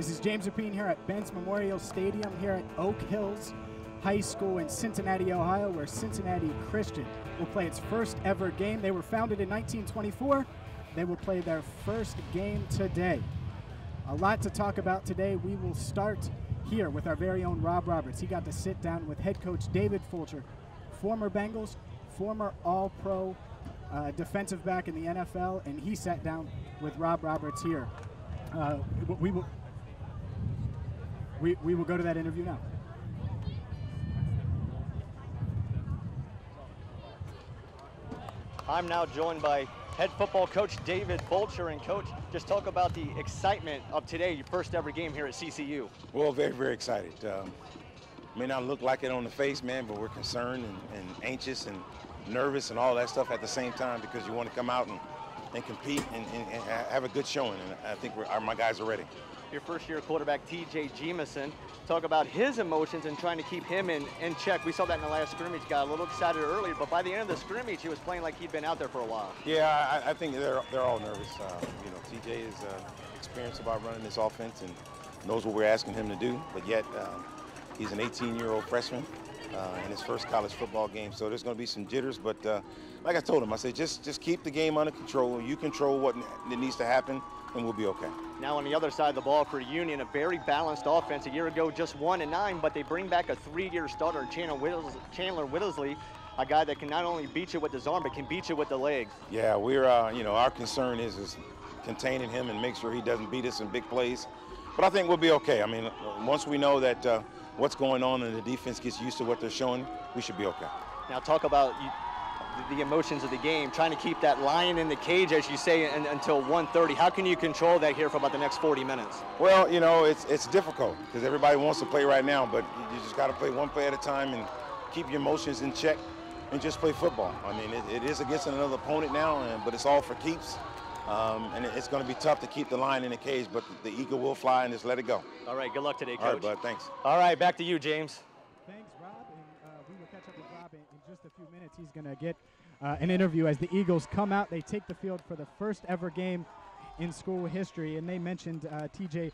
This is James Rapine here at Benz Memorial Stadium here at Oak Hills High School in Cincinnati, Ohio, where Cincinnati Christian will play its first ever game. They were founded in 1924. They will play their first game today. A lot to talk about today. We will start here with our very own Rob Roberts. He got to sit down with head coach David Fulcher, former Bengals, former All-Pro defensive back in the NFL, and he sat down with Rob Roberts here. We will go to that interview now. I'm now joined by head football coach David Fulcher. And coach, just talk about the excitement of today, your first ever game here at CCU. Well, very, very excited. May not look like it on the face, man, but we're concerned and anxious and nervous and all that stuff at the same time, because you want to come out and compete and have a good showing. And I think my guys are ready. Your first-year quarterback, T.J. Jamison, talk about his emotions and trying to keep him in check. We saw that in the last scrimmage. Got a little excited earlier, but by the end of the scrimmage, he was playing like he'd been out there for a while. Yeah, I think they're all nervous. T.J. is experienced about running this offense and knows what we're asking him to do, but yet he's an 18-year-old freshman in his first college football game, so there's going to be some jitters, but like I told him, I said, just keep the game under control. You control what needs to happen, and we'll be okay. Now on the other side of the ball for Union, a very balanced offense. A year ago, just 1-9, but they bring back a 3-year starter, Chandler Whittlesey, a guy that can not only beat you with his arm, but can beat you with the legs. Yeah, we're, our concern is containing him and make sure he doesn't beat us in big plays. But I think we'll be okay. I mean, once we know that what's going on and the defense gets used to what they're showing, we should be okay. Now talk about the emotions of the game, trying to keep that lion in the cage, as you say, until 1:30. How can you control that here for about the next 40 minutes? Well, it's difficult because everybody wants to play right now, but you just got to play one play at a time and keep your emotions in check and just play football. I mean, it is against another opponent now, but it's all for keeps. And it's going to be tough to keep the lion in the cage, but the eagle will fly and just let it go. All right, good luck today, Coach. All right, bud, thanks. All right, back to you, James. Thanks, Rob, and we will catch up with Rob in just a few minutes. He's going to get an interview as the Eagles come out. They take the field for the first ever game in school history, and they mentioned T.J.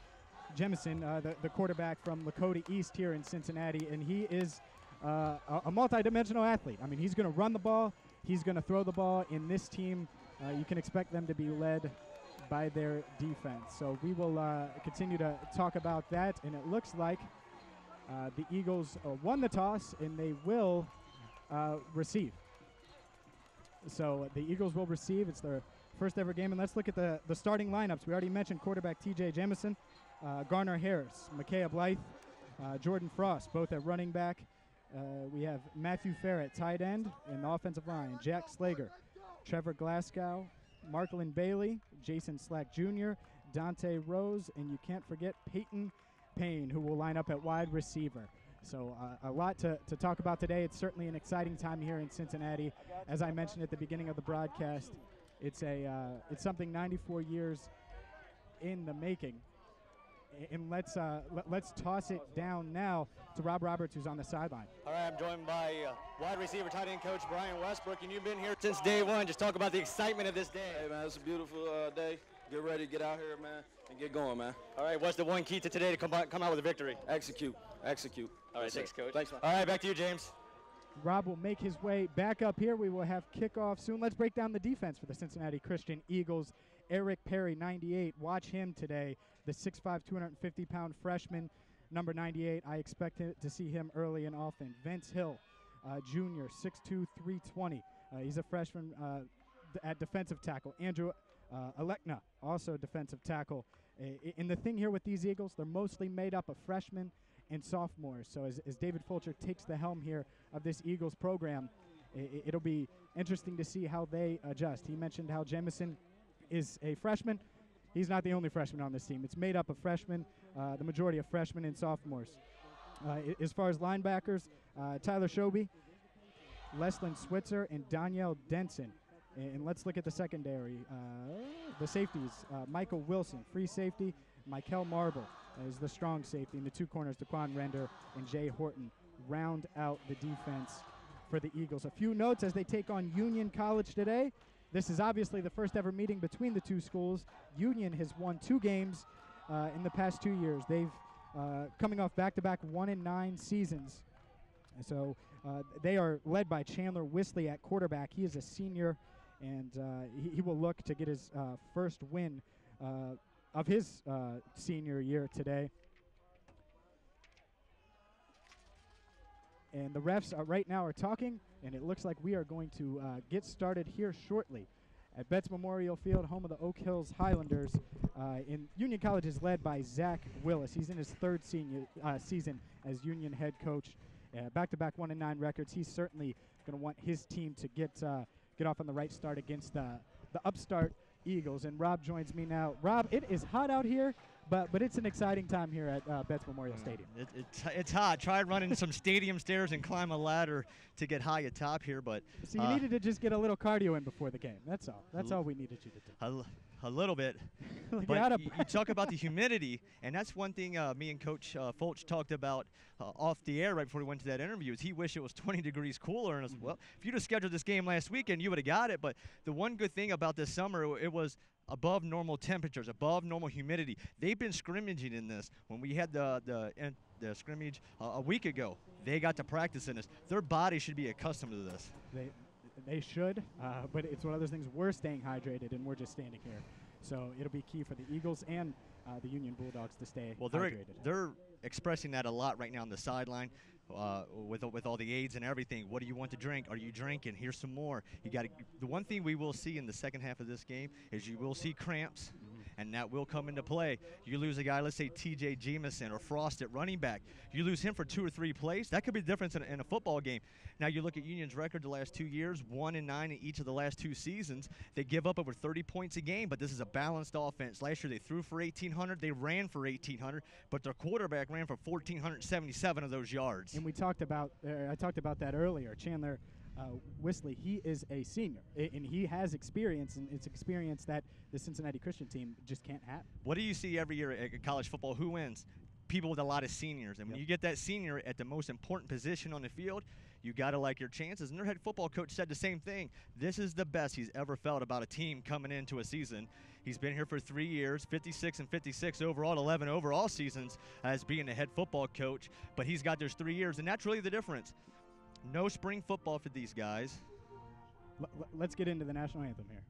Jamison, the quarterback from Lakota East here in Cincinnati, and he is a multi-dimensional athlete. I mean, he's going to run the ball, he's going to throw the ball. In this team, you can expect them to be led by their defense. So we will continue to talk about that, and it looks like the Eagles won the toss, and they will receive. So the Eagles will receive. It's their first ever game, and let's look at the starting lineups. We already mentioned quarterback T.J. Jamison, Garner Harris, Micaiah Blythe, Jordan Frost, both at running back. We have Matthew Fair at tight end, in the offensive line, Jack Slager, Trevor Glasgow, Marklin Bailey, Jason Slack Jr., Dante Rose, and you can't forget Peyton Payne, who will line up at wide receiver. So a lot to talk about today. It's certainly an exciting time here in Cincinnati. As I mentioned at the beginning of the broadcast, it's something 94 years in the making. And let's toss it down now to Rob Roberts, who's on the sideline. All right, I'm joined by wide receiver, tight end coach Brian Westbrook, and you've been here since day one. Just talk about the excitement of this day. Hey, man, it's a beautiful day. Get ready to get out here, man, and get going, man. All right, what's the one key to today to come out with a victory? Execute. All right, thanks, Coach. Thanks, man. All right, back to you, James. Rob will make his way back up here. We will have kickoff soon. Let's break down the defense for the Cincinnati Christian Eagles. Eric Perry, 98. Watch him today, the 6'5", 250-pound freshman, number 98. I expect to see him early and often. Vince Hill, junior, 6'2", 320. He's a freshman at defensive tackle. Andrew Alekna, also defensive tackle. And the thing here with these Eagles, they're mostly made up of freshmen and sophomores. So as David Fulcher takes the helm here of this Eagles program, it'll be interesting to see how they adjust. He mentioned how Jamison is a freshman. He's not the only freshman on this team. It's made up of freshmen, the majority of freshmen and sophomores. As far as linebackers, Tyler Shobe, Leslin Switzer, and Danielle Denson. And let's look at the secondary. The safeties, Michael Wilson, free safety. Michael Marble is the strong safety. And the two corners, Daquan Render and Jay Horton, round out the defense for the Eagles. A few notes as they take on Union College today. This is obviously the first ever meeting between the two schools. Union has won 2 games in the past 2 years. They've coming off back-to-back 1-9 seasons. So they are led by Chandler Wisley at quarterback. He is a senior, and he will look to get his first win of his senior year today. And the refs right now are talking, and it looks like we are going to get started here shortly at Betts Memorial Field, home of the Oak Hills Highlanders. In Union College is led by Zach Willis. He's in his third season as Union head coach. Back-to-back 1-9 records. He's certainly going to want his team to get off on the right start against the upstart Eagles. And Rob joins me now. Rob, it is hot out here, but it's an exciting time here at Betts Memorial Stadium. It's hot. Tried running some stadium stairs and climb a ladder to get high atop here, but so you needed to just get a little cardio in before the game. That's all. That's all we needed you to do. A little bit. Like But you talk about the humidity, and that's one thing me and Coach Fulch talked about off the air right before we went to that interview, is he wished it was 20 degrees cooler. And I said, well, if you'd have scheduled this game last weekend, you would have got it. But the one good thing about this summer, it was above normal temperatures, above normal humidity. They've been scrimmaging in this. When we had the scrimmage a week ago, they got to practice in this. Their body should be accustomed to this. They should, but it's one of those things. We're staying hydrated, and we're just standing here. So it'll be key for the Eagles and the Union Bulldogs to stay hydrated. They're expressing that a lot right now on the sideline with all the aides and everything. What do you want to drink? Are you drinking? Here's some more. The one thing we will see in the second half of this game is you will see cramps, and that will come into play. You lose a guy, let's say T.J. Jamison or Frost at running back. You lose him for 2 or 3 plays. That could be the difference in a football game. Now you look at Union's record the last 2 years, 1-9 in each of the last 2 seasons. They give up over 30 points a game, but this is a balanced offense. Last year they threw for 1,800. They ran for 1,800, but their quarterback ran for 1,477 of those yards. And we talked about, I talked about that earlier. Chandler Wisley, he is a senior, and he has experience, and it's experience that the Cincinnati Christian team just can't have. What do you see every year at college football? Who wins? People with a lot of seniors. And when you get that senior at the most important position on the field, you got to like your chances. And their head football coach said the same thing. This is the best he's ever felt about a team coming into a season. He's been here for 3 years, 56 and 56 overall, 11 overall seasons as being a head football coach. But he's got those 3 years, and that's really the difference. No spring football for these guys. Let's get into the national anthem here.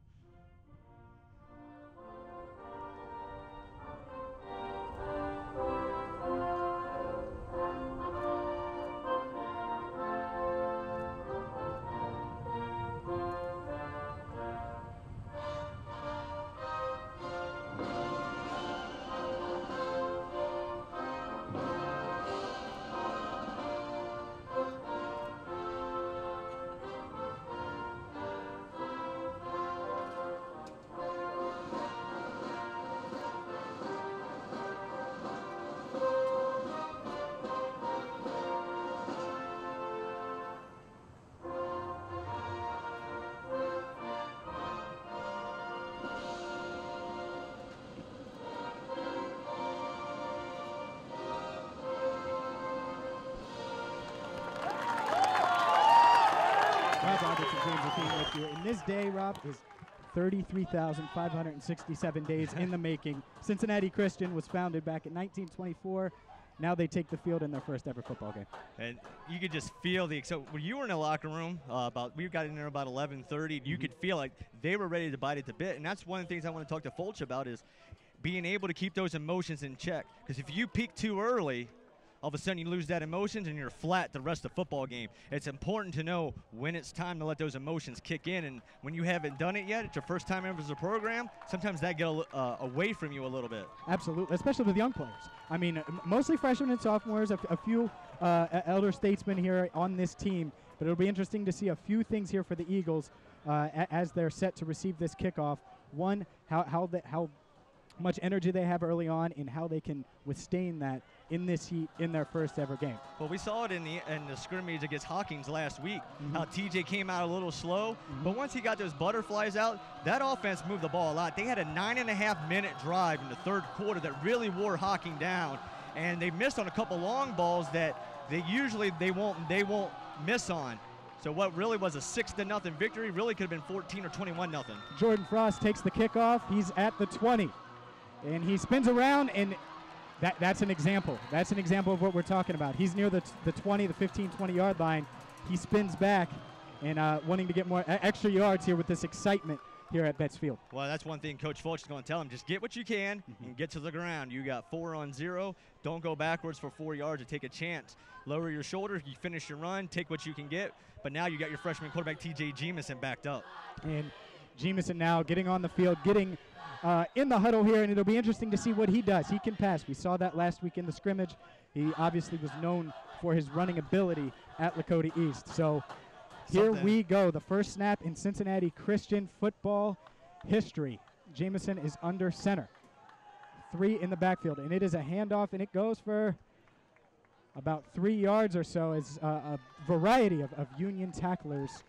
And this day, Rob, is 33,567 days in the making. Cincinnati Christian was founded back in 1924. Now they take the field in their first ever football game. And you could just feel so when you were in the locker room, we got in there about 11:30, you could feel like they were ready to bite at the bit. And that's one of the things I want to talk to Fulch about, is being able to keep those emotions in check. Because if you peak too early, all of a sudden you lose that emotions and you're flat the rest of the football game. It's important to know when it's time to let those emotions kick in, and when you haven't done it yet, it's your first time ever as a program, sometimes that get away from you a little bit. Absolutely, especially with young players. I mean, mostly freshmen and sophomores, a few elder statesmen here on this team, but it'll be interesting to see a few things here for the Eagles as they're set to receive this kickoff. One, how much energy they have early on and how they can withstand that in this heat in their first ever game. Well, we saw it in the scrimmage against Hawkins last week, how TJ came out a little slow, but once he got those butterflies out, that offense moved the ball a lot. They had a 9.5-minute drive in the third quarter that really wore Hawking down, and they missed on a couple long balls that they won't miss on. So what really was a 6-0 victory really could have been 14 or 21-0. Jordan Frost takes the kickoff. He's at the 20. And he spins around, and that's an example. That's an example of what we're talking about. He's near the 20, the 15, 20-yard line. He spins back and wanting to get more extra yards here with this excitement here at Betts Field. Well, that's one thing Coach Fulch is going to tell him. Just get what you can and get to the ground. You got 4 on 0. Don't go backwards for 4 yards or take a chance. Lower your shoulder. You finish your run. Take what you can get. But now you got your freshman quarterback, T.J. Jamison, backed up. And Jamison now getting on the field, getting in the huddle here, and it'll be interesting to see what he does. He can pass. We saw that last week in the scrimmage. He obviously was known for his running ability at Lakota East. So here we go, the first snap in Cincinnati Christian football history. Jamison is under center. 3 in the backfield, and it is a handoff, and it goes for about 3 yards or so as a variety of Union tacklers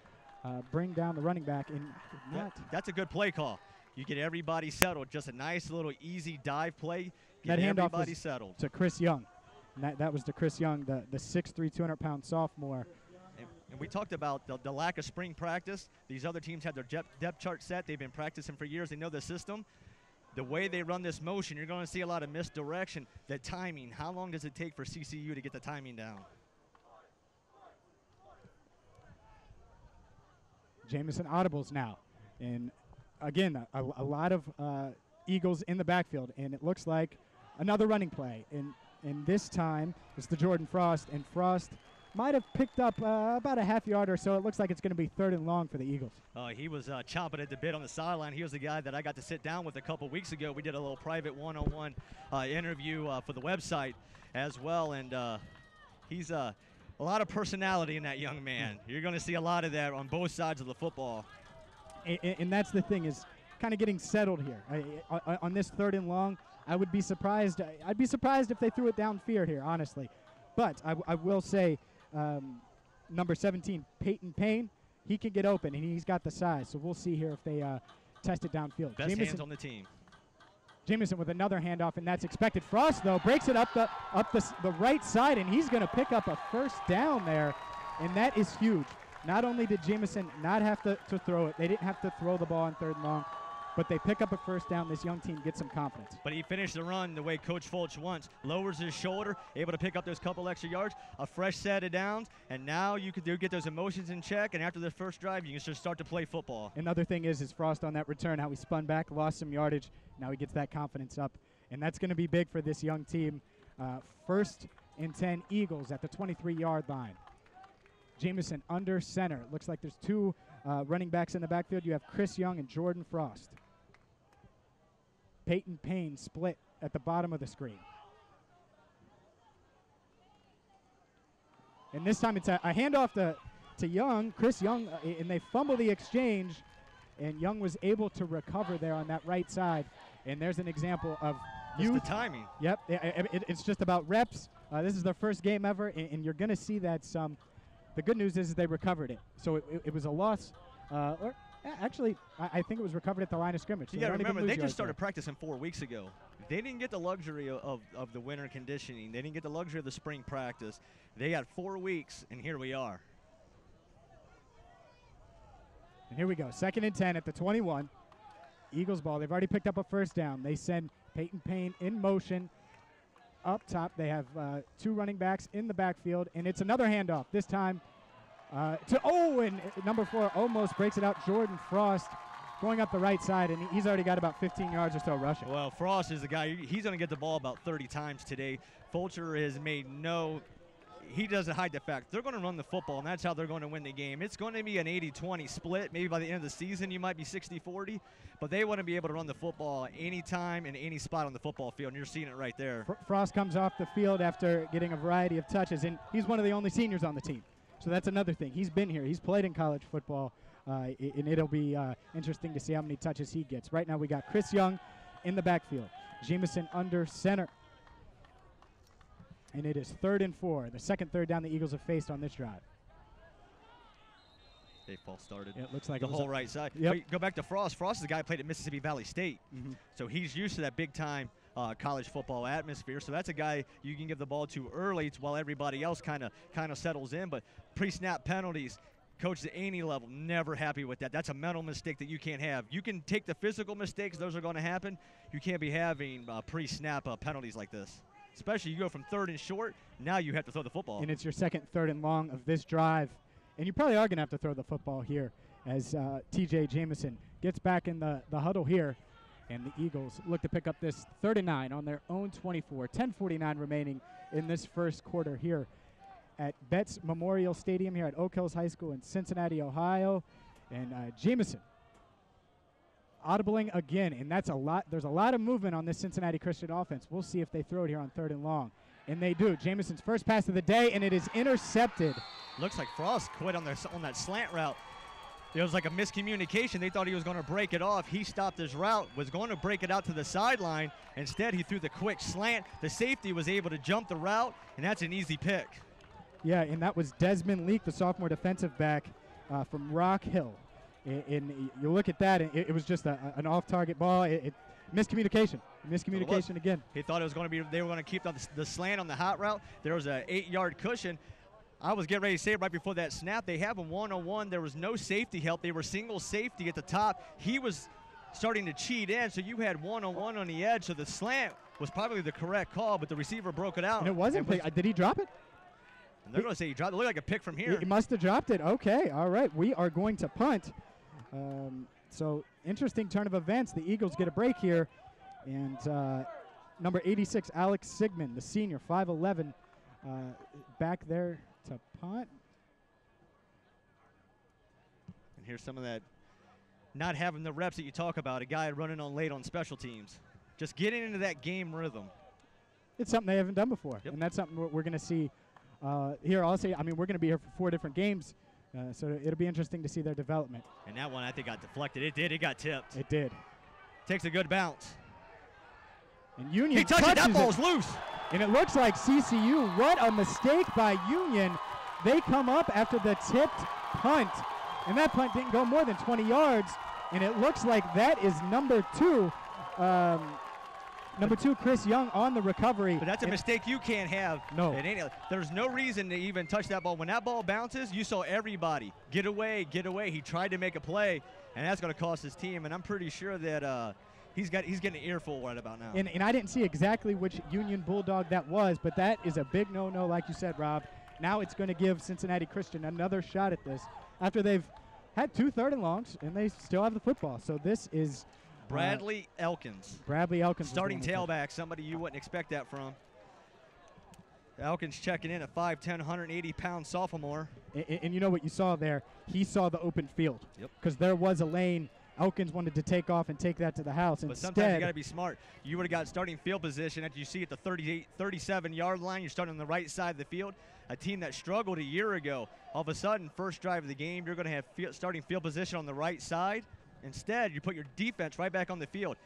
bring down the running back. And that's a good play call. You get everybody settled. Just a nice little easy dive play. Get that handoff everybody was settled. To Chris Young. And that was to Chris Young, the 6'3", 200-pound sophomore. And we talked about the lack of spring practice. These other teams had their depth chart set. They've been practicing for years. They know the system. The way they run this motion, you're going to see a lot of misdirection. The timing, how long does it take for CCU to get the timing down? Jamison audibles now. And again, a lot of Eagles in the backfield. And it looks like another running play. And this time it's the Jordan Frost. And Frost might have picked up about a half yard or so. It looks like it's going to be 3rd and long for the Eagles. He was chomping at the bit on the sideline. He was the guy that I got to sit down with a couple weeks ago. We did a little private one-on-one interview for the website as well. And he's a lot of personality in that young man. You're going to see a lot of that on both sides of the football. And that's the thing, is kind of getting settled here. On this 3rd and long, I would be surprised. I'd be surprised if they threw it downfield here, honestly. But I will say, number 17, Peyton Payne, he can get open, and he's got the size. So we'll see here if they test it downfield. Best hands on the team. Jamison with another handoff, and that's expected. Frost, though, breaks it up the right side, and he's going to pick up a first down there, and that is huge. Not only did Jamison not have to throw it, they didn't have to throw the ball on 3rd and long, but they pick up a first down. This young team gets some confidence. But he finished the run the way Coach Fulch wants. Lowers his shoulder, able to pick up those couple extra yards, a fresh set of downs, and now you can get those emotions in check, and after the first drive, you can just start to play football. Another thing is Frost on that return, how he spun back, lost some yardage. Now he gets that confidence up, and that's going to be big for this young team. 1st and 10 Eagles at the 23-yard line. Jamison under center. Looks like there's 2 running backs in the backfield. You have Chris Young and Jordan Frost. Peyton Payne split at the bottom of the screen. And this time it's a handoff to Young, Chris Young, and they fumble the exchange, and Young was able to recover there on that right side. And there's an example of youth. It's the timing. Yep, it's just about reps. This is their first game ever, and you're going to see that some. The good news is they recovered it. So it was a loss. Actually, I think it was recovered at the line of scrimmage. So you got to remember, they just started practicing 4 weeks ago. They didn't get the luxury of the winter conditioning. They didn't get the luxury of the spring practice. They had 4 weeks, and here we are. And here we go, 2nd and 10 at the 21. Eagles ball. They've already picked up a first down. They send Peyton Payne in motion. Up top, they have 2 running backs in the backfield, and it's another handoff. This time and number 4 almost breaks it out. Jordan Frost going up the right side, and he's already got about 15 yards or so rushing. Well, Frost is the guy. He's going to get the ball about 30 times today. Fulcher has made he doesn't hide the fact they're going to run the football, and that's how they're going to win the game. It's going to be an 80-20 split. Maybe by the end of the season, you might be 60-40, but they want to be able to run the football anytime and any spot on the football field, and you're seeing it right there. Frost comes off the field after getting a variety of touches, and he's one of the only seniors on the team. So that's another thing. He's been here. He's played in college football, and it'll be interesting to see how many touches he gets. Right now we got Chris Young in the backfield. Jamison under center. And it is 3rd and 4, the second third down the Eagles have faced on this drive. They false started. Yeah, it looks like the whole right side. Yep. But go back to Frost. Frost is the guy who played at Mississippi Valley State. So he's used to that big-time college football atmosphere. So that's a guy you can give the ball to early while everybody else kind of settles in. But pre-snap penalties, Coaches at any level, never happy with that. That's a mental mistake that you can't have. You can take the physical mistakes. Those are going to happen. You can't be having pre-snap penalties like this. Especially you go from 3rd and short, now you have to throw the football. And it's your second 3rd and long of this drive. And you probably are going to have to throw the football here as T.J. Jamison gets back in the huddle here. And the Eagles look to pick up this 3rd and 9 on their own 24. 10:49 remaining in this first quarter here at Betts Memorial Stadium here at Oak Hills High School in Cincinnati, Ohio. And Jamison audibling again, and that's a lot. There's a lot of movement on this Cincinnati Christian offense. We'll see if they throw it here on 3rd and long. And they do. Jamison's first pass of the day, and it is intercepted. Looks like Frost quit on that slant route. There was like a miscommunication. They thought he was going to break it off. He stopped his route, was going to break it out to the sideline. Instead, he threw the quick slant. The safety was able to jump the route, and that's an easy pick. Yeah, and that was Desmond Leak, the sophomore defensive back from Rock Hill. And you look at that, and it was just an off-target ball. Miscommunication again. He thought it was going to be, they were going to keep the slant on the hot route. There was an 8-yard cushion. I was getting ready to say right before that snap, they have him one-on-one. There was no safety help. They were single safety at the top. He was starting to cheat in, so you had one-on-one on the edge. So the slant was probably the correct call, but the receiver broke it out. And it wasn't. Did he drop it? They're going to say he dropped it. It looked like a pick from here. He must have dropped it. Okay, all right. We are going to punt. So interesting turn of events. The Eagles get a break here. And number 86, Alex Sigmund, the senior, 5'11", back there to punt. And here's some of that not having the reps that you talk about, a guy running on late on special teams. Just getting into that game rhythm. It's something they haven't done before. Yep. And that's something we're going to see here. I'll say, I mean, we're going to be here for 4 different games. So it'll be interesting to see their development. And that one, I think, got deflected. It did. It got tipped. It did. Takes a good bounce. And Union he touches it. That ball's loose. And it looks like CCU. What a mistake by Union. They come up after the tipped punt. And that punt didn't go more than 20 yards. And it looks like that is number 2. Number 2, Chris Young on the recovery. But that's a mistake you can't have. No. There's no reason to even touch that ball. When that ball bounces, you saw everybody get away, get away. He tried to make a play, and that's going to cost his team. And I'm pretty sure that he's getting an earful right about now. And I didn't see exactly which Union Bulldog that was, but that is a big no-no, like you said, Rob. Now it's going to give Cincinnati Christian another shot at this after they've had 2 3rd and longs, and they still have the football. So this is Bradley Elkins. Bradley Elkins. Starting tailback, somebody you wouldn't expect that from. Elkins checking in at 5'10", 180-pound sophomore. And you know what you saw there? He saw the open field. Yep. Because there was a lane. Elkins wanted to take off and take that to the house. But Instead, sometimes you got to be smart. You would have got starting field position after you see at the 37-yard line. You're starting on the right side of the field. A team that struggled a year ago, all of a sudden, first drive of the game, you're going to have starting field position on the right side. Instead, you put your defense right back on the field.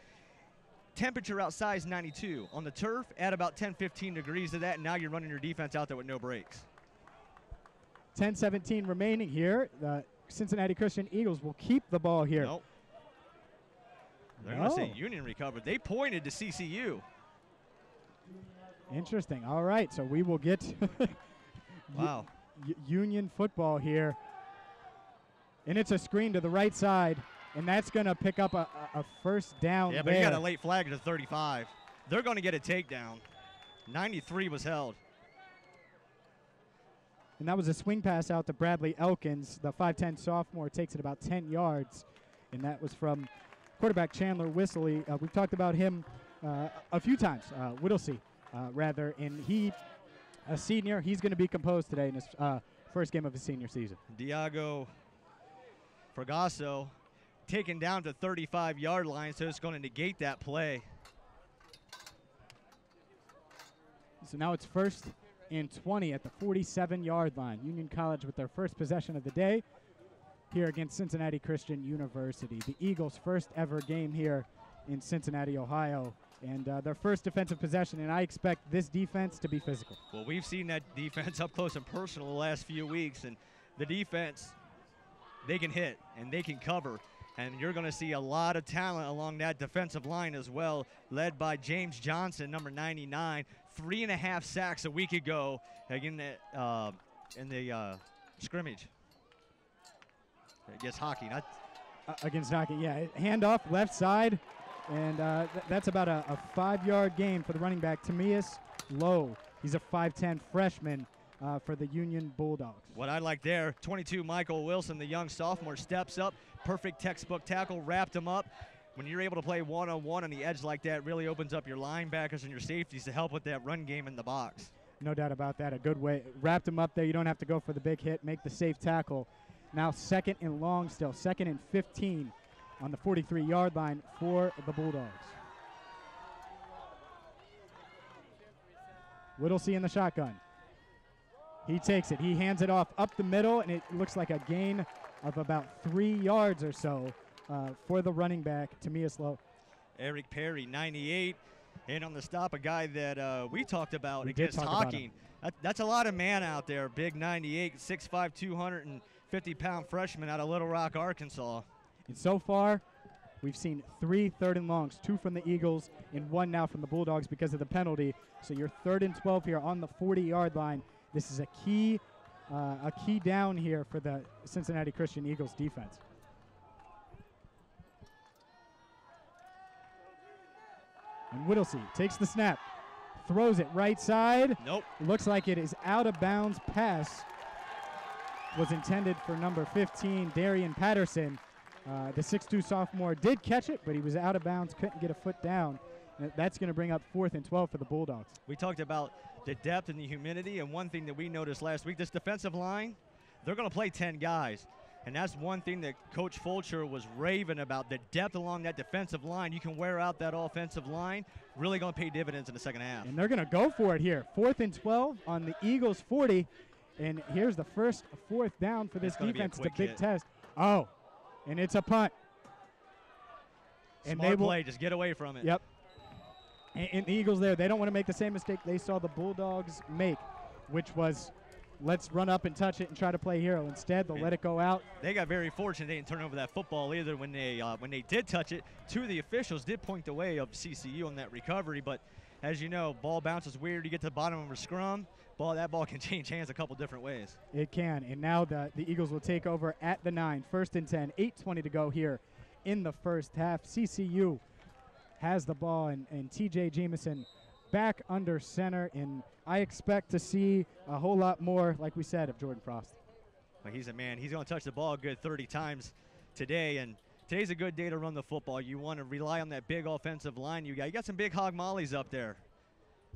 Temperature outside is 92. On the turf, add about 10, 15 degrees to that, and now you're running your defense out there with no breaks. 10-17 remaining here. The Cincinnati Christian Eagles will keep the ball here. Nope. They're going to say Union recovered. They pointed to CCU. Interesting. All right, so we will get wow. Union football here. And it's a screen to the right side. And that's going to pick up a first down. Yeah, but you got a late flag to 35. They're going to get a takedown. 93 was held. And that was a swing pass out to Bradley Elkins. The 5'10" sophomore takes it about 10 yards. And that was from quarterback Chandler Whistler. We've talked about him a few times, Whittlesey, rather. And he, a senior, he's going to be composed today in his first game of his senior season. Diago Fragasso taken down to 35-yard line, so it's going to negate that play. So now it's 1st and 20 at the 47-yard line. Union College with their first possession of the day here against Cincinnati Christian University. The Eagles' first ever game here in Cincinnati, Ohio, and their first defensive possession, and I expect this defense to be physical. Well, we've seen that defense up close and personal the last few weeks, and the defense, they can hit and they can cover. And you're going to see a lot of talent along that defensive line as well, led by James Johnson, number 99, 3.5 sacks a week ago again in the scrimmage. against hockey, not against hockey. Yeah, handoff left side, and that's about a 5-yard gain for the running back, Tamias Lowe. He's a 5'10 freshman for the Union Bulldogs. What I like there, 22 Michael Wilson, the young sophomore, steps up, perfect textbook tackle, wrapped him up. When you're able to play one-on-one on the edge like that, really opens up your linebackers and your safeties to help with that run game in the box. No doubt about that. A good way. Wrapped him up there. You don't have to go for the big hit. Make the safe tackle. Now 2nd and long still. 2nd and 15 on the 43-yard line for the Bulldogs. Whittlesey in the shotgun. He takes it. He hands it off up the middle, and it looks like a gain of about 3 yards or so for the running back, Tamias Lowe. Eric Perry, 98. And on the stop, a guy that we talked about against Hawking. That's a lot of man out there. Big 98, 6'5", 250-pound freshman out of Little Rock, Arkansas. And so far, we've seen 3 3rd and longs, 2 from the Eagles and 1 now from the Bulldogs because of the penalty. So you're 3rd and 12 here on the 40-yard line. This is a key down here for the Cincinnati Christian Eagles defense. And Whittlesey takes the snap, throws it right side. Nope. Looks like it is out of bounds. Pass was intended for number 15, Darian Patterson. The 6'2 sophomore did catch it, but he was out of bounds, couldn't get a foot down. That's going to bring up 4th and 12 for the Bulldogs. We talked about the depth and the humidity, and one thing that we noticed last week, this defensive line, they're going to play 10 guys. And that's one thing that Coach Fulcher was raving about, the depth along that defensive line. You can wear out that offensive line, really going to pay dividends in the second half. And they're going to go for it here. 4th and 12 on the Eagles' 40. And here's the first 4th down for this defense. It's a big test. Oh, and it's a punt. Smart play, just get away from it. Yep. And the Eagles there, they don't want to make the same mistake they saw the Bulldogs make, which was let's run up and touch it and try to play hero. Instead, they'll let it go out. They got very fortunate they didn't turn over that football either. When they did touch it, 2 of the officials did point the way of CCU on that recovery. But as you know, ball bounces weird. You get to the bottom of a scrum, that ball can change hands a couple different ways. It can. And now the Eagles will take over at the 9. 1st and 10, 8:20 to go here in the first half. CCU has the ball, and TJ Jamison back under center, and I expect to see a whole lot more, like we said, of Jordan Frost. Well, he's a man. He's going to touch the ball a good 30 times today, and today's a good day to run the football. You want to rely on that big offensive line you got. You got some big hog mollies up there.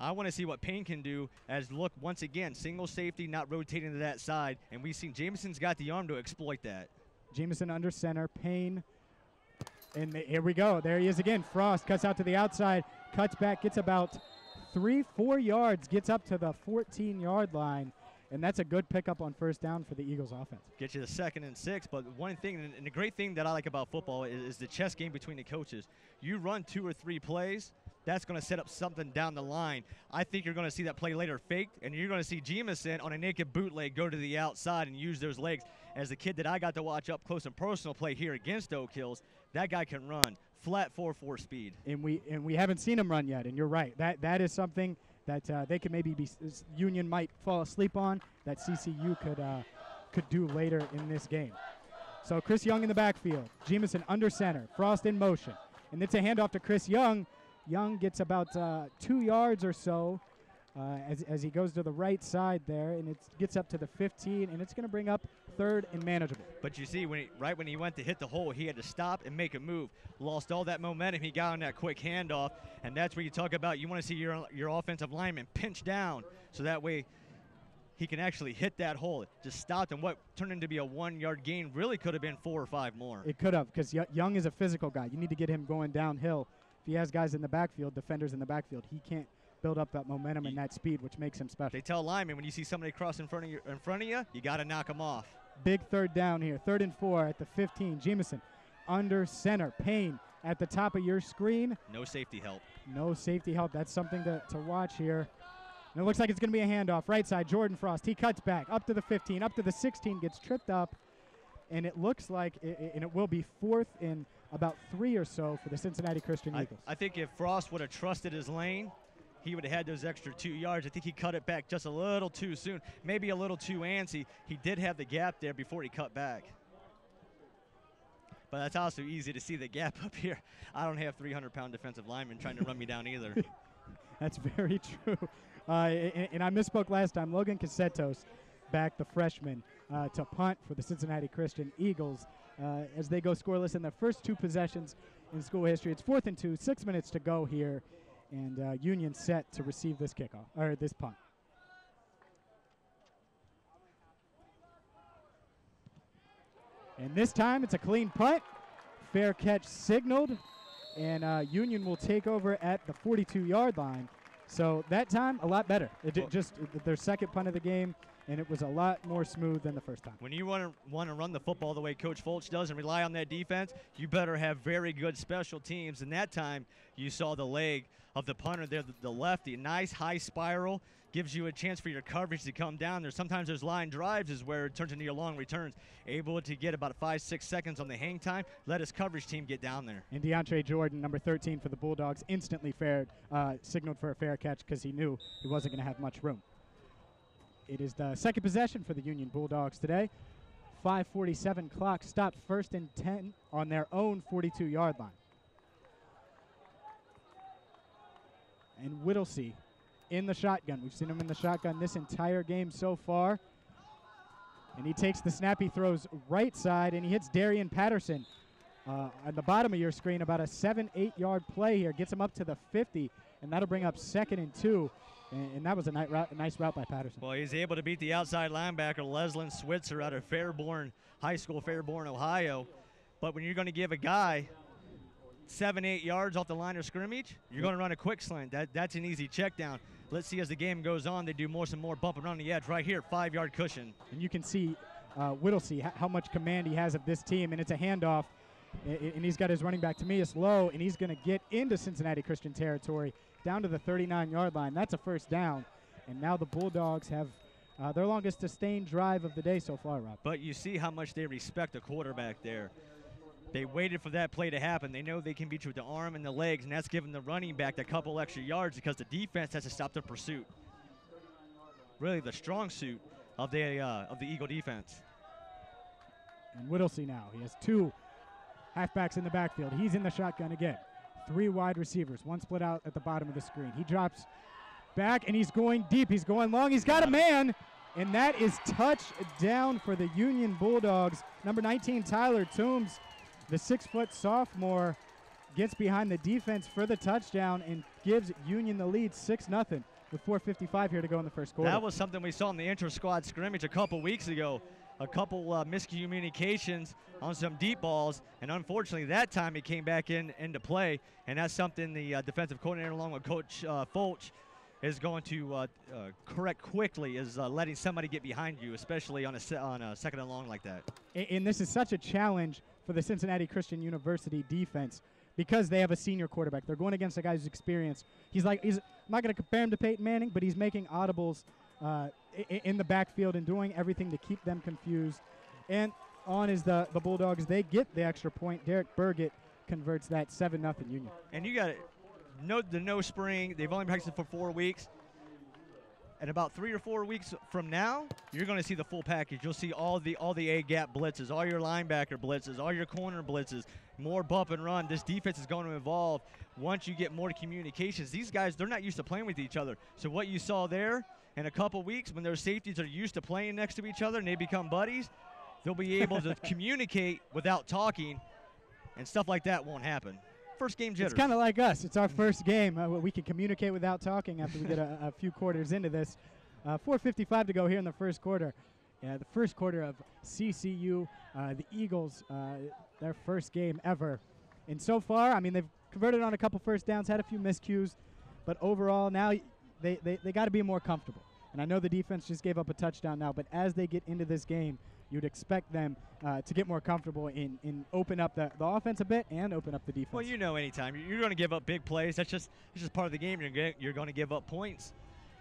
I want to see what Payne can do as, look, once again, single safety, not rotating to that side, and we've seen Jamison's got the arm to exploit that. Jamison under center, Payne. And here we go. There he is again. Frost cuts out to the outside, cuts back, gets about 3-4 yards, gets up to the 14-yard line, and that's a good pickup on 1st down for the Eagles offense. Get you the 2nd and 6, but one thing, and the great thing that I like about football is the chess game between the coaches. You run 2 or 3 plays, that's going to set up something down the line. I think you're going to see that play later faked, and you're going to see Jamison on a naked bootleg go to the outside and use those legs. As the kid that I got to watch up close and personal play here against Oak Hills, that guy can run flat 4.4 speed. And we haven't seen him run yet, and you're right. That is something that they could maybe Union might fall asleep on that CCU could do later in this game. So Chris Young in the backfield, Jamison under center, Frost in motion, and it's a handoff to Chris Young. Young gets about 2 yards or so as he goes to the right side there, and it gets up to the 15, and it's going to bring up 3rd and manageable. But you see, right when he went to hit the hole, he had to stop and make a move. Lost all that momentum. He got on that quick handoff, and that's where you talk about you want to see your offensive lineman pinch down so that way he can actually hit that hole. It just stopped, and what turned into be a 1-yard gain really could have been 4 or 5 more. It could have, because Young is a physical guy. You need to get him going downhill. If he has guys in the backfield, defenders in the backfield, he can't build up that momentum and that speed, which makes him special. They tell linemen when you see somebody cross in front of you, you got to knock them off. Big 3rd down here, 3rd and 4 at the 15. Jamison under center. Payne at the top of your screen. No safety help. No safety help. That's something to watch here. And it looks like it's going to be a handoff. Right side, Jordan Frost. He cuts back up to the 15, up to the 16, gets tripped up. And it looks like it will be 4th and about 3 or so for the Cincinnati Christian Eagles. I think if Frost would have trusted his lane, he would have had those extra 2 yards. I think he cut it back just a little too soon, maybe a little too antsy. He did have the gap there before he cut back. But that's also easy to see the gap up here. I don't have 300-pound defensive linemen trying to run me down either. That's very true. And I misspoke last time. Logan Casetos, back the freshman, to punt for the Cincinnati Christian Eagles as they go scoreless in their first 2 possessions in school history. It's 4th and 2, 6 minutes to go here, and Union set to receive this kickoff, or this punt. And this time it's a clean punt. Fair catch signaled, and Union will take over at the 42-yard line. So that time, a lot better. Just their second punt of the game, and it was a lot more smooth than the first time. When you want to run the football the way Coach Fulch does and rely on that defense, you better have very good special teams. And that time, you saw the leg of the punter there, the lefty, nice high spiral, gives you a chance for your coverage to come down there. Sometimes there's line drives is where it turns into your long returns. Able to get about 5-6 seconds on the hang time, let his coverage team get down there. And DeAndre Jordan, number 13 for the Bulldogs, instantly signaled for a fair catch because he knew he wasn't going to have much room. It is the second possession for the Union Bulldogs today. 5:47 clock, stopped 1st and 10 on their own 42-yard line. And Whittlesey in the shotgun. We've seen him in the shotgun this entire game so far. And he takes the snap, he throws right side, and he hits Darian Patterson on the bottom of your screen. About a 7-8 yard play here. Gets him up to the 50, and that'll bring up 2nd and 2. And that was a nice route by Patterson. Well, he's able to beat the outside linebacker, Leslin Switzer, out of Fairborn High School, Fairborn, Ohio. But when you're going to give a guy 7-8 yards off the line of scrimmage, you're going to run a quick slant. That's an easy check down. Let's see as the game goes on, they do some more bumping around the edge. Right here, 5-yard cushion. And you can see Whittlesey, how much command he has of this team. And it's a handoff. And he's got his running back, Tamias Lowe, and he's going to get into Cincinnati Christian territory down to the 39-yard line. That's a first down. And now the Bulldogs have their longest sustained drive of the day so far, Rob. But you see how much they respect the quarterback there. They waited for that play to happen. They know they can beat you with the arm and the legs, and that's giving the running back a couple extra yards because the defense has to stop the pursuit. Really the strong suit of the Eagle defense. And Whittlesey now. He has 2 halfbacks in the backfield. He's in the shotgun again. 3 wide receivers, 1 split out at the bottom of the screen. He drops back, and he's going deep. He's going long. He's got a man, and that is touchdown for the Union Bulldogs. Number 19, Tyler Toombs, the 6-foot sophomore, gets behind the defense for the touchdown and gives Union the lead 6-0 with 4:55 here to go in the first quarter. That was something we saw in the inter-squad scrimmage a couple weeks ago. A couple miscommunications on some deep balls, and unfortunately that time it came back into play, and that's something the defensive coordinator along with Coach Fulch is going to correct quickly, is letting somebody get behind you, especially on a second and long like that. And this is such a challenge for the Cincinnati Christian University defense because they have a senior quarterback. They're going against a guy who's experienced. I'm not going to compare him to Peyton Manning, but he's making audibles in the backfield and doing everything to keep them confused. And on is the Bulldogs. They get the extra point. Derek Burgett converts that 7-0 Union. And you got no spring. They've only practiced for 4 weeks. And about 3 or 4 weeks from now, you're going to see the full package. You'll see all the A-gap blitzes, all your linebacker blitzes, all your corner blitzes, more bump and run. This defense is going to evolve once you get more communications. These guys, they're not used to playing with each other. So what you saw there in a couple weeks, when their safeties are used to playing next to each other and they become buddies, they'll be able to communicate without talking, and stuff like that won't happen. First game jitters. It's kind of like us. It's our first game. We can communicate without talking after we get a few quarters into this. 4:55 to go here in the first quarter. The first quarter of CCU, the Eagles, their first game ever. And so far, I mean, they've converted on a couple first downs, had a few miscues, but overall now they got to be more comfortable. And I know the defense just gave up a touchdown now, but as they get into this game, you'd expect them to get more comfortable in open up the offense a bit and open up the defense. Well, you know, anytime you're going to give up big plays, it's just part of the game. You're going to give up points.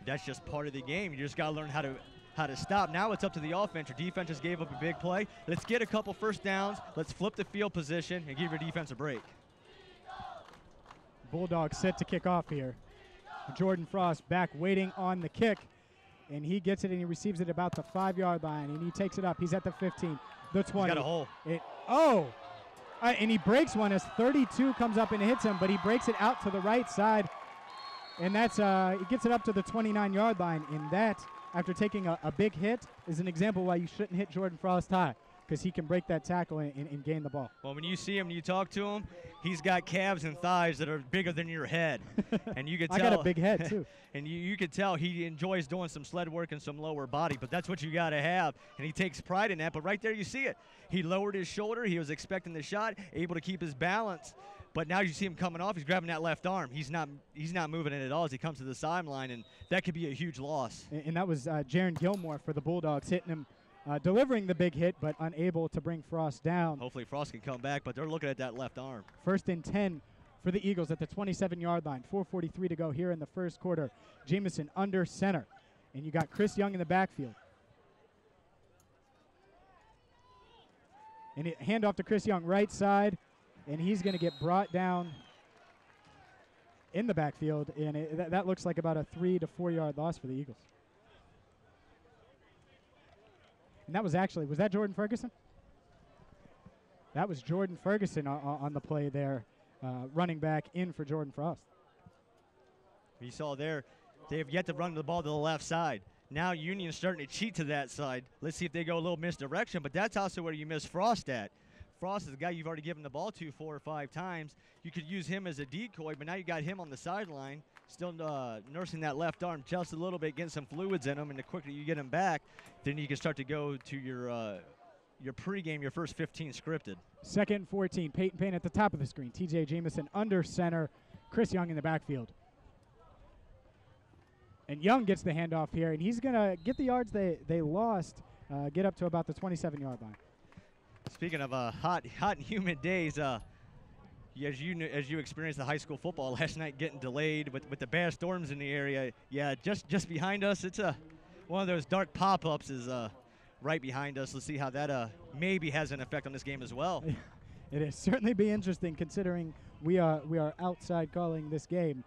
That's just part of the game. You just got to learn how to stop. Now it's up to the offense. Your defense just gave up a big play. Let's get a couple first downs. Let's flip the field position and give your defense a break. Bulldogs set to kick off here. Jordan Frost back waiting on the kick. And he gets it, and he receives it about the 5-yard line, and he takes it up. He's at the 15, the 20. He's got a hole. And he breaks one as 32 comes up and hits him, but he breaks it out to the right side. And that's he gets it up to the 29-yard line. And that, after taking a big hit, is an example why you shouldn't hit Jordan Frost high, because he can break that tackle and gain the ball. Well, when you see him and you talk to him, he's got calves and thighs that are bigger than your head. And you can tell. I got a big head, too. And you can tell he enjoys doing some sled work and some lower body, but that's what you got to have. And he takes pride in that. But right there you see it. He lowered his shoulder. He was expecting the shot, able to keep his balance. But now you see him coming off. He's grabbing that left arm. He's not moving it at all as he comes to the sideline, and that could be a huge loss. And that was Jaron Gilmore for the Bulldogs hitting him, delivering the big hit, but unable to bring Frost down. Hopefully Frost can come back, but they're looking at that left arm. 1st and 10 for the Eagles at the 27-yard line. 4:43 to go here in the first quarter. Jamison under center. And you got Chris Young in the backfield. And hand off to Chris Young, right side. And he's going to get brought down in the backfield. And that looks like about a 3 to 4 yard loss for the Eagles. And that was that Jordan Ferguson? That was Jordan Ferguson on the play there, running back in for Jordan Frost. You saw there, they have yet to run the ball to the left side. Now Union's starting to cheat to that side. Let's see if they go a little misdirection, but that's also where you miss Frost at. Frost is a guy you've already given the ball to 4 or 5 times. You could use him as a decoy, but now you got him on the sideline, still nursing that left arm just a little bit, getting some fluids in him, and the quicker you get him back, then you can start to go to your pregame, your first 15 scripted. 2nd and 14, Peyton Payne at the top of the screen. TJ Jamison under center, Chris Young in the backfield. And Young gets the handoff here, and he's going to get the yards they lost, get up to about the 27-yard line. Speaking of hot and humid days, as you experienced the high school football last night getting delayed with the bad storms in the area, yeah, just behind us, it's one of those dark pop-ups is right behind us. Let's see how that maybe has an effect on this game as well. It is certainly be interesting considering we are outside calling this game.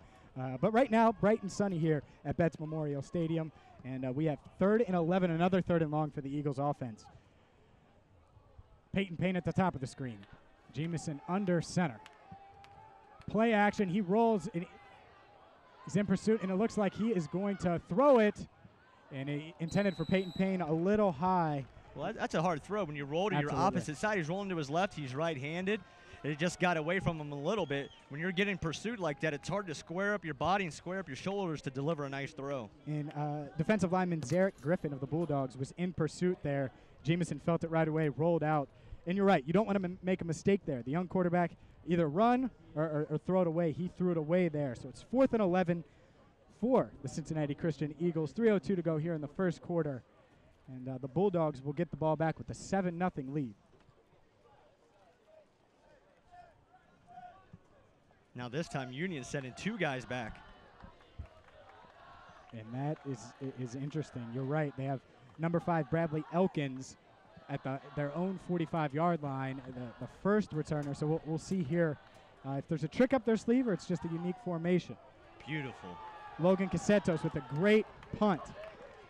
But right now, bright and sunny here at Betts Memorial Stadium, and we have 3rd and 11, another 3rd and long for the Eagles offense. Peyton Payne at the top of the screen. Jamison under center. Play action. He rolls. And he's in pursuit, and it looks like he is going to throw it. And he intended for Peyton Payne a little high. Well, that's a hard throw. When you roll to your opposite side, he's rolling to his left. He's right-handed. It just got away from him a little bit. When you're getting pursuit like that, it's hard to square up your body and square up your shoulders to deliver a nice throw. And defensive lineman Zarek Griffin of the Bulldogs was in pursuit there. Jamison felt it right away, rolled out. And you're right, you don't want to make a mistake there. The young quarterback either run or throw it away. He threw it away there. So it's 4th and 11 for the Cincinnati Christian Eagles. 3:02 to go here in the first quarter. And the Bulldogs will get the ball back with a 7-0 lead. Now this time Union sending 2 guys back. And that is interesting. You're right. They have number 5 Bradley Elkins at their own 45-yard line, the first returner. So we'll see here if there's a trick up their sleeve or it's just a unique formation. Beautiful. Logan Casetos with a great punt.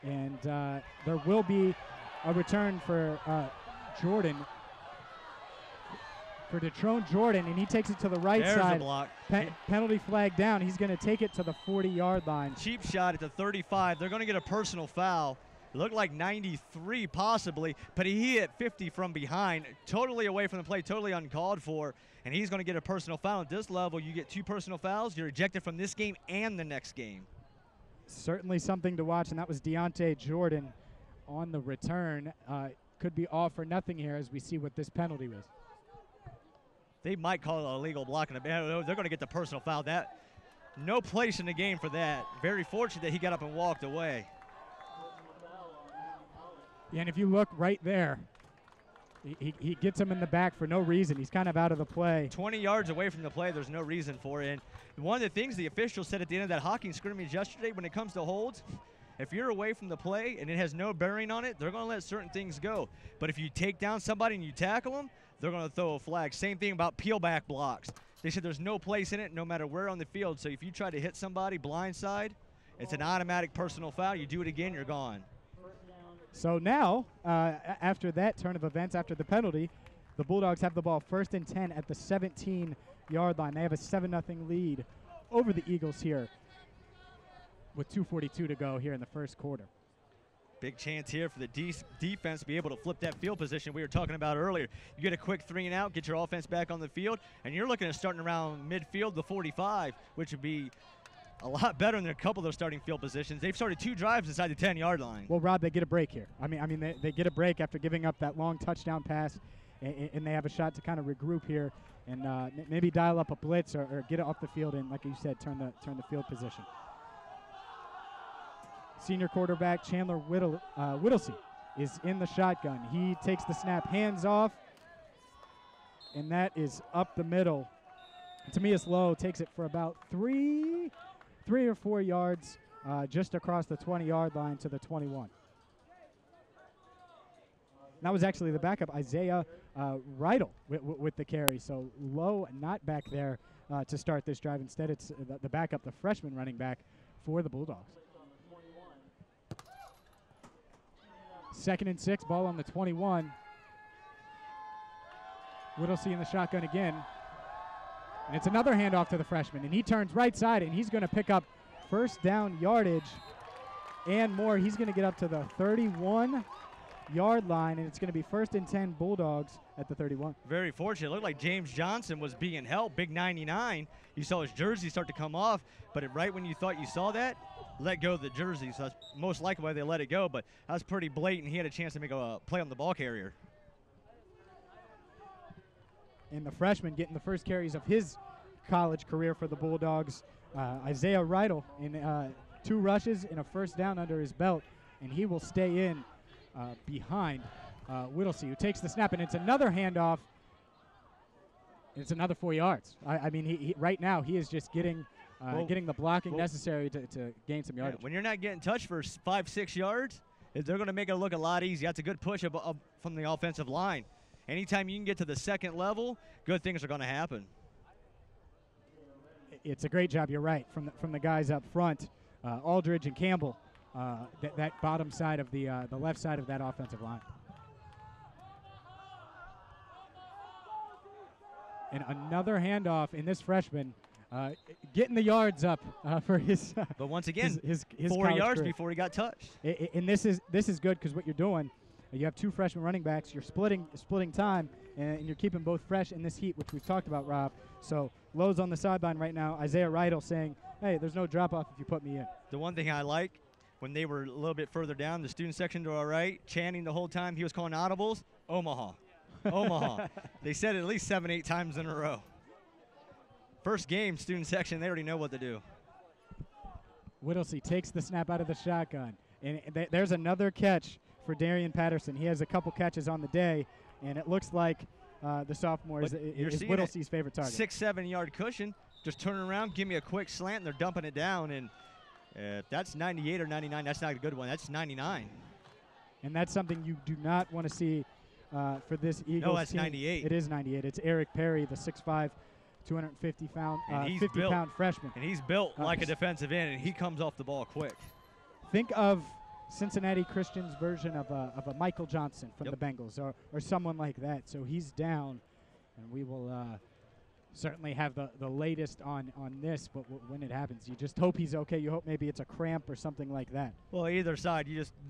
And there will be a return for Jordan, for Detrone Jordan, and he takes it to the right There's side. A block. Penalty flag down. He's going to take it to the 40-yard line. Cheap shot at the 35. They're going to get a personal foul. It looked like 93 possibly, but he hit 50 from behind, totally away from the play, totally uncalled for, and he's going to get a personal foul. At this level, you get 2 personal fouls, you're ejected from this game and the next game. Certainly something to watch, and that was Deontay Jordan on the return. Could be all for nothing here as we see what this penalty was. They might call it a illegal block, and they're going to get the personal foul. That no place in the game for that. Very fortunate that he got up and walked away. Yeah, and if you look right there, he gets him in the back for no reason. He's kind of out of the play. 20 yards away from the play, there's no reason for it. And one of the things the officials said at the end of that hockey scrimmage yesterday, when it comes to holds, if you're away from the play and it has no bearing on it, they're going to let certain things go. But if you take down somebody and you tackle them, they're going to throw a flag. Same thing about peel back blocks. They said there's no place in it no matter where on the field. So if you try to hit somebody blindside, it's an automatic personal foul. You do it again, you're gone. So now, after that turn of events, after the penalty, The Bulldogs have the ball 1st and 10 at the 17-yard line. They have a 7-0 lead over the Eagles here with 2:42 to go here in the first quarter. Big chance here for the defense to be able to flip that field position we were talking about earlier. You get a quick 3 and out, get your offense back on the field, and you're looking at starting around midfield, the 45, which would be a lot better than a couple of those starting field positions. They've started 2 drives inside the 10-yard line. Well, Rob, they get a break here. I mean, they get a break after giving up that long touchdown pass, and they have a shot to kind of regroup here and maybe dial up a blitz or get it off the field and, like you said, turn the field position. Senior quarterback Chandler Whittlesey is in the shotgun. He takes the snap, hands off, and that is up the middle. Tamias Lowe takes it for about 3 or 4 yards just across the 20-yard line to the 21. That was actually the backup, Isaiah Rydell, with the carry. So Lowe not back there to start this drive. Instead, it's the backup, the freshman running back for the Bulldogs. 2nd and 6, ball on the 21. Whittlesey in the shotgun again. And it's another handoff to the freshman, and he turns right side, and he's going to pick up first down yardage and more. He's going to get up to the 31-yard line, and it's going to be 1st and 10 Bulldogs at the 31. Very fortunate. It looked like James Johnson was being helped, big 99. You saw his jersey start to come off, but right when you thought you saw that, let go of the jersey. So that's most likely why they let it go, but that was pretty blatant. He had a chance to make a play on the ball carrier. And the freshman getting the first carries of his college career for the Bulldogs. Isaiah Rydell in 2 rushes and a first down under his belt, and he will stay in behind Whittlesey, who takes the snap, and it's another handoff. It's another 4 yards. I mean, he right now he is just getting the blocking necessary to gain some yardage. Yeah, when you're not getting touched for 5-6 yards, they're going to make it look a lot easier. That's a good push up from the offensive line. Anytime you can get to the second level, good things are going to happen. It's a great job. You're right from the guys up front, Aldridge and Campbell. That bottom side of the left side of that offensive line. And another handoff in this freshman, getting the yards up for his. But once again, his 4 yards career. before he got touched. And this is good because what you're doing, you have 2 freshman running backs. You're splitting time, and you're keeping both fresh in this heat, which we've talked about, Rob. So Lowe's on the sideline right now. Isaiah Rydell saying, "Hey, there's no drop off if you put me in." The one thing I like, when they were a little bit further down, the student section to our right, chanting the whole time, he was calling audibles, Omaha. Omaha. They said it at least 7-8 times in a row. First game, student section, they already know what to do. Whittlesey takes the snap out of the shotgun. And there's another catch for Darian Patterson. He has a couple catches on the day, and it looks like the sophomore is Whittlesey's favorite target. 6-7 yard cushion. Just turn around, give me a quick slant, and they're dumping it down. And if that's 98 or 99, that's not a good one. That's 99. And that's something you do not want to see for this Eagles No, that's team. 98. It is 98. It's Eric Perry, the 6'5", 250-pound freshman. And he's built like a defensive end, and he comes off the ball quick. Think of Cincinnati Christian's version of a Michael Johnson from the Bengals or someone like that. So he's down, and we will certainly have the latest on this, but when it happens, you just hope he's okay. You hope maybe it's a cramp or something like that. Well, either side,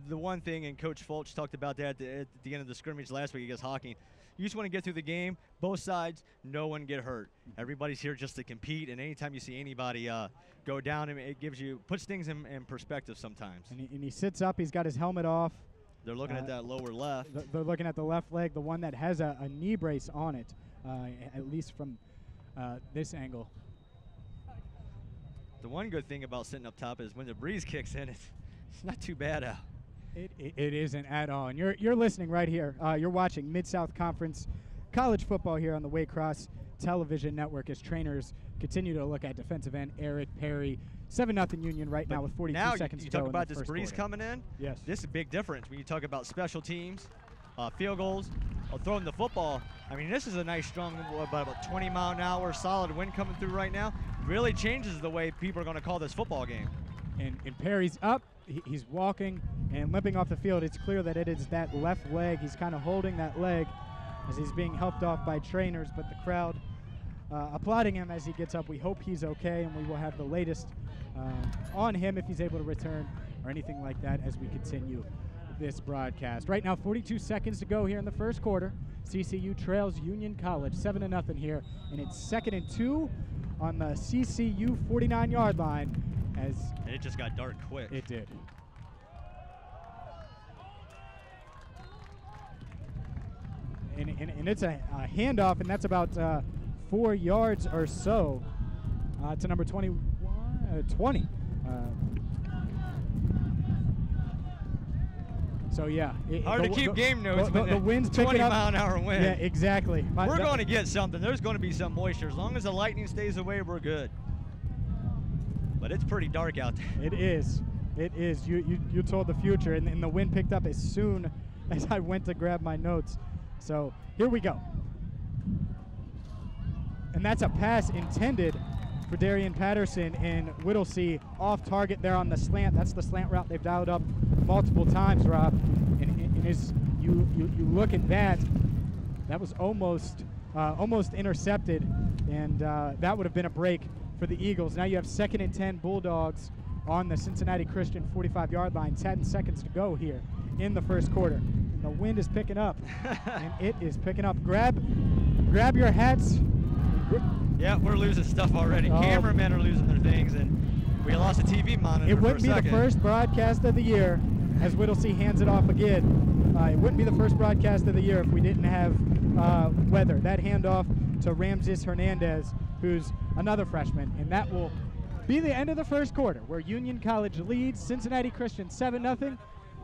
the one thing, and Coach Fulch talked about that at the end of the scrimmage last week against Hawking, you just want to get through the game, both sides, no one get hurt. Everybody's here just to compete, and anytime you see anybody go down, it puts things in perspective sometimes. And he sits up, he's got his helmet off. They're looking at that lower left. They're looking at the left leg, the one that has a knee brace on it, at least from this angle. The one good thing about sitting up top is when the breeze kicks in, it's not too bad out. It isn't at all. And you're listening right here. You're watching Mid-South Conference college football here on the Waycross Television Network as trainers continue to look at defensive end Eric Perry. 7-0 Union right now with 42 seconds to go. Now you talk about in the this first breeze quarter. coming in. Yes. This is a big difference when you talk about special teams, field goals, throwing the football. I mean, this is a nice, strong, about 20-mile-an-hour solid wind coming through right now. Really changes the way people are going to call this football game. And Perry's up. He's walking and limping off the field. It's clear that it is that left leg. He's kind of holding that leg as he's being helped off by trainers, but the crowd applauding him as he gets up. We hope he's okay, and we will have the latest on him if he's able to return or anything like that as we continue this broadcast. Right now, 42 seconds to go here in the first quarter. CCU trails Union College 7-0 here, and it's 2nd and 2 on the CCU 49-yard line. And it just got dark quick. It did. And it's a handoff, and that's about 4 yards or so to number 20. So yeah, hard to keep game notes. The wind's picking up. 20-mile-an-hour wind. Yeah, exactly. We're going to get something. There's going to be some moisture. As long as the lightning stays away, we're good. But it's pretty dark out there. It is. It is. You told the future, and the wind picked up as soon as I went to grab my notes. So here we go. And that's a pass intended for Darian Patterson, and Whittlesey off target there on the slant. That's the slant route they've dialed up multiple times, Rob. And as you look at that, that was almost intercepted, and that would have been a break for the Eagles. Now you have 2nd and 10 Bulldogs on the Cincinnati Christian 45-yard line. 10 seconds to go here in the first quarter. And the wind is picking up, and it is picking up. Grab your hats. Yeah, we're losing stuff already. Cameramen are losing their things, and we lost a TV monitor. It wouldn't be the first broadcast of the year, as Whittlesey hands it off again. It wouldn't be the first broadcast of the year if we didn't have weather. That handoff to Ramses Hernandez, who's another freshman, and that will be the end of the first quarter, where Union College leads Cincinnati Christian 7-0.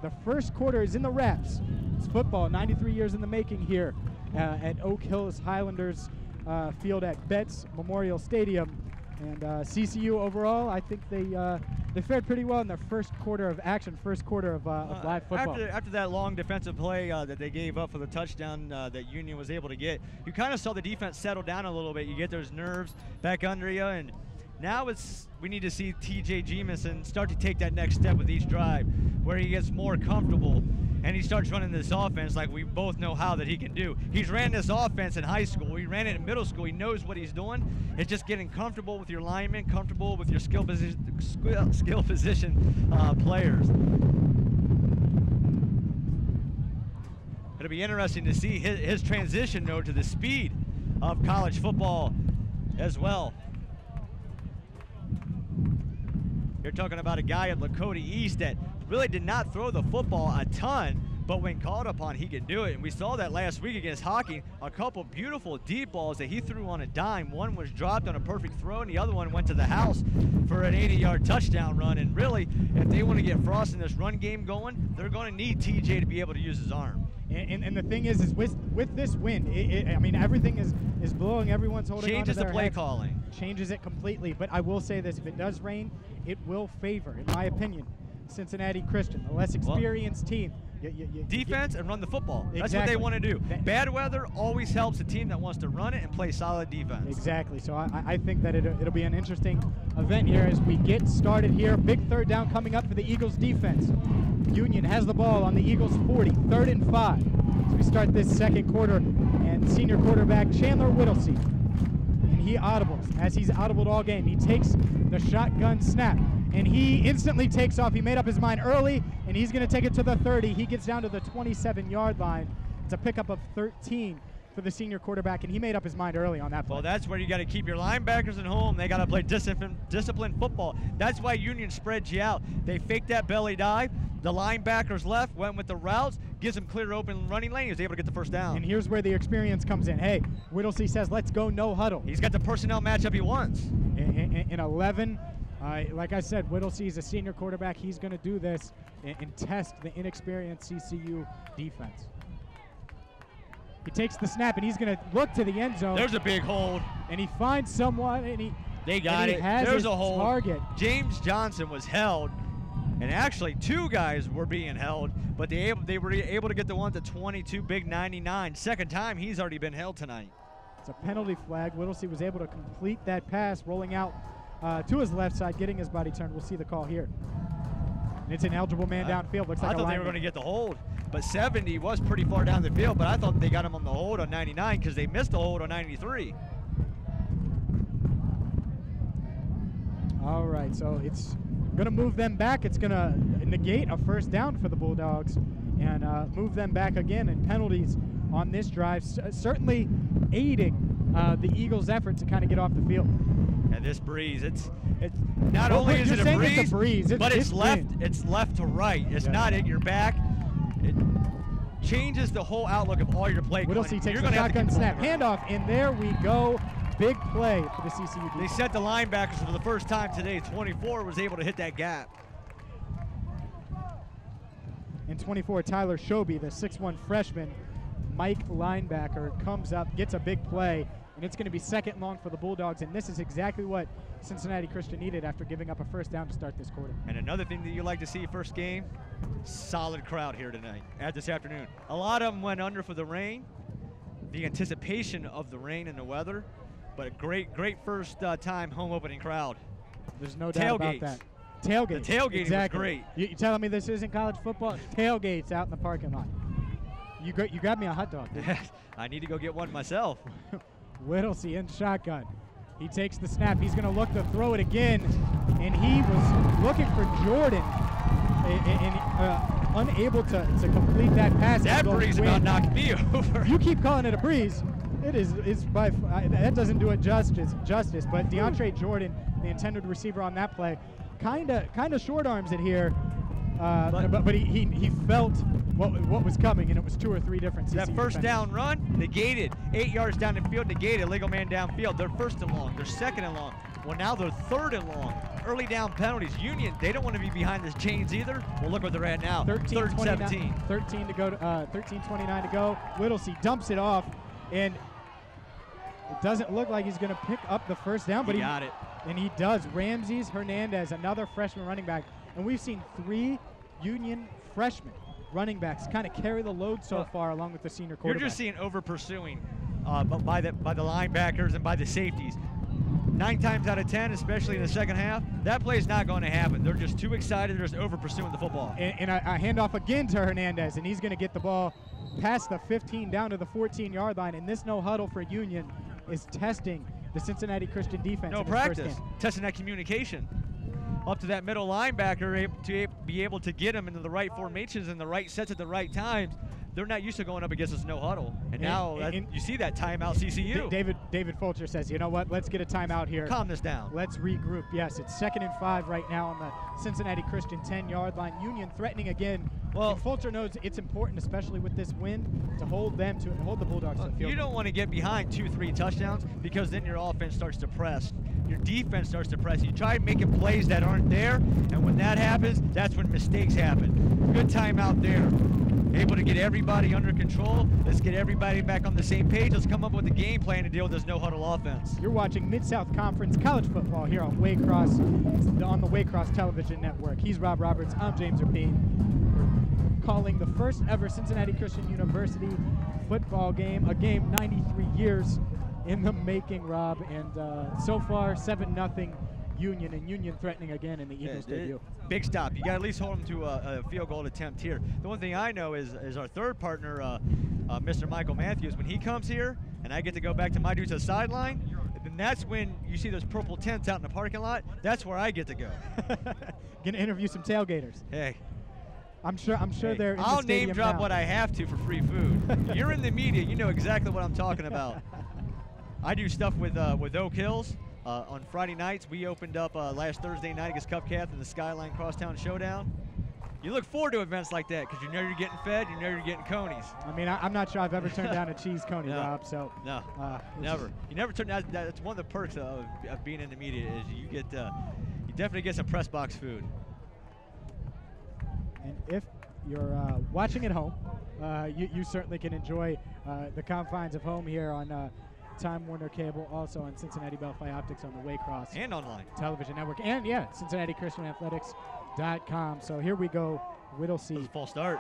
The first quarter is in the wraps. It's football, 93 years in the making here at Oak Hills Highlanders field at Betts Memorial Stadium. And CCU overall, I think they fared pretty well in their first quarter of action, first quarter of live football. After that long defensive play that they gave up for the touchdown that Union was able to get, you kind of saw the defense settle down a little bit. You get those nerves back under you, and now we need to see T.J. Jamison start to take that next step with each drive, where he gets more comfortable and he starts running this offense like we both know how that he can do. He's ran this offense in high school. He ran it in middle school. He knows what he's doing. It's just getting comfortable with your linemen, comfortable with your skill position players. It'll be interesting to see his transition, though, to the speed of college football as well. You're talking about a guy at Lakota East that really did not throw the football a ton, but when called upon, he can do it. And we saw that last week against Hocking, a couple beautiful deep balls that he threw on a dime. One was dropped on a perfect throw, and the other one went to the house for an 80-yard touchdown run. And really, if they want to get Frost in this run game going, they're going to need TJ to be able to use his arm. And the thing is with this wind, I mean, everything is blowing. Everyone's holding on to their Changes the play heads. calling. Changes it completely. But I will say this, if it does rain, it will favor, in my opinion, Cincinnati Christian, the less experienced team. Defense and run the football. Exactly. That's what they want to do. Bad weather always helps a team that wants to run it and play solid defense. Exactly. So I think that it'll be an interesting event here as we get started here. Big third down coming up for the Eagles defense. Union has the ball on the Eagles 40, 3rd and 5. As we start this second quarter, and senior quarterback Chandler Whittlesey, and he audibles. As he's audibled all game, he takes the shotgun snap, and he instantly takes off. He made up his mind early, and he's going to take it to the 30. He gets down to the 27-yard line. It's a pickup of 13 for the senior quarterback, and he made up his mind early on that play. Well, that's where you got to keep your linebackers at home. They got to play disciplined football. That's why Union spreads you out. They faked that belly dive. The linebackers left, went with the routes, gives them clear open running lane. He was able to get the first down. And here's where the experience comes in. Hey, Whittlesey says, let's go no huddle. He's got the personnel matchup he wants. In 11, like I said, Whittlesey is a senior quarterback. He's going to do this and test the inexperienced CCU defense. He takes the snap, and he's going to look to the end zone. There's a big hold. And he finds someone, and they got it. There's a hold. Target. James Johnson was held, and actually 2 guys were being held, but they were able to get the one to 22, big 99. Second time he's already been held tonight. It's a penalty flag. Whittlesey was able to complete that pass, rolling out to his left side, getting his body turned. We'll see the call here. And it's an eligible man downfield. Looks like I thought they were going to get the hold, but 70 was pretty far down the field, but I thought they got him on the hold on 99 because they missed the hold on 93. All right, so it's going to move them back. It's going to negate a first down for the Bulldogs and move them back again. And penalties on this drive certainly aiding the Eagles' effort to kind of get off the field. And this breeze, it's not only is it a breeze, but it's left to right. It's not at your back. It changes the whole outlook of all your play. Whittlesey takes the shotgun snap, handoff, and there we go. Big play for the CCU defense. They sent the linebackers for the first time today. 24 was able to hit that gap. And 24, Tyler Shoby, the 6'1 freshman, Mike linebacker, comes up, gets a big play, and it's going to be second and long for the Bulldogs, and this is exactly what Cincinnati Christian needed after giving up a first down to start this quarter. And another thing that you like to see first game, solid crowd here tonight, this afternoon. A lot of them went under for the rain, the anticipation of the rain and the weather, but a great first time home opening crowd. There's no doubt about that. Tailgates. The tailgating exactly. was great. You telling me this isn't college football? Tailgates out in the parking lot. You grabbed me a hot dog. I need to go get one myself. Whittlesey in shotgun. He takes the snap. He's going to look to throw it again, and he was looking for Jordan and unable to complete that pass. That breeze about knocked me over. You keep calling it a breeze. It is. That doesn't do it justice. But DeAndre Jordan, the intended receiver on that play, kind of short arms it here. But he felt what was coming, and it was 2 or 3 different CCU That first defenders. down run, negated. 8 yards down the field, negated. Legal man downfield. They're first and long. They're second and long. Well, now they're third and long. Early down penalties. Union, they don't want to be behind the chains either. Well, look where they're at now. 13, 17. 13 to go. 13:29 to go. Whittlesey dumps it off, and it doesn't look like he's going to pick up the first down, but he got it. And he does. Ramses Hernandez, another freshman running back, and we've seen 3 Union freshmen running backs kind of carry the load so far, along with the senior quarterback. You're just seeing over pursuing by the linebackers and by the safeties. 9 times out of 10, especially in the second half, that play is not going to happen. They're just too excited. They're just over pursuing the football. And a handoff again to Hernandez, and he's going to get the ball past the 15 down to the 14-yard line. And this no huddle for Union is testing the Cincinnati Christian defense. No practice, testing that communication. Up to that middle linebacker to be able to get him into the right formations and the right sets at the right times. They're not used to going up against this no huddle. And now you see that timeout CCU. David Fulcher says, you know what, let's get a timeout here. Calm this down. Let's regroup. Yes, it's 2nd and 5 right now on the Cincinnati Christian 10-yard line. Union threatening again. Well, and Fulcher knows it's important, especially with this win, to hold the Bulldogs to the field. You don't want to get behind 2-3 touchdowns because then your offense starts to press. Your defense starts to press. You try making plays that aren't there, and when that happens, that's when mistakes happen. Good timeout there. Able to get everybody under control. Let's get everybody back on the same page. Let's come up with a game plan to deal with this no-huddle offense. You're watching Mid-South Conference College Football here on Waycross, on the Waycross Television Network. He's Rob Roberts. I'm James Rapine. We're calling the first ever Cincinnati Christian University football game, a game 93 years in the making, Rob. And so far, 7-0 Union, and Union threatening again in the Eagles debut. Big stop. You got to at least hold them to a field goal attempt here. The one thing I know is our third partner, Mr. Michael Matthews, when he comes here and I get to go back to my dudes on the sideline, then that's when you see those purple tents out in the parking lot. That's where I get to go. Gonna interview some tailgaters. Hey. I'm sure they're in I'll the stadium name drop now. what I have to for free food. You're in the media. You know exactly what I'm talking about. I do stuff with Oak Hills. On Friday nights, we opened up last Thursday night against Cupcalf in the Skyline Crosstown Showdown. You look forward to events like that because you know you're getting fed, you know you're getting conies. I mean, I'm not sure I've ever turned down a cheese coney, No. Rob. So No, never. You never turn. That's one of the perks of being in the media is you get you definitely get some press box food. And if you're watching at home, you certainly can enjoy the confines of home here on Time Warner Cable, also on Cincinnati Bellfly Optics on the Waycross And online. Television Network, and Cincinnati Christian Athletics.com. So here we go. Whittlesey. That's a false start.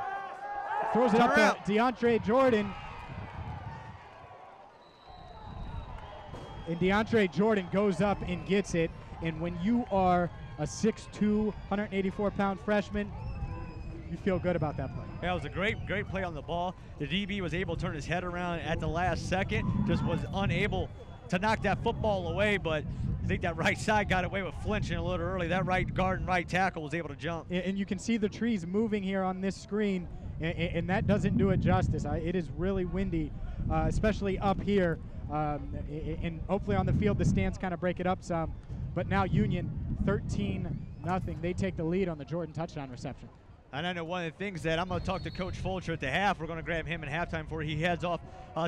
Throws it up to DeAndre Jordan. And DeAndre Jordan goes up and gets it. And when you are a 6'2", 184-pound freshman. You feel good about that play. Yeah, it was a great play on the ball. The DB was able to turn his head around at the last second, just was unable to knock that football away, but I think that right side got away with flinching a little early. That right guard and right tackle was able to jump. And you can see the trees moving here on this screen, and that doesn't do it justice. It is really windy, especially up here, and hopefully on the field the stands kind of break it up some. But now Union 13-0. They take the lead on the Jordan touchdown reception. And I know one of the things that I'm going to talk to Coach Fulcher at the half. We're going to grab him in halftime before he heads off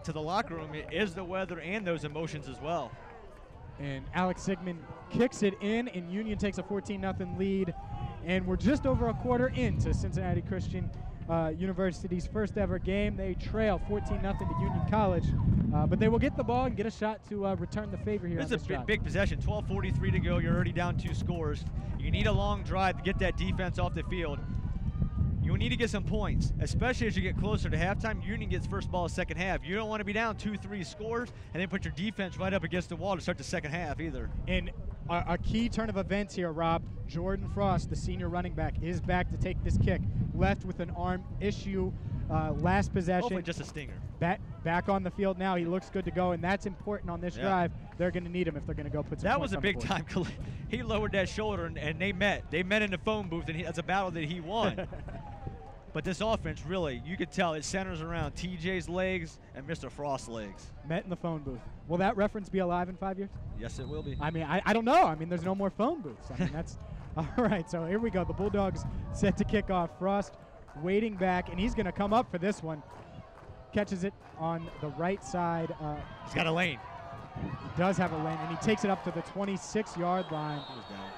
to the locker room. It is the weather and those emotions as well. And Alex Sigmund kicks it in, and Union takes a 14-0 lead. And we're just over a quarter into Cincinnati Christian University's first ever game. They trail 14-0 to Union College, but they will get the ball and get a shot to return the favor here. This is a big possession. 12:43 to go. You're already down 2 scores. You need a long drive to get that defense off the field. You need to get some points, especially as you get closer to halftime. Union gets first ball second half. You don't want to be down 2-3 scores and then put your defense right up against the wall to start the second half either. And a key turn of events here, Rob. Jordan Frost, the senior running back, is back to take this kick. Left with an arm issue last possession. Hopefully just a stinger. Back on the field now. He looks good to go, and that's important on this drive. They're going to need him if they're going to go put some That points was a on the big board. time. He lowered that shoulder, and they met. They met in the phone booth, and that's a battle that he won. But this offense, really, you could tell it centers around TJ's legs and Mr. Frost's legs. Met in the phone booth. Will that reference be alive in 5 years? Yes, it will be. I mean, I don't know. I mean, there's no more phone booths. I mean, that's all right. So here we go. The Bulldogs set to kick off. Frost waiting back, and he's going to come up for this one. Catches it on the right side. He's got a lane. He does have a lane, and he takes it up to the 26-yard line. He was down.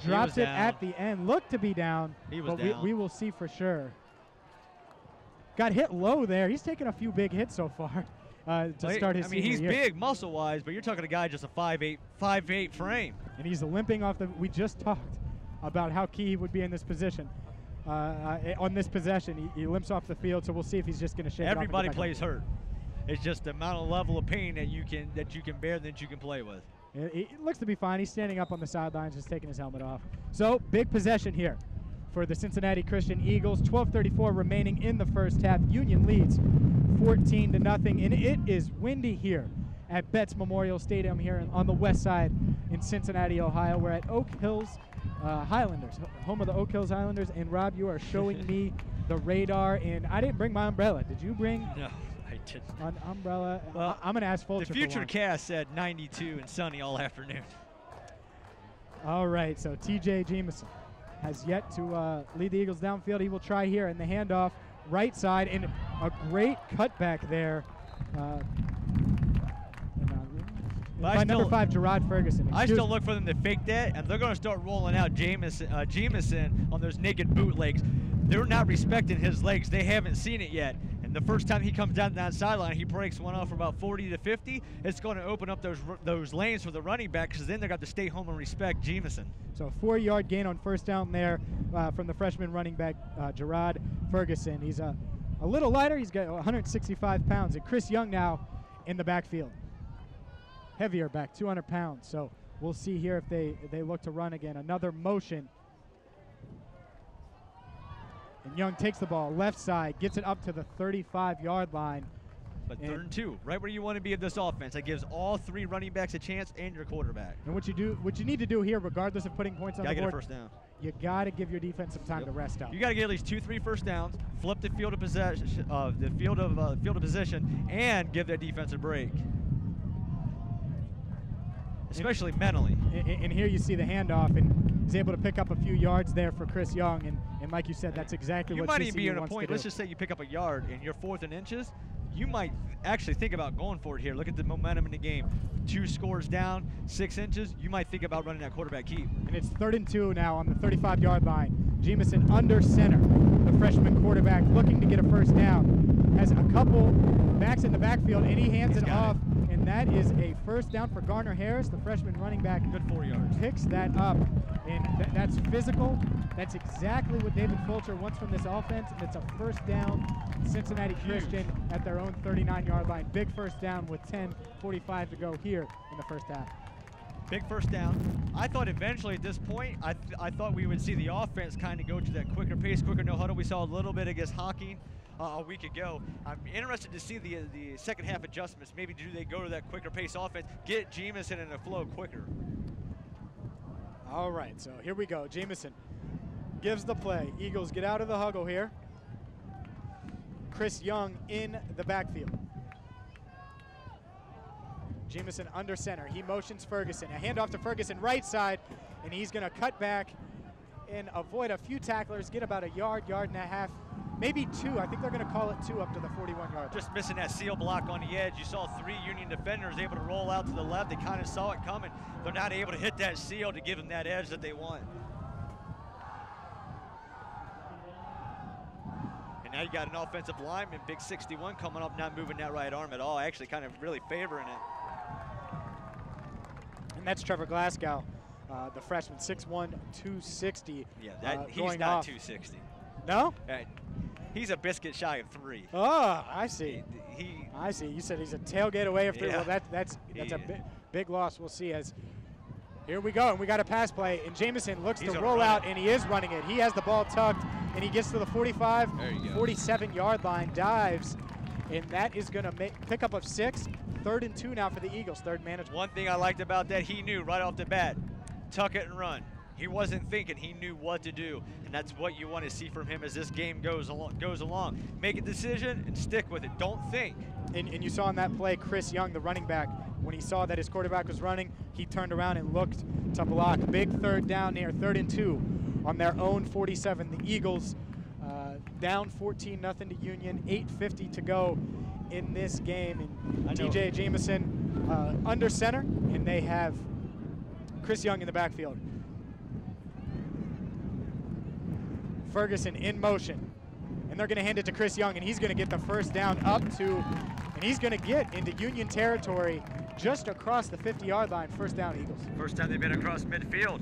Drops it at the end. Looked to be down, He was but down. we will see for sure. Got hit low there. He's taken a few big hits so far to start his senior year. He's big muscle-wise, but you're talking a guy just a 5'8" frame. And he's limping off the – we just talked about how key he would be in this position. On this possession, he limps off the field, so we'll see if he's just going to shake it off. Everybody plays hurt. It's just the amount of level of pain that you can bear that you can play with. It looks to be fine. He's standing up on the sidelines, just taking his helmet off. So, big possession here for the Cincinnati Christian Eagles. 12:34 remaining in the first half. Union leads 14-0, and it is windy here at Betts Memorial Stadium here on the west side in Cincinnati, Ohio. We're at Oak Hills Highlanders, home of the Oak Hills Highlanders. And, Rob, you are showing me the radar, and I didn't bring my umbrella. Did you bring? No. I didn't. An umbrella. Well, I'm going to ask Fulcher. The future cast said 92 and sunny all afternoon. All right, so T.J. Jamison has yet to lead the Eagles downfield. He will try here in the handoff, right side, and a great cutback there. By number 5, Gerard Ferguson. I still look for them to fake that, and they're going to start rolling out Jamison on those naked bootlegs. They're not respecting his legs. They haven't seen it yet. And the first time he comes down that sideline, he breaks one off for about 40 to 50. It's going to open up those lanes for the running back, because then they've got to stay home and respect Jamison. So a 4-yard gain on first down there from the freshman running back, Gerard Ferguson. He's a little lighter. He's got 165 pounds. And Chris Young now in the backfield. Heavier back, 200 pounds. So we'll see here if they look to run again. Another motion. And Young takes the ball left side, gets it up to the 35-yard line. But 3rd and 2, right where you want to be in this offense. That gives all 3 running backs a chance and your quarterback. And what you need to do here, regardless of putting points on the board, get a first down. You got to give your defense some time to rest up. You got to get at least 2-3 first downs, flip the field of possession, field of position, and give that defense a break. Especially mentally. And here you see the handoff, and he's able to pick up a few yards there for Chris Young. And like you said, that's exactly you what might TCU even be in a wants point. to do. Let's just say you pick up a yard and you're 4th and inches. You might actually think about going for it here. Look at the momentum in the game. 2 scores down, 6 inches. You might think about running that quarterback keep. And it's 3rd and 2 now on the 35-yard line. Jamison under center. The freshman quarterback looking to get a first down. Has a couple backs in the backfield, and he hands it off. And that is a first down for Garner Harris, the freshman running back. Good 4 yards. Picks that up. And that's physical. That's exactly what David Fulcher wants from this offense. And it's a first down, Cincinnati Christian at their own 39-yard line. Big first down with 10:45 to go here in the first half. Big first down. I thought eventually at this point, I thought we would see the offense kind of go to that quicker pace, quicker no huddle. We saw a little bit against Hocking a week ago. I'm interested to see the second half adjustments. Maybe do they go to that quicker pace offense, get Jamison in a flow quicker. All right, so here we go. Jamison gives the play. Eagles get out of the huggle here. Chris Young in the backfield. Jamison under center. He motions Ferguson. A handoff to Ferguson, right side, and he's going to cut back and avoid a few tacklers, get about a yard, yard and a half, maybe 2. I think they're going to call it 2 up to the 41-yard line. Just missing that seal block on the edge. You saw 3 Union defenders able to roll out to the left. They kind of saw it coming. They're not able to hit that seal to give them that edge that they want. And now you got an offensive lineman, big 61, coming up, not moving that right arm at all, actually kind of really favoring it. And that's Trevor Glasgow, the freshman, 6'1", 260. Yeah, he's not 260. No? He's a biscuit shy of 3. Oh, I see. I see. You said he's a tailgate away of 3. Yeah. Well, that's a big loss. We'll see as here we go, and we got a pass play, and Jamison looks to roll out, and he is running it. He has the ball tucked, and he gets to the 45, 47-yard line, dives, and that is going to pick up of 6. 3rd and 2 now for the Eagles, third management. One thing I liked about that, he knew right off the bat, tuck it and run. He wasn't thinking, he knew what to do, and that's what you want to see from him as this game goes along. Make a decision and stick with it, don't think. And you saw in that play, Chris Young, the running back, when he saw that his quarterback was running, he turned around and looked to block. Big 3rd down here, 3rd and 2 on their own 47. The Eagles down 14-0 to Union, 8:50 to go in this game. And TJ Jamison under center, and they have Chris Young in the backfield. Ferguson in motion, and they're going to hand it to Chris Young, and he's going to get the first down up to, and he's going to get into Union territory just across the 50-yard line. First down, Eagles. First time they've been across midfield.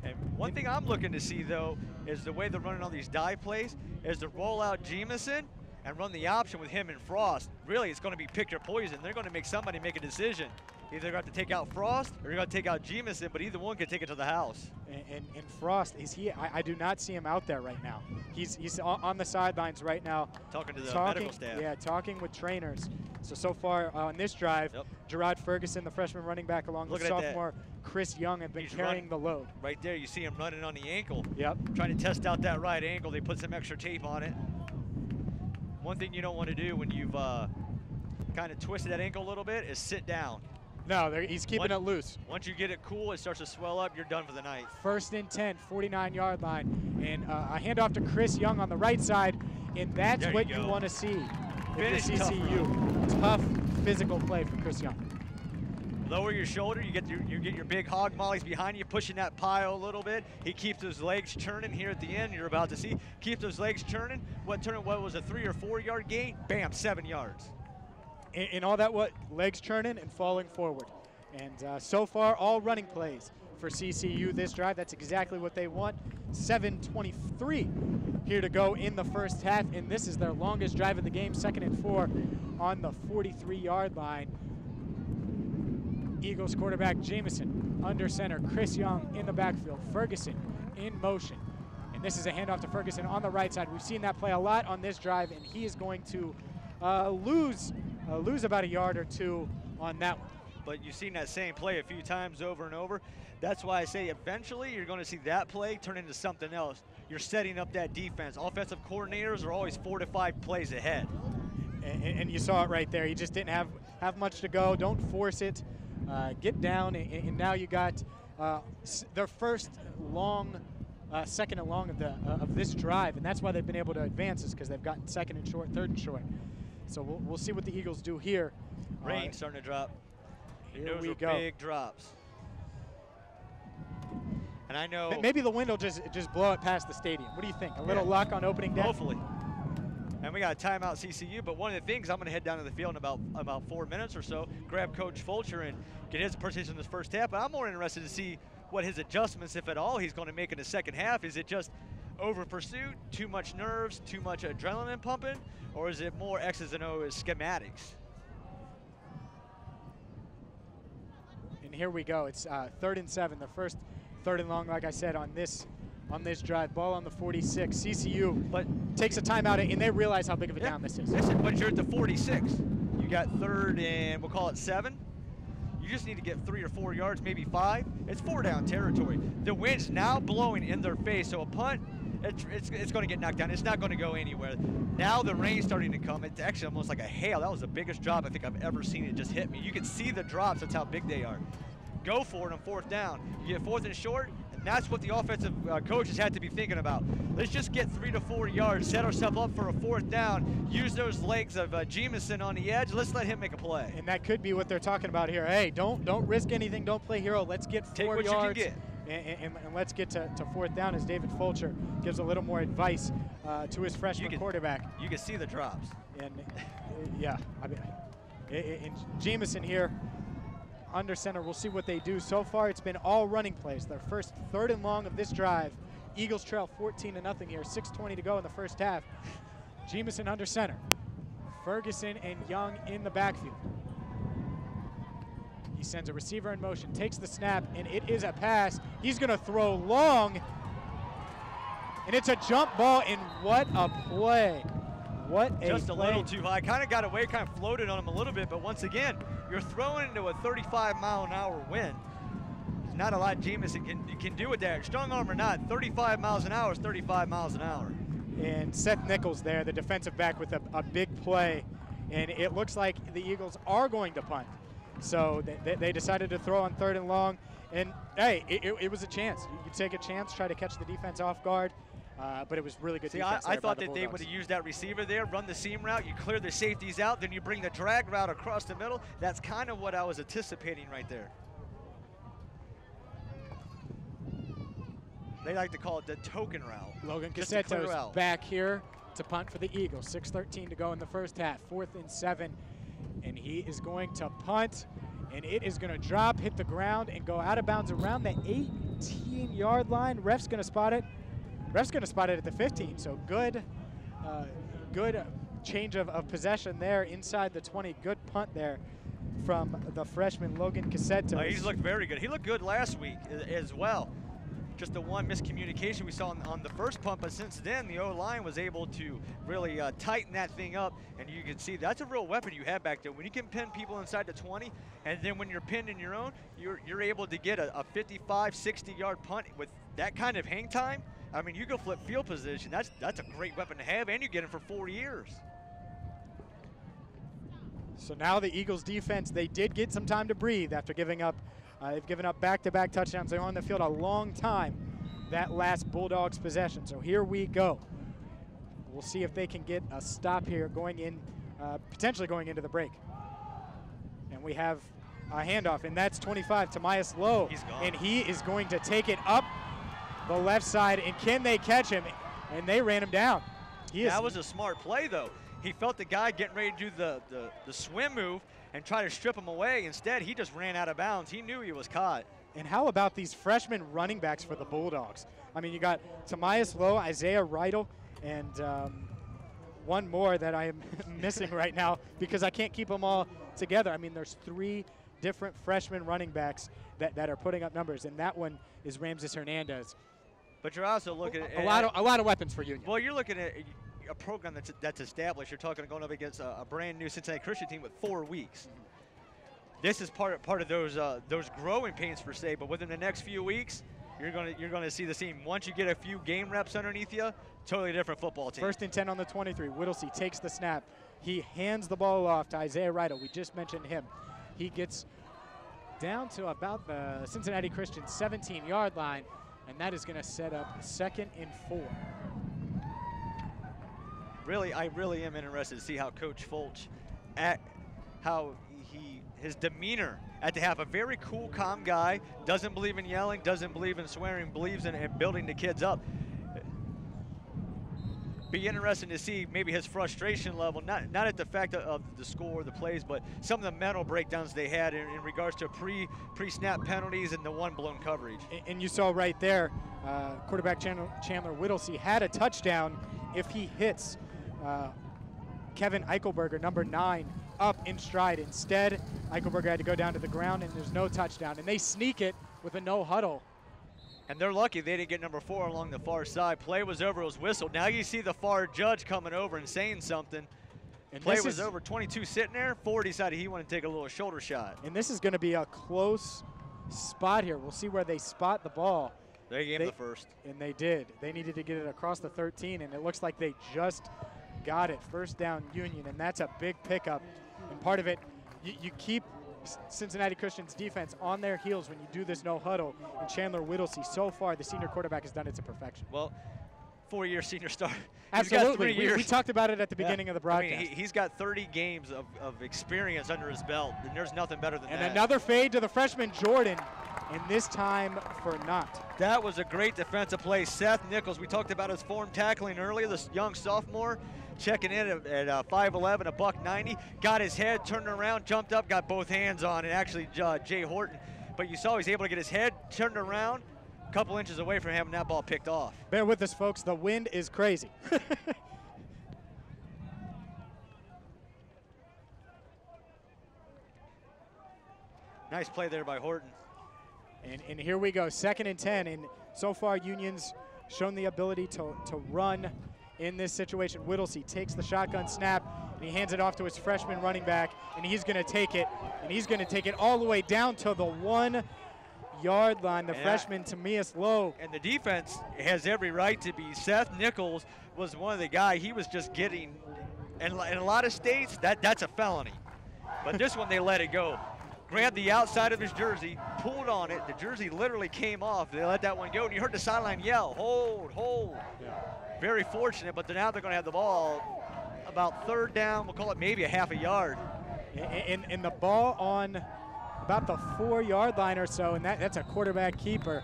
And one thing I'm looking to see, though, is the way they're running all these dive plays, is to roll out Jamison and run the option with him and Frost. Really, it's going to be pick your poison. They're going to make somebody make a decision. Either they're going to have to take out Frost or they're going to take out Jamison, but either one can take it to the house. And Frost, is he? I do not see him out there right now. He's on the sidelines right now. Talking to the medical staff. Yeah, talking with trainers. So far on this drive, Gerard Ferguson, the freshman running back, along with sophomore Chris Young, have been carrying the load. Right there, you see him running on the ankle. Yep. Trying to test out that right ankle. They put some extra tape on it. One thing you don't want to do when you've kind of twisted that ankle a little bit is sit down. No, he's keeping it loose. Once you get it cool, it starts to swell up, you're done for the night. 1st and 10, 49-yard line. And a handoff to Chris Young on the right side, and that's what you want to see. If you're CCU. Tough physical play for Chris Young. Lower your shoulder, you get your big hog mollies behind you, pushing that pile a little bit. He keeps those legs churning here at the end, you're about to see. Keep those legs churning. What was a 3 or 4 yard gain? Bam, 7 yards. And all that, legs churning and falling forward. And so far, all running plays for CCU this drive. That's exactly what they want. 7:23 here to go in the first half, and this is their longest drive of the game, 2nd and 4 on the 43-yard line. Eagles quarterback Jamison under center, Chris Young in the backfield, Ferguson in motion. And this is a handoff to Ferguson on the right side. We've seen that play a lot on this drive, and he is going to lose about a yard or 2 on that one. But you've seen that same play a few times over and over. That's why I say eventually you're going to see that play turn into something else. You're setting up that defense. Offensive coordinators are always 4 to 5 plays ahead. And you saw it right there. He just didn't have much to go. Don't force it. Get down, and now you got their first long, 2nd and long of this drive, and that's why they've been able to advance, is because they've gotten 2nd and short, 3rd and short. So we'll see what the Eagles do here. Rain starting to drop. Here those we are go. Big drops. And I know maybe the wind will just blow it past the stadium. What do you think? A little luck on opening day? Hopefully. And we got a timeout CCU, but one of the things, I'm going to head down to the field in about 4 minutes or so, grab Coach Fulcher and get his participation in this first half. But I'm more interested to see what his adjustments, if at all, he's going to make in the second half. Is it just over pursuit, too much nerves, too much adrenaline pumping, or is it more X's and O's schematics? here we go. It's 3rd and 7, the first 3rd and long, like I said, on this drive. Ball on the 46. CCU takes a timeout, and they realize how big of a down this is. Listen, but you're at the 46. You got 3rd and we'll call it 7. You just need to get 3 or 4 yards, maybe 5. It's 4-down territory. The wind's now blowing in their face, so a punt, it's going to get knocked down. It's not going to go anywhere. Now the rain's starting to come. It's actually almost like a hail. That was the biggest drop I think I've ever seen. It just hit me. You can see the drops. That's how big they are. Go for it on 4th down. You get 4th and short, and that's what the offensive coaches had to be thinking about. Let's just get 3 to 4 yards, set ourselves up for a 4th down, use those legs of Jamison on the edge. Let's let him make a play. And that could be what they're talking about here. Hey, don't risk anything. Don't play hero. Let's get 4 yards. Take what you can get. And let's get to 4th down as David Fulcher gives a little more advice to his freshman quarterback. You can see the drops. And yeah, I mean, and Jamison here under center. We'll see what they do. So far, it's been all running plays. Their first 3rd and long of this drive. Eagles trail 14-0 here. 6:20 to go in the first half. Jamison under center. Ferguson and Young in the backfield. He sends a receiver in motion, takes the snap, and it is a pass. He's going to throw long, and it's a jump ball, and what a play. What a Just a play. little too high. Kind of got away, kind of floated on him a little bit, but once again, you're throwing into a 35-mile-an-hour wind. There's not a lot Jamison can do with that. Strong arm or not, 35 miles an hour is 35 miles an hour. And Seth Nichols there, the defensive back, with a big play, and it looks like the Eagles are going to punt. So they decided to throw on 3rd and long, and hey, it was a chance. You take a chance, try to catch the defense off guard, but it was really good defense. I thought that they would have used that receiver there, run the seam route, you clear the safeties out, then you bring the drag route across the middle. That's kind of what I was anticipating right there. They like to call it the token route. Logan Cassetto's back here to punt for the Eagles. 6:13 to go in the first half. 4th and 7. And he is going to punt, and it is going to drop, hit the ground, and go out of bounds around the 18-yard line. Ref's going to spot it. Ref's going to spot it at the 15. So good change of possession there inside the 20. Good punt there from the freshman Logan Cassetto. He's looked very good. He looked good last week as well. Just the one miscommunication we saw on the first punt, but since then the O-line was able to really tighten that thing up, and you can see that's a real weapon you have back there. When you can pin people inside the 20, and then when you're pinned in your own, you're able to get a 55, 60-yard punt with that kind of hang time. I mean, you go flip field position. That's a great weapon to have, and you get him for 4 years. So now the Eagles defense, they did get some time to breathe after giving up. They've given up back-to-back touchdowns. They were on the field a long time that last Bulldogs possession. So here we go. We'll see if they can get a stop here going in, potentially going into the break. And we have a handoff, and that's 25, Tomias Lowe. He's gone. And he is going to take it up the left side, and can they catch him? And they ran him down. That was a smart play, though. He felt the guy getting ready to do the swim move and try to strip him away. Instead, he just ran out of bounds. He knew he was caught. And how about these freshman running backs for the Bulldogs? I mean, you got Tomias Lowe, Isaiah Reidel, and one more that I am missing right now because I can't keep them all together. I mean, there's 3 different freshman running backs that are putting up numbers, and that one is Ramses Hernandez. But you're also looking at a lot of weapons for Union. Well, you're looking at a program that's established. You're talking going up against a brand new Cincinnati Christian team with 4 weeks. This is part of those growing pains per se. But within the next few weeks, you're gonna see the team. Once you get a few game reps underneath you, totally different football team. 1st and 10 on the 23. Whittlesey takes the snap. He hands the ball off to Isaiah Reidel. We just mentioned him. He gets down to about the Cincinnati Christian 17-yard line, and that is going to set up 2nd and 4. I really am interested to see how Coach Fulch, his demeanor at the half. A very cool, calm guy, doesn't believe in yelling, doesn't believe in swearing, believes in building the kids up. Be interesting to see maybe his frustration level, not at the fact of the score, the plays, but some of the mental breakdowns they had in regards to pre-snap penalties and the one blown coverage. And you saw right there, quarterback Chandler Whittlesey had a touchdown if he hits Kevin Eichelberger, number 9, up in stride. Instead, Eichelberger had to go down to the ground, and there's no touchdown. And they sneak it with a no huddle. And they're lucky they didn't get number 4 along the far side. Play was over, it was whistled. Now you see the far judge coming over and saying something. And play was over, 22 sitting there. 4 decided he wanted to take a little shoulder shot. And this is going to be a close spot here. We'll see where they spot the ball. They gave him the first. And they did. They needed to get it across the 13, and it looks like they just got it. First down Union, and that's a big pickup. And part of it, you keep Cincinnati Christian's defense on their heels when you do this no huddle. And Chandler Whittlesey, so far, the senior quarterback has done it to perfection. Well, 4-year senior star. Absolutely. He's got 3 years. We talked about it at the beginning of the broadcast. I mean, he's got 30 games of experience under his belt, and there's nothing better than that. And another fade to the freshman Jordan, and this time for naught. That was a great defensive play. Seth Nichols, we talked about his form tackling earlier, this young sophomore, checking in at 5'11", $190, got his head, turned around, jumped up, got both hands on, and actually Jay Horton. But you saw he was able to get his head turned around, a couple inches away from having that ball picked off. Bear with us, folks. The wind is crazy. Nice play there by Horton. And here we go, 2nd and 10. And so far, Union's shown the ability to run in this situation. Whittlesey takes the shotgun snap, and he hands it off to his freshman running back, and he's going to take it. And he's going to take it all the way down to the 1-yard line, the freshman Tamias Lowe. And the defense has every right to be. Seth Nichols was one of the guys. He was just getting, and in a lot of states, that's a felony. But this one, they let it go. Grabbed the outside of his jersey, pulled on it. The jersey literally came off. They let that one go, and you heard the sideline yell, hold, hold. Yeah. Very fortunate, but now they're going to have the ball about 3rd down. We'll call it maybe a half a yard. And the ball on about the 4-yard line or so, and that's a quarterback keeper.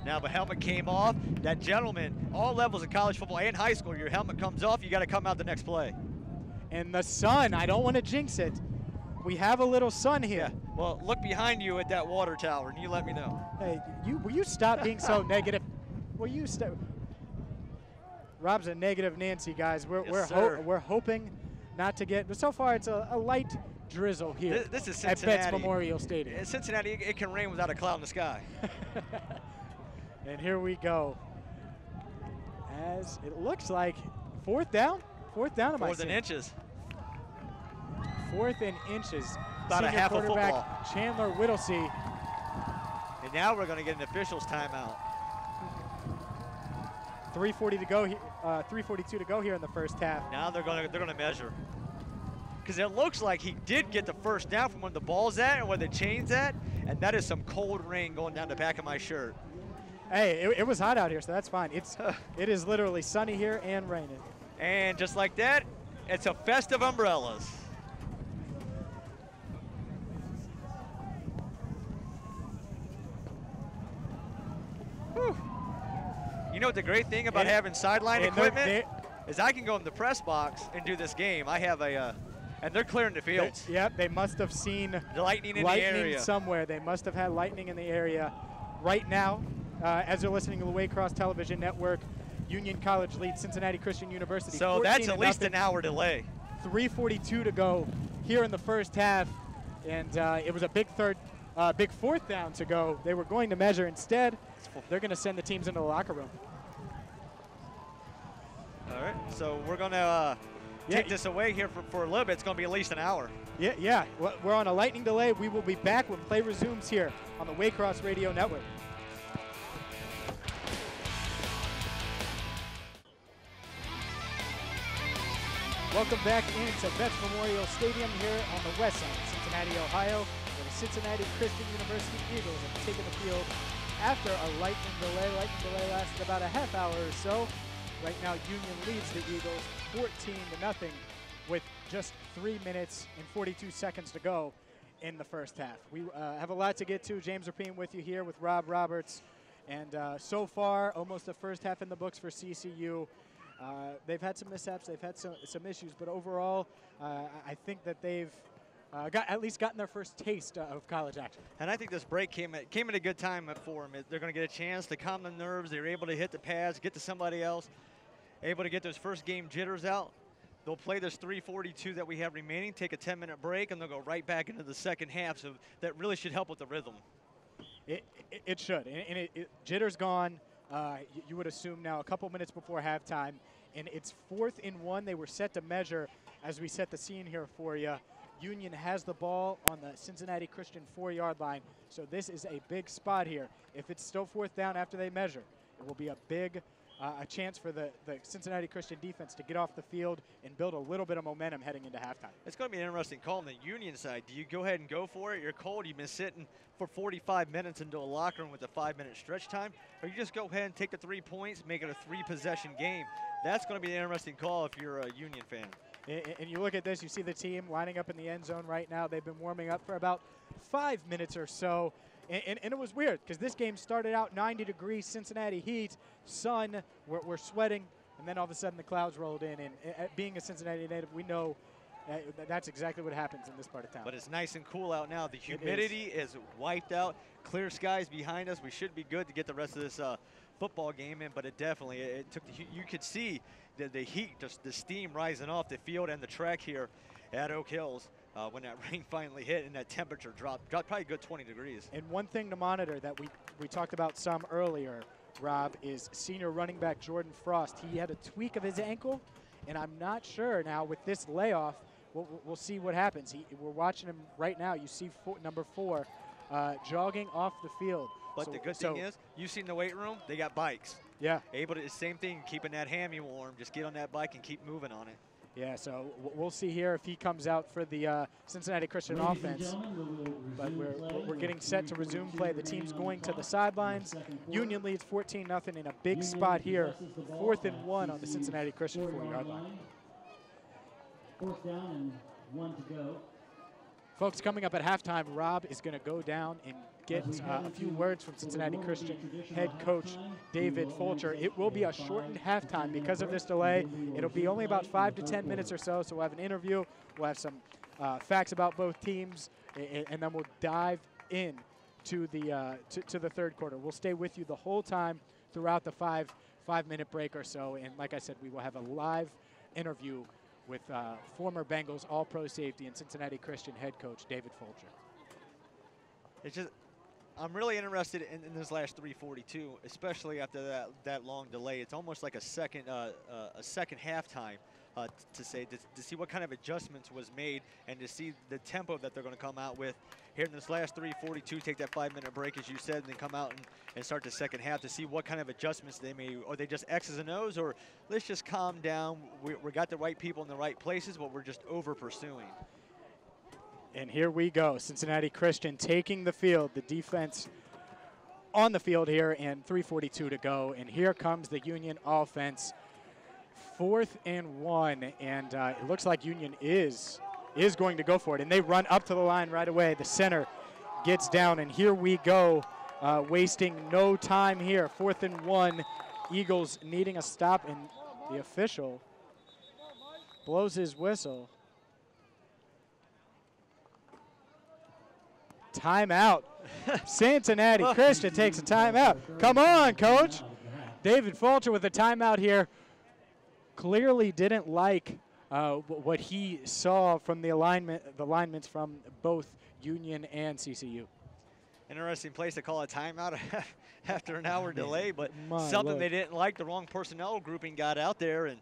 Now the helmet came off. That gentleman, all levels of college football and high school, your helmet comes off, you got to come out the next play. And the sun, I don't want to jinx it. We have a little sun here. Yeah. Well, look behind you at that water tower, and you let me know. Hey, will you stop being so negative? Will you stop? Rob's a negative Nancy, guys. We're hoping not to get, but so far it's a light drizzle here. This is Cincinnati. At Betts Memorial Stadium. In Cincinnati, it can rain without a cloud in the sky. And here we go. As it looks like 4th down. 4th down. 4th and inches. 4th and inches. About a half a football. Chandler Whittlesey. And now we're going to get an official's timeout. 3:40 to go. 3:42 to go here in the first half. Now they're going to measure, because it looks like he did get the first down from where the ball's at and where the chain's at, and that is some cold rain going down the back of my shirt. Hey, it was hot out here, so that's fine. It is literally sunny here and raining. And just like that, it's a fest of umbrellas. Whew. You know what the great thing about having sideline equipment is? I can go in the press box and do this game. I have and they're clearing the fields. Yep, they must have seen the lightning in the area somewhere. They must have had lightning in the area. Right now, as you're listening to the Waycross Television Network, Union College leads Cincinnati Christian University. So that's at least an hour delay. 3:42 to go here in the first half, and it was a big 4th down to go. They were going to measure. Instead, they're going to send the teams into the locker room. All right, so we're going to take this away here for a little bit. It's going to be at least an hour. Yeah. We're on a lightning delay. We will be back when play resumes here on the Waycross Radio Network. Welcome back into Betts Memorial Stadium here on the west side of Cincinnati, Ohio, where the Cincinnati Christian University Eagles have taken the field after a lightning delay. Lightning delay lasted about a half hour or so. Right now, Union leads the Eagles 14-0 with just 3 minutes and 42 seconds to go in the first half. We have a lot to get to. James Rapine with you here with Rob Roberts. And so far, almost the first half in the books for CCU. They've had some mishaps, they've had some issues, but overall, I think that they've at least gotten their first taste of college action. And I think this break came at a good time for them. They're going to get a chance to calm the nerves. They're able to hit the pads, get to somebody else, able to get those first game jitters out. They'll play this 3:42 that we have remaining, take a 10-minute break, and they'll go right back into the second half. So that really should help with the rhythm. It should. And jitter's gone. You would assume now a couple minutes before halftime. And it's 4th and 1. They were set to measure as we set the scene here for you. Union has the ball on the Cincinnati Christian 4-yard line. So this is a big spot here. If it's still 4th down after they measure, it will be a big a chance for the Cincinnati Christian defense to get off the field and build a little bit of momentum heading into halftime. It's going to be an interesting call on the Union side. Do you go ahead and go for it? You're cold. You've been sitting for 45 minutes into a locker room with a 5-minute stretch time. Or you just go ahead and take the 3 points, make it a 3-possession game. That's going to be an interesting call if you're a Union fan. And you look at this, you see the team lining up in the end zone right now. They've been warming up for about 5 minutes or so. And it was weird because this game started out 90 degrees, Cincinnati heat, sun, we're sweating, and then all of a sudden the clouds rolled in. And being a Cincinnati native, we know that's exactly what happens in this part of town. But it's nice and cool out now. The humidity is wiped out. Clear skies behind us. We should be good to get the rest of this football game in, but it definitely, it took you could see the heat, just the steam rising off the field and the track here at Oak Hills. When that rain finally hit and that temperature dropped probably a good 20 degrees. And one thing to monitor that we talked about some earlier, Rob, is senior running back Jordan Frost. He had a tweak of his ankle, and I'm not sure now with this layoff, we'll see what happens. We're watching him right now. You see number 4 jogging off the field. But the good thing is, you've seen the weight room, they got bikes. Yeah. Able to, same thing, keeping that hammy warm, just get on that bike and keep moving on it. Yeah, so we'll see here if he comes out for the Cincinnati Christian offense. But we're getting set to resume play. The team's going to the sidelines. Union leads 14-0 in a big spot here. 4th and 1 on the Cincinnati Christian 4-yard line. 4th down and 1 to go. Folks, coming up at halftime, Rob is going to go down and get a few words from Cincinnati Christian head coach David Fulcher. It will be a shortened halftime because of this delay. It'll be only about 5 to 10 minutes or so, so we'll have an interview. We'll have some facts about both teams, and then we'll dive in to the third quarter. We'll stay with you the whole time throughout the five-minute break or so, and like I said, we will have a live interview with former Bengals All-Pro safety and Cincinnati Christian head coach David Fulcher. It's just, I'm really interested in this last 3:42, especially after that long delay. It's almost like a second halftime to see what kind of adjustments was made and to see the tempo that they're going to come out with here in this last 3:42. Take that 5-minute break, as you said, and then come out and start the second half to see what kind of adjustments they made. Are they just X's and O's, or let's just calm down? We got the right people in the right places, but we're just over pursuing. And here we go, Cincinnati Christian taking the field, the defense on the field here, and 3:42 to go. And here comes the Union offense, 4th and 1, and it looks like Union is going to go for it. And they run up to the line right away. The center gets down, and here we go, wasting no time here. 4th and 1, Eagles needing a stop, and the official blows his whistle. Timeout. Cincinnati Christian takes a timeout. Come on, coach. David Fulcher with a timeout here. Clearly didn't like what he saw from the alignments from both Union and CCU. Interesting place to call a timeout after an hour delay, but something they didn't like. The wrong personnel grouping got out there, and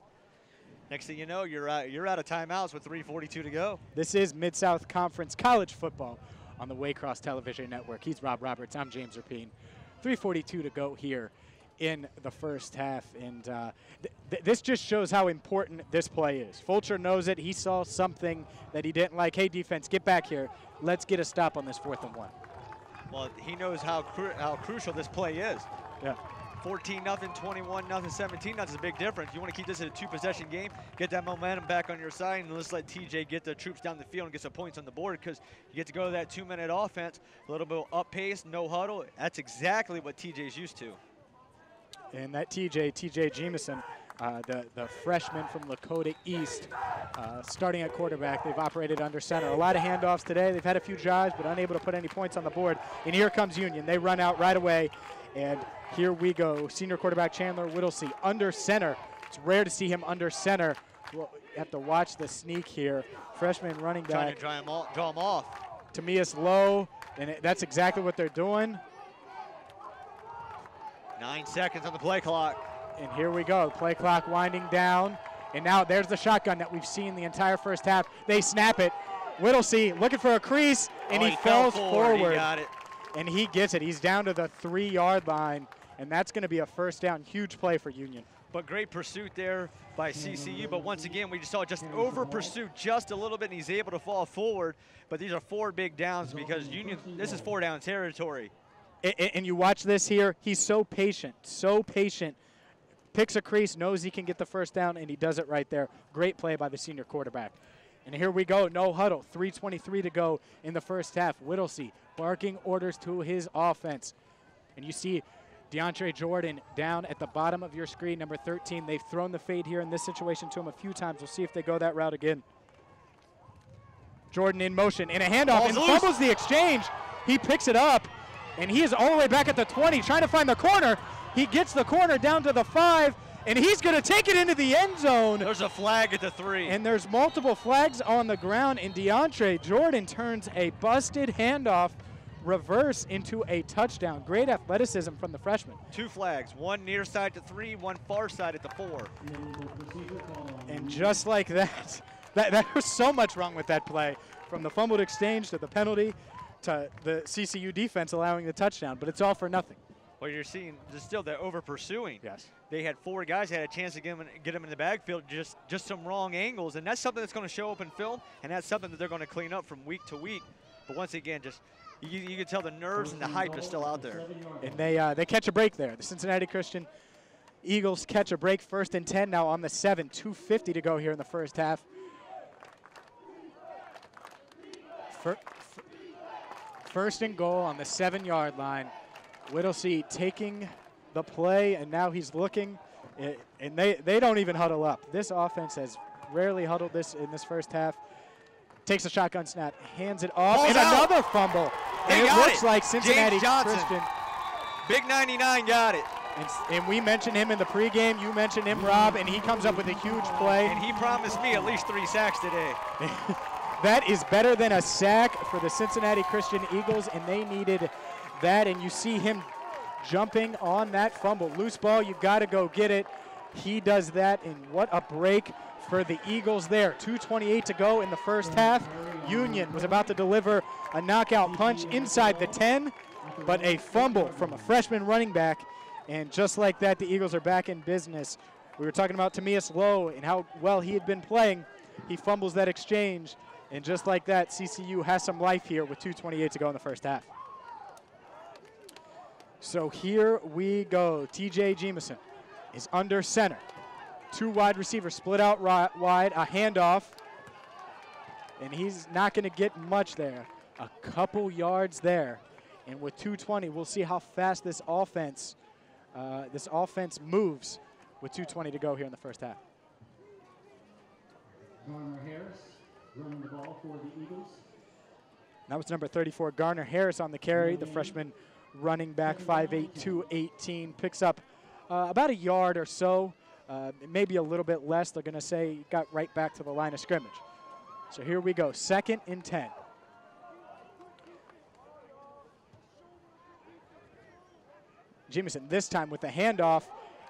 next thing you know, you're out of timeouts with 3:42 to go. This is Mid-South Conference College football on the Waycross Television Network. He's Rob Roberts. I'm James Rapine. 3:42 to go here in the first half, and this just shows how important this play is. Fulcher knows it. He saw something that he didn't like. Hey, defense, get back here. Let's get a stop on this 4th and 1. Well, he knows how crucial this play is. Yeah. 14-0, 21-0, 17-0 is a big difference. You want to keep this at a 2-possession game, get that momentum back on your side, and let's let TJ get the troops down the field and get some points on the board, because you get to go to that 2-minute offense, a little bit up pace, no huddle. That's exactly what TJ's used to. And that TJ Jamison, the freshman from Lakota East, starting at quarterback. They've operated under center. A lot of handoffs today. They've had a few drives, but unable to put any points on the board. And here comes Union. They run out right away. And here we go. Senior quarterback Chandler Whittlesey under center. It's rare to see him under center. Well, have to watch the sneak here. Freshman running back. Trying to draw him off. Tamias low, and that's exactly what they're doing. 9 seconds on the play clock. And here we go, play clock winding down. And now there's the shotgun that we've seen the entire first half. They snap it. Whittlesey looking for a crease, and he falls forward. He got it. And he gets it. He's down to the 3-yard line, and that's going to be a first down. Huge play for Union. But great pursuit there by CCU. But once again, we just saw just over pursuit just a little bit, and he's able to fall forward. But these are 4 big downs because Union, this is 4-down territory. And you watch this here. He's so patient, so patient. Picks a crease, knows he can get the first down, and he does it right there. Great play by the senior quarterback. And here we go, no huddle. 3:23 to go in the first half. Whittlesey barking orders to his offense. And you see DeAndre Jordan down at the bottom of your screen, number 13. They've thrown the fade here in this situation to him a few times. We'll see if they go that route again. Jordan in motion, and a handoff, and fumbles the exchange. He picks it up, and he is all the way back at the 20, trying to find the corner. He gets the corner down to the 5, and he's going to take it into the end zone. There's a flag at the 3. And there's multiple flags on the ground, and DeAndre Jordan turns a busted handoff reverse into a touchdown. Great athleticism from the freshman. 2 flags, one near side to 3, one far side at the 4. And just like that, there was so much wrong with that play, from the fumbled exchange to the penalty to the CCU defense allowing the touchdown, but it's all for nothing. Well, you're seeing just still the over pursuing. Yes. They had 4 guys that had a chance to get them in the backfield, just some wrong angles, and that's something that's going to show up in film, and that's something that they're going to clean up from week to week. But once again, just you can tell the nerves and the hype is still out there. And they catch a break there. The Cincinnati Christian Eagles catch a break, 1st and 10 now on the 7. 2:50 to go here in the first half. First and goal on the 7-yard line. Whittlesey taking the play, and now he's looking, and they don't even huddle up. This offense has rarely huddled this in this first half. Takes a shotgun snap, hands it off, and another fumble. And it looks like Cincinnati Christian. Big 99 got it. And we mentioned him in the pregame. You mentioned him, Rob, and he comes up with a huge play. And he promised me at least 3 sacks today. That is better than a sack for the Cincinnati Christian Eagles, and they needed that. And you see him jumping on that fumble. Loose ball, you got to go get it. He does that, and what a break for the Eagles there. 2:28 to go in the first half. Union was about to deliver a knockout punch inside the 10, but a fumble from a freshman running back. And just like that, the Eagles are back in business. We were talking about Tamias Lowe and how well he had been playing. He fumbles that exchange. And just like that, CCU has some life here with 2:28 to go in the first half. So here we go. TJ Jamison is under center. 2 wide receivers split out wide, a handoff. And he's not going to get much there. A couple yards there. And with 2:20, we'll see how fast this offense moves with 2:20 to go here in the first half. Garner Harris running the ball for the Eagles. That was number 34, Garner Harris on the carry. The freshman running back, 5'8", 218, picks up about a yard or so, maybe a little bit less. They're going to say he got right back to the line of scrimmage. So here we go, 2nd and 10. Jamison this time with the handoff,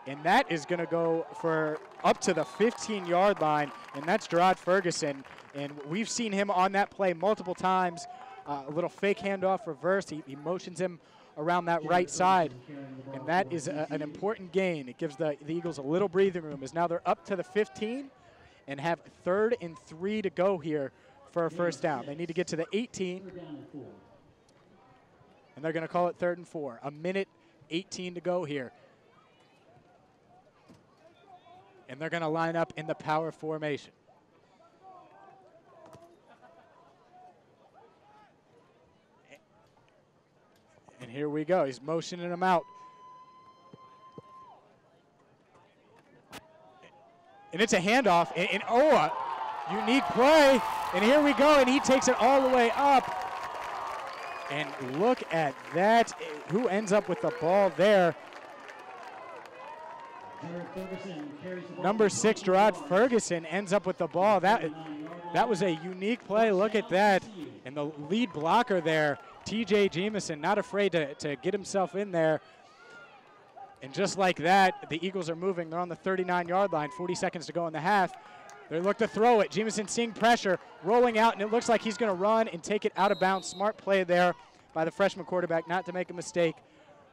and that is going to go for up to the 15-yard line, and that's Gerard Ferguson. And we've seen him on that play multiple times. A little fake handoff reversed. He motions him around that right side, and that is an important gain. It gives the Eagles a little breathing room, as now they're up to the 15 and have 3rd and 3 to go here for a first down. They need to get to the 18, and they're going to call it 3rd and 4. 1:18 to go here. And they're going to line up in the power formation. And here we go. He's motioning them out. And it's a handoff. And a unique play. And here we go. And he takes it all the way up. And look at that. Who ends up with the ball there? Number 6, Gerard Ferguson, ends up with the ball. That was a unique play. Look at that. And the lead blocker there, TJ Jamison, not afraid to get himself in there. And just like that, the Eagles are moving. They're on the 39-yard line, 40 seconds to go in the half. They look to throw it. Jamison seeing pressure, rolling out, and it looks like he's going to run and take it out of bounds. Smart play there by the freshman quarterback not to make a mistake.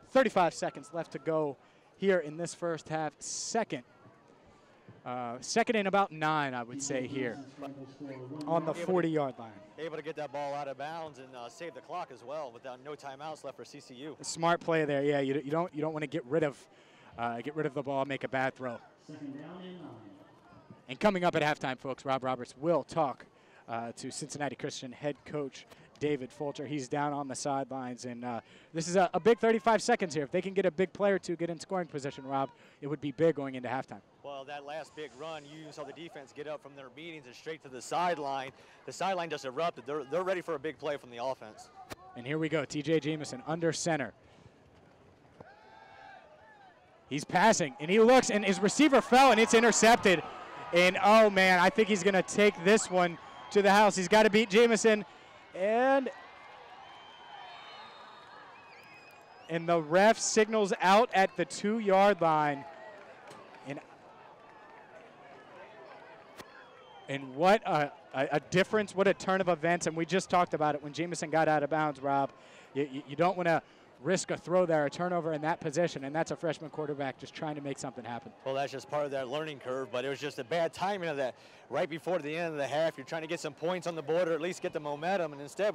35 seconds left to go here in this first half. Second and about 9, I would say, here on the 40-yard line. Able to get that ball out of bounds and save the clock as well without no timeouts left for CCU. Smart play there. Yeah, you don't want to get rid of the ball, make a bad throw. And coming up at halftime, folks, Rob Roberts will talk to Cincinnati Christian head coach David Fulcher. He's down on the sidelines, and this is a big 35 seconds here. If they can get a big player to get in scoring position, Rob, it would be big going into halftime. Well, that last big run, you saw the defense get up from their meetings and straight to the sideline. The sideline just erupted. They're ready for a big play from the offense. And here we go, TJ Jamison under center. He's passing, and he looks, and his receiver fell, and it's intercepted. And, oh, man, I think he's going to take this one to the house. He's got to beat Jamison. And the ref signals out at the 2-yard line. And what a difference, what a turn of events. And we just talked about it when Jamison got out of bounds, Rob. You don't want to risk a throw there, a turnover in that position, and that's a freshman quarterback just trying to make something happen. Well, that's just part of that learning curve, but it was just a bad timing of that. Right before the end of the half, you're trying to get some points on the board or at least get the momentum, and instead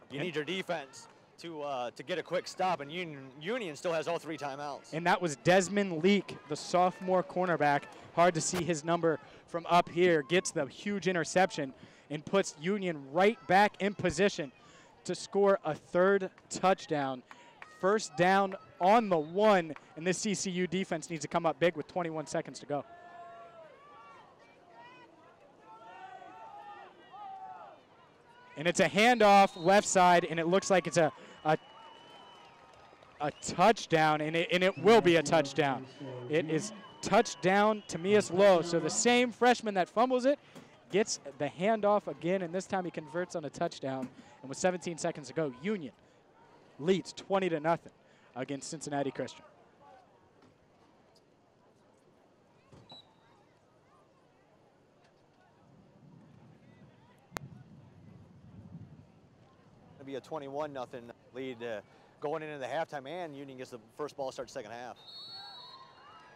you need your defense to get a quick stop, and Union still has all 3 timeouts. And that was Desmond Leak, the sophomore cornerback. Hard to see his number from up here. Gets the huge interception and puts Union right back in position to score a 3rd touchdown. First down on the 1, and this CCU defense needs to come up big with 21 seconds to go. And it's a handoff left side, and it looks like it's a touchdown, and it will be a touchdown. It is touchdown Tamias Lowe. So the same freshman that fumbles it gets the handoff again, and this time he converts on a touchdown. And with 17 seconds to go, Union leads 20-0 against Cincinnati Christian. It'll be a 21-0 lead going into the halftime, and Union gets the first ball start second half.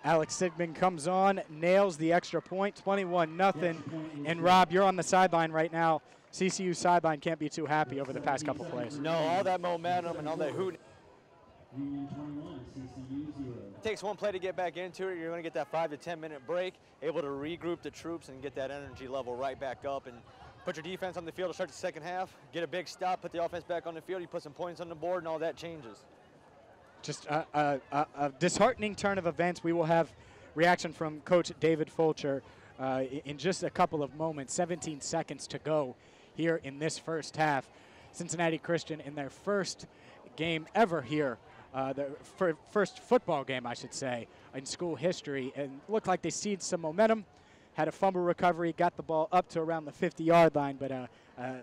Alex Sigmund comes on, nails the extra point, 21-0. And Rob, you're on the sideline right now. CCU sideline can't be too happy over the past couple plays. No, all that momentum and all that hooting. It takes one play to get back into it. You're going to get that 5 to 10 minute break, able to regroup the troops and get that energy level right back up and put your defense on the field to start the second half, get a big stop, put the offense back on the field, you put some points on the board, and all that changes. Just a disheartening turn of events. We will have reaction from Coach David Fulcher in just a couple of moments. 17 seconds to go here in this first half. Cincinnati Christian in their first game ever here, their first football game, I should say, in school history, and looked like they seized some momentum, had a fumble recovery, got the ball up to around the 50-yard line, but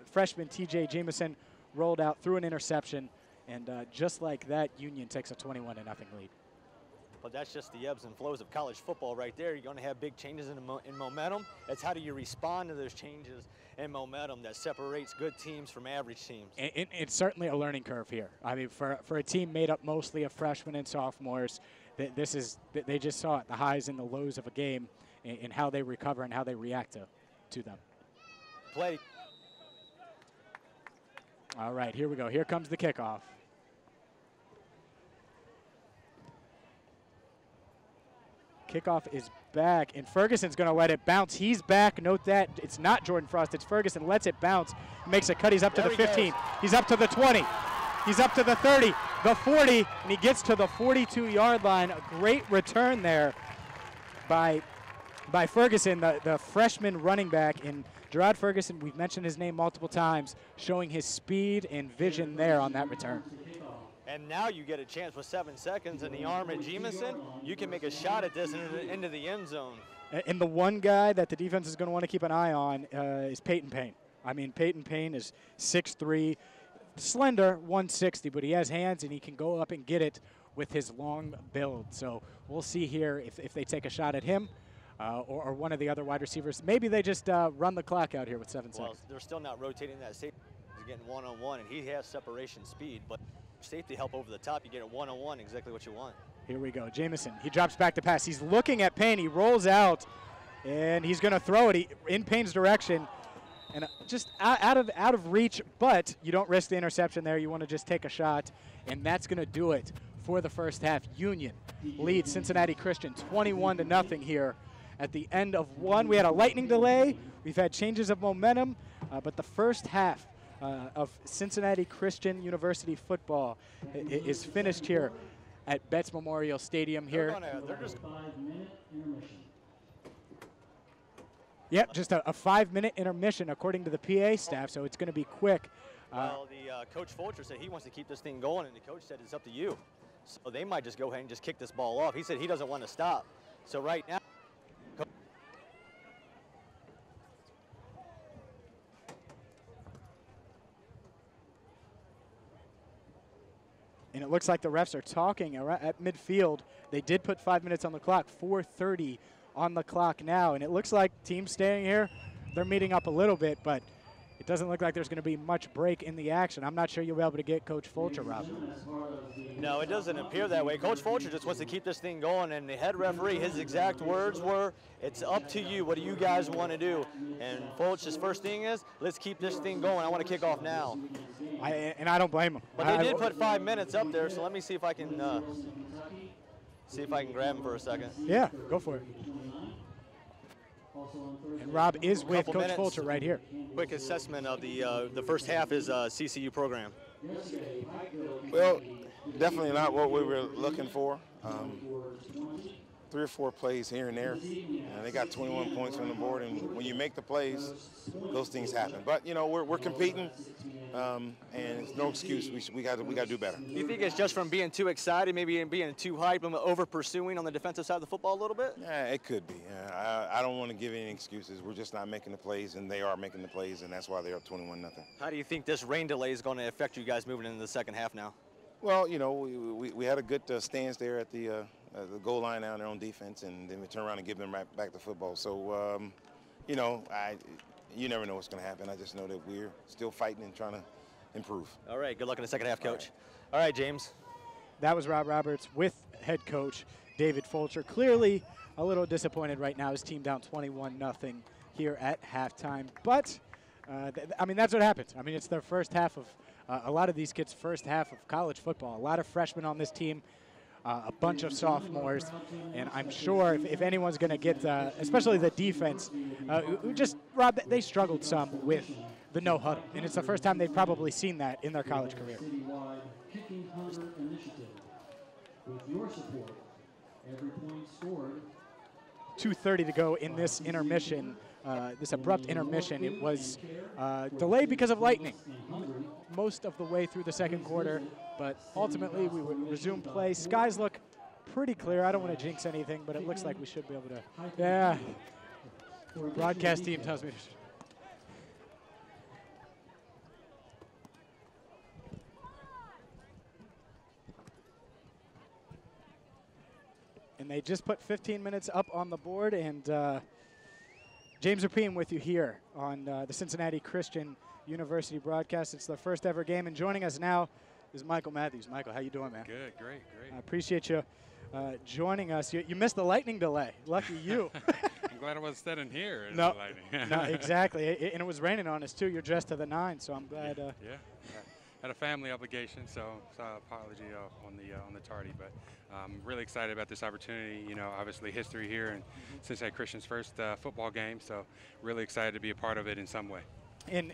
freshman TJ Jamison rolled out, threw an interception, and just like that, Union takes a 21-0 lead. But that's just the ebbs and flows of college football right there. You're going to have big changes in momentum. It's how do you respond to those changes in momentum that separates good teams from average teams. And it's certainly a learning curve here. I mean, for a team made up mostly of freshmen and sophomores, they just saw it, the highs and the lows of a game and how they recover and how they react to them. Play. All right, here we go. Here comes the kickoff. Kickoff is back, and Ferguson's going to let it bounce. He's back. Note that it's not Jordan Frost. It's Ferguson. Lets it bounce. Makes a cut. He's up to the 15. He's up to the 20. He's up to the 30, the 40, and he gets to the 42-yard line. A great return there by Ferguson, the freshman running back. And Gerard Ferguson, we've mentioned his name multiple times, showing his speed and vision there on that return. And now you get a chance with 7 seconds in the arm at Jamison. You can make a shot at this into the end zone. And the one guy that the defense is going to want to keep an eye on is Peyton Payne. I mean, Peyton Payne is 6'3", slender, 160, but he has hands and he can go up and get it with his long build. So we'll see here if they take a shot at him or one of the other wide receivers. Maybe they just run the clock out here with 7 seconds. Well, they're still not rotating that safety. He's getting one-on-one, and he has separation speed, but safety help over the top, you get it one-on-one, exactly what you want. Here we go, Jamison. He drops back to pass. He's looking at Payne. He rolls out, and he's going to throw it in Payne's direction, and just out of reach. But you don't risk the interception there. You want to just take a shot, and that's going to do it for the first half. Union leads Cincinnati Christian 21-0 here at the end of one. We had a lightning delay. We've had changes of momentum, but the first half of Cincinnati Christian University football is finished here at Betts Memorial Stadium here. Yep, just a 5-minute intermission according to the PA staff, so it's going to be quick. Well, the Coach Fulcher said he wants to keep this thing going, and the coach said it's up to you. So they might just go ahead and just kick this ball off. He said he doesn't want to stop. So right now, and it looks like the refs are talking at midfield. They did put 5 minutes on the clock, 4:30 on the clock now. And it looks like teams staying here, they're meeting up a little bit, but it doesn't look like there's going to be much break in the action. I'm not sure you'll be able to get Coach Fulcher, Rob. No, it doesn't appear that way. Coach Fulcher just wants to keep this thing going, and the head referee, his exact words were, it's up to you. What do you guys want to do? And Fulcher's first thing is, let's keep this thing going. I want to kick off now. And I don't blame him. But they did put 5 minutes up there, so let me see if I can grab him for a second. Yeah, go for it. And Rob is with Coach minutes. Fulcher right here. Quick assessment of the first half is CCU program. Well, definitely not what we were looking for. 3 or 4 plays here and there. And they got 21 points on the board, and when you make the plays, those things happen. But you know, we're competing, and it's no excuse. We got to do better. Do you think it's just from being too excited, maybe being too hyped, and over pursuing on the defensive side of the football a little bit? Yeah, it could be. I don't want to give any excuses. We're just not making the plays, and they are making the plays, and that's why they're up 21-0. How do you think this rain delay is going to affect you guys moving into the second half now? Well, you know, we had a good stance there at the goal line down there on defense, and then we turn around and give them right back the football. So, you know, you never know what's going to happen. I just know that we're still fighting and trying to improve. All right, good luck in the second half, Coach. All right, James. That was Rob Roberts with head coach David Fulcher. Clearly a little disappointed right now. His team down 21-0 here at halftime. But, I mean, that's what happens. I mean, it's their first half of a lot of these kids' first half of college football. A lot of freshmen on this team, a bunch of sophomores, and I'm sure if anyone's going to get, especially the defense, Rob, they struggled some with the no huddle, and it's the first time they've probably seen that in their college career. Kicking Hunter Initiative. With your support, every point scored. 2:30 to go in this intermission, this abrupt intermission. It was delayed because of lightning most of the way through the second quarter, but ultimately we would resume play. Skies look pretty clear. I don't want to jinx anything, but it looks like we should be able to. Yeah, broadcast team tells me. And they just put 15 minutes up on the board, and James Rapien with you here on the Cincinnati Christian University broadcast. It's their first ever game, and joining us now is Michael Matthews. Michael, how you doing, man? Good, great. I appreciate you joining us. You missed the lightning delay. Lucky you. I'm glad I wasn't standing here in no, the lightning. no, exactly. And it was raining on us too. You're dressed to the nines, so I'm glad. Yeah. Had a family obligation, so apology on the tardy, but I'm really excited about this opportunity. You know, obviously history here and Cincinnati Christian's first football game, so really excited to be a part of it in some way. And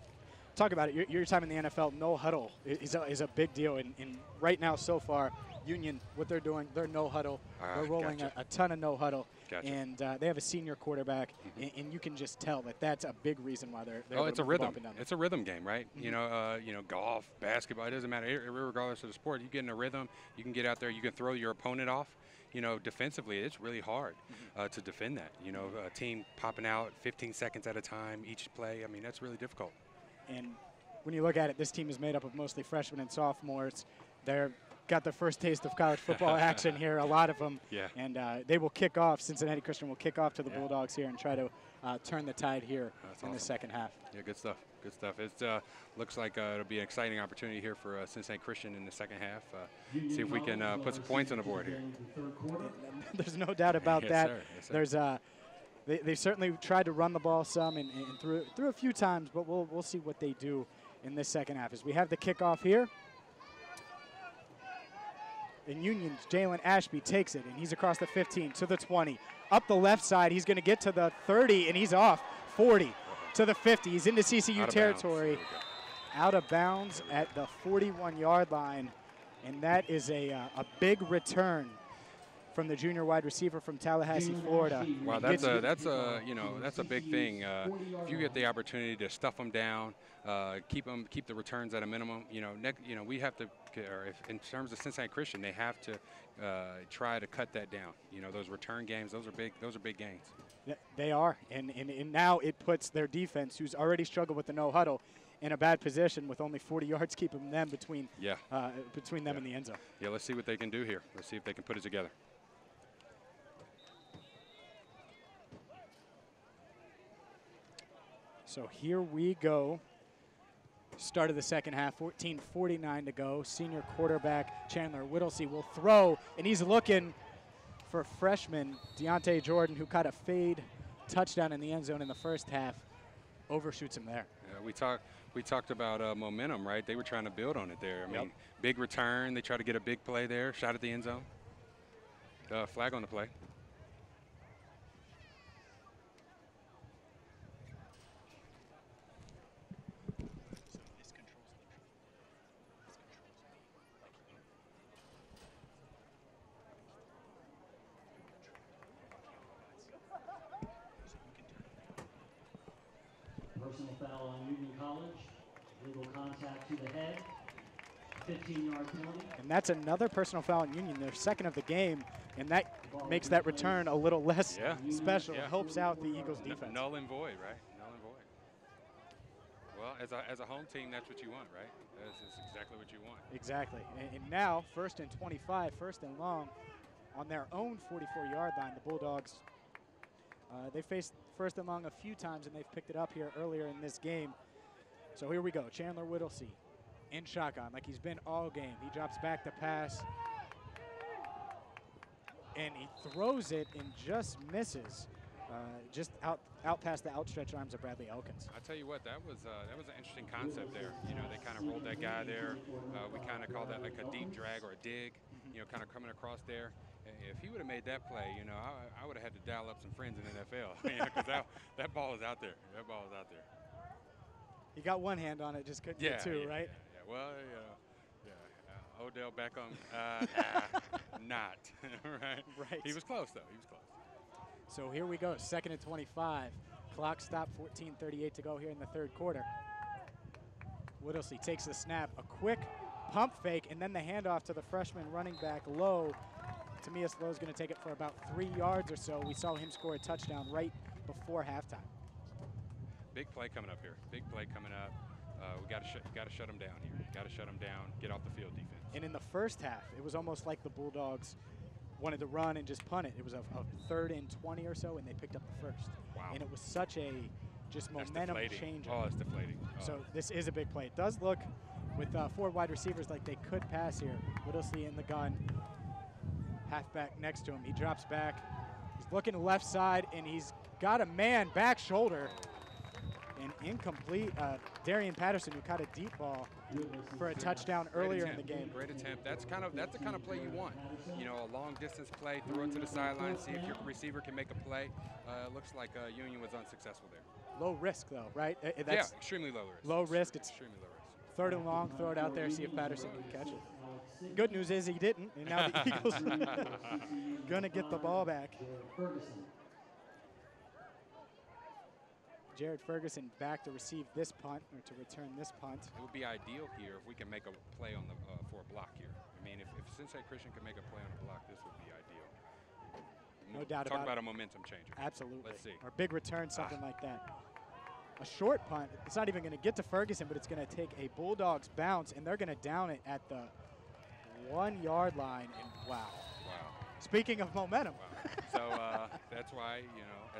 talk about it. Your time in the NFL, no huddle is a big deal. And right now, so far, Union, what they're doing, they're no huddle. They're rolling Gotcha. a ton of no huddle. Gotcha. And they have a senior quarterback, and you can just tell that that's a big reason why they're Oh, it's a able to rhythm. bump it down there. It's a rhythm game, right? You know, golf, basketball, it doesn't matter. Regardless of the sport, you get in a rhythm, you can get out there, you can throw your opponent off. You know, defensively, it's really hard to defend that. You know, a team popping out 15 seconds at a time each play. I mean, that's really difficult. And when you look at it, this team is made up of mostly freshmen and sophomores. They're got their first taste of college football action here, a lot of them. Yeah. And they will kick off, Cincinnati Christian will kick off to the Bulldogs here and try to turn the tide here in the second half. Yeah, good stuff. Good stuff. It looks like it'll be an exciting opportunity here for Cincinnati Christian in the second half. See if we can put some points on the board here. There's no doubt about Yes, that. sir. Yes, sir. There's they certainly tried to run the ball some and threw a few times, but we'll see what they do in this second half. As we have the kickoff here. In Union's Jalen Ashby takes it, and he's across the 15 to the 20. Up the left side, he's going to get to the 30, and he's off 40 to the 50. He's into CCU territory. Out of bounds at the 41-yard line, and that is a big return from the junior wide receiver from Tallahassee, Florida. Wow, that's a big thing. If you get the opportunity to stuff them down, keep the returns at a minimum. We have to, or if in terms of Cincinnati Christian, they have to try to cut that down. You know, those return games, those are big gains. Yeah, they are, and now it puts their defense, who's already struggled with the no huddle, in a bad position with only 40 yards keeping them between them and the end zone. Yeah, let's see what they can do here. Let's see if they can put it together. So here we go. Start of the second half, 14:49 to go. Senior quarterback Chandler Whittlesey will throw, and he's looking for freshman Deontay Jordan, who caught a fade touchdown in the end zone in the first half. Overshoots him there. Yeah, we talked about momentum, right? They were trying to build on it there. I mean, big return. They tried to get a big play there. Shot at the end zone. Flag on the play. Personal foul on Union College. Legal contact to the head. 15-yard penalty. And that's another personal foul on Union, their second of the game, and that makes that return a little less special. Yeah. It helps out the Eagles' defense. Null and void, right? Null and void. Well, as a home team, that's what you want, right? That's exactly what you want. Exactly. And now, 1st and 25, 1st and long, on their own 44-yard line, the Bulldogs. They faced 1st and long a few times, and they've picked it up here earlier in this game. So here we go. Chandler Whittlesey in shotgun like he's been all game. He drops back to pass, and he throws it and just misses, just out past the outstretched arms of Bradley Elkins. I tell you what, that was an interesting concept there. You know, they kind of rolled that guy there. We kind of call that like a deep drag or a dig. You know, kind of coming across there. If he would have made that play, you know, I would have had to dial up some friends in the NFL, because that ball is out there. That ball is out there. He got one hand on it, just couldn't get two, right? Yeah. Well, Odell Beckham, not right. Right. He was close though. He was close. So here we go, 2nd and 25. Clock stop, 14:38 to go here in the third quarter. Whittlesey takes the snap, a quick pump fake, and then the handoff to the freshman running back Lowe. Tamias Lowe's going to take it for about 3 yards or so. We saw him score a touchdown right before halftime. Big play coming up here. Big play coming up. We got to shut them down here. Got to shut them down. Get off the field defense. And in the first half, it was almost like the Bulldogs wanted to run and just punt it. It was a 3rd and 20 or so, and they picked up the first. Wow. And it was such a just momentum changer. Oh, it's deflating. Oh. So this is a big play. It does look with 4 wide receivers like they could pass here. Whittlesey in the gun. Halfback next to him. He drops back. He's looking left side, and he's got a man back shoulder. And incomplete. Darian Patterson, who caught a deep ball for a touchdown earlier in the game. Great attempt. That's the kind of play you want. You know, a long distance play, throw it to the sideline, see if your receiver can make a play. Looks like Union was unsuccessful there. Low risk, though, right? Yeah, extremely low risk. Low risk. It's extremely low risk. 3rd and long. Throw it out there, see if Patterson can catch it. Good news is he didn't, and now the Eagles going to get the ball back. Jared Ferguson back to receive this punt, or to return this punt. It would be ideal here if we can make a play on the for a block here. I mean, if Cincinnati Christian can make a play on a block, this would be ideal. No doubt Talk about about a momentum changer. Absolutely. Let's see. Or big return, something like that. A short punt. It's not even going to get to Ferguson, but it's going to take a Bulldogs bounce, and they're going to down it at the 1 yard line. And wow. Wow. Speaking of momentum. Wow. So that's why,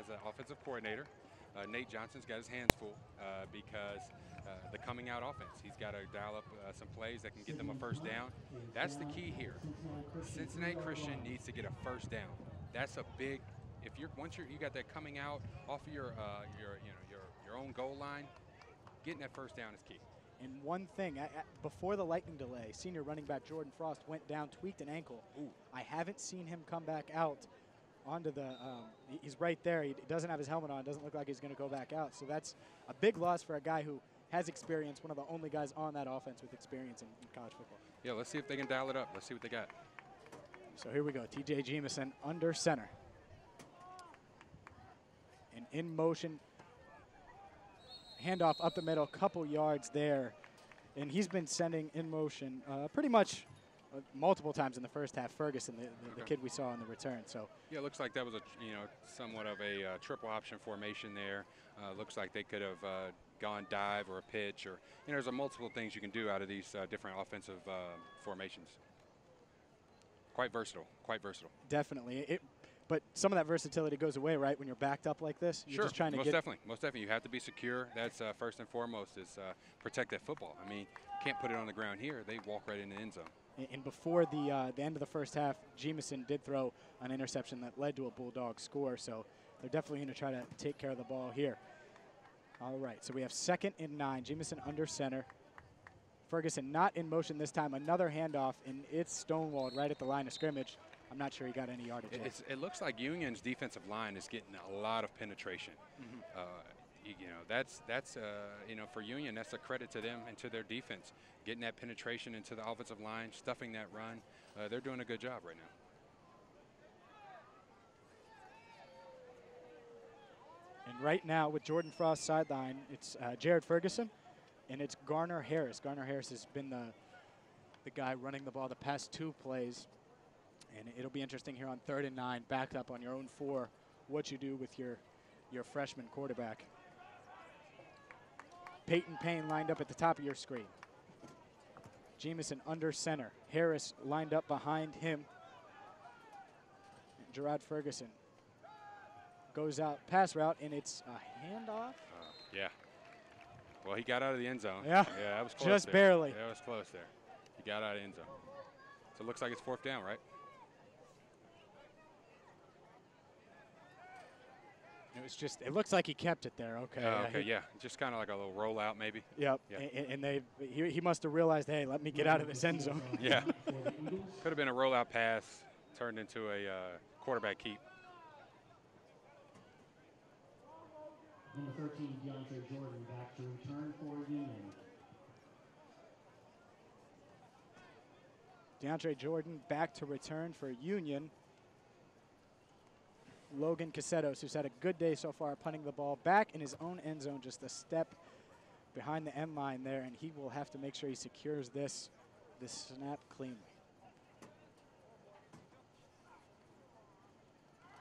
as an offensive coordinator, Nate Johnson's got his hands full because the coming out offense. He's got to dial up some plays that can get them a first down. That's the key here. Cincinnati Christian needs to get a first down. That's a big. Once you got that coming out off of your own goal line, getting that first down is key. And one thing, before the lightning delay, senior running back Jordan Frost went down, tweaked an ankle. Ooh. I haven't seen him come back out onto the, he's right there. He doesn't have his helmet on. Doesn't look like he's going to go back out. So that's a big loss for a guy who has experience, one of the only guys on that offense with experience in college football. Yeah, let's see if they can dial it up. Let's see what they got. So here we go, T.J. Jamison under center. And in motion, handoff up the middle, couple yards there. And he's been sending in motion pretty much multiple times in the first half. Ferguson, the kid we saw in the return. So yeah, it looks like that was somewhat of a triple option formation there. Looks like they could have gone dive or a pitch, or there's multiple things you can do out of these different offensive formations. Quite versatile. Quite versatile. Definitely. But some of that versatility goes away, right, when you're backed up like this? You're sure, just trying to most definitely. You have to be secure. That's first and foremost is protect that football. I mean, can't put it on the ground here. They walk right in the end zone. And before the end of the first half, Jamison did throw an interception that led to a Bulldog score, so they're definitely going to try to take care of the ball here. All right, so we have 2nd and 9. Jamison under center. Ferguson not in motion this time. Another handoff, and it's stonewalled right at the line of scrimmage. I'm not sure he got any yardage. It looks like Union's defensive line is getting a lot of penetration. Mm-hmm. That's for Union, that's a credit to them and to their defense. Getting that penetration into the offensive line, stuffing that run. They're doing a good job right now. And right now with Jordan Frost sideline, it's Jared Ferguson, and it's Garner Harris. Garner Harris has been the guy running the ball the past 2 plays. And it'll be interesting here on 3rd and 9, backed up on your own 4, what you do with your freshman quarterback. Peyton Payne lined up at the top of your screen. Jamison under center. Harris lined up behind him. And Gerard Ferguson goes out pass route, and it's a handoff. Yeah. Well, he got out of the end zone. Yeah, that was close. Just there. barely. Yeah, it was close there. He got out of the end zone. So it looks like it's 4th down, right? It looks like he kept it there. Okay. Okay, yeah. Just kind of like a little rollout, maybe. Yep. Yeah. And he must have realized, hey, let me get out of this end zone. Yeah. Could have been a rollout pass turned into a quarterback keep. Number 13, DeAndre Jordan, back to return for Union. DeAndre Jordan back to return for Union. Logan Casetos, who's had a good day so far, punting the ball back in his own end zone, just a step behind the end line there, and he will have to make sure he secures this snap cleanly.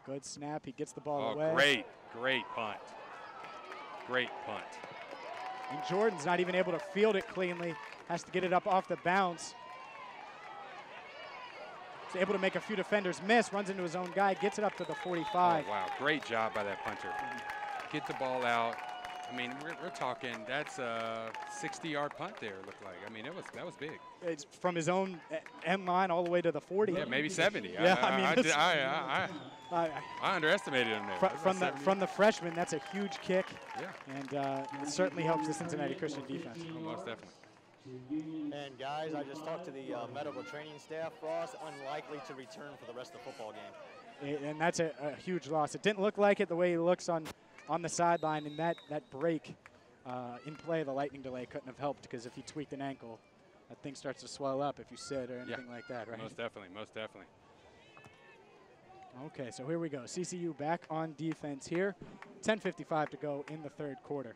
Good snap. He gets the ball away. Great punt. Great punt. And Jordan's not even able to field it cleanly. Has to get it up off the bounce. He's able to make a few defenders miss, runs into his own guy, gets it up to the 45. Oh, wow. Great job by that punter. Get the ball out. I mean, we're talking, that's a 60-yard punt there, it looked like. I mean, that was big. It's from his own end line all the way to the 40. Yeah, maybe 70. Yeah, I underestimated him there. From the freshman, that's a huge kick. Yeah. And it certainly helps the Cincinnati Christian defense. Oh, most definitely. And guys, I just talked to the medical training staff. Frost unlikely to return for the rest of the football game. And that's a huge loss. It didn't look like it the way he looks on the sideline, and that break in play, the lightning delay couldn't have helped, because if he tweaked an ankle, that thing starts to swell up if you sit or anything like that, right? Most definitely, most definitely. Okay, so here we go. CCU back on defense here. 10:55 to go in the third quarter.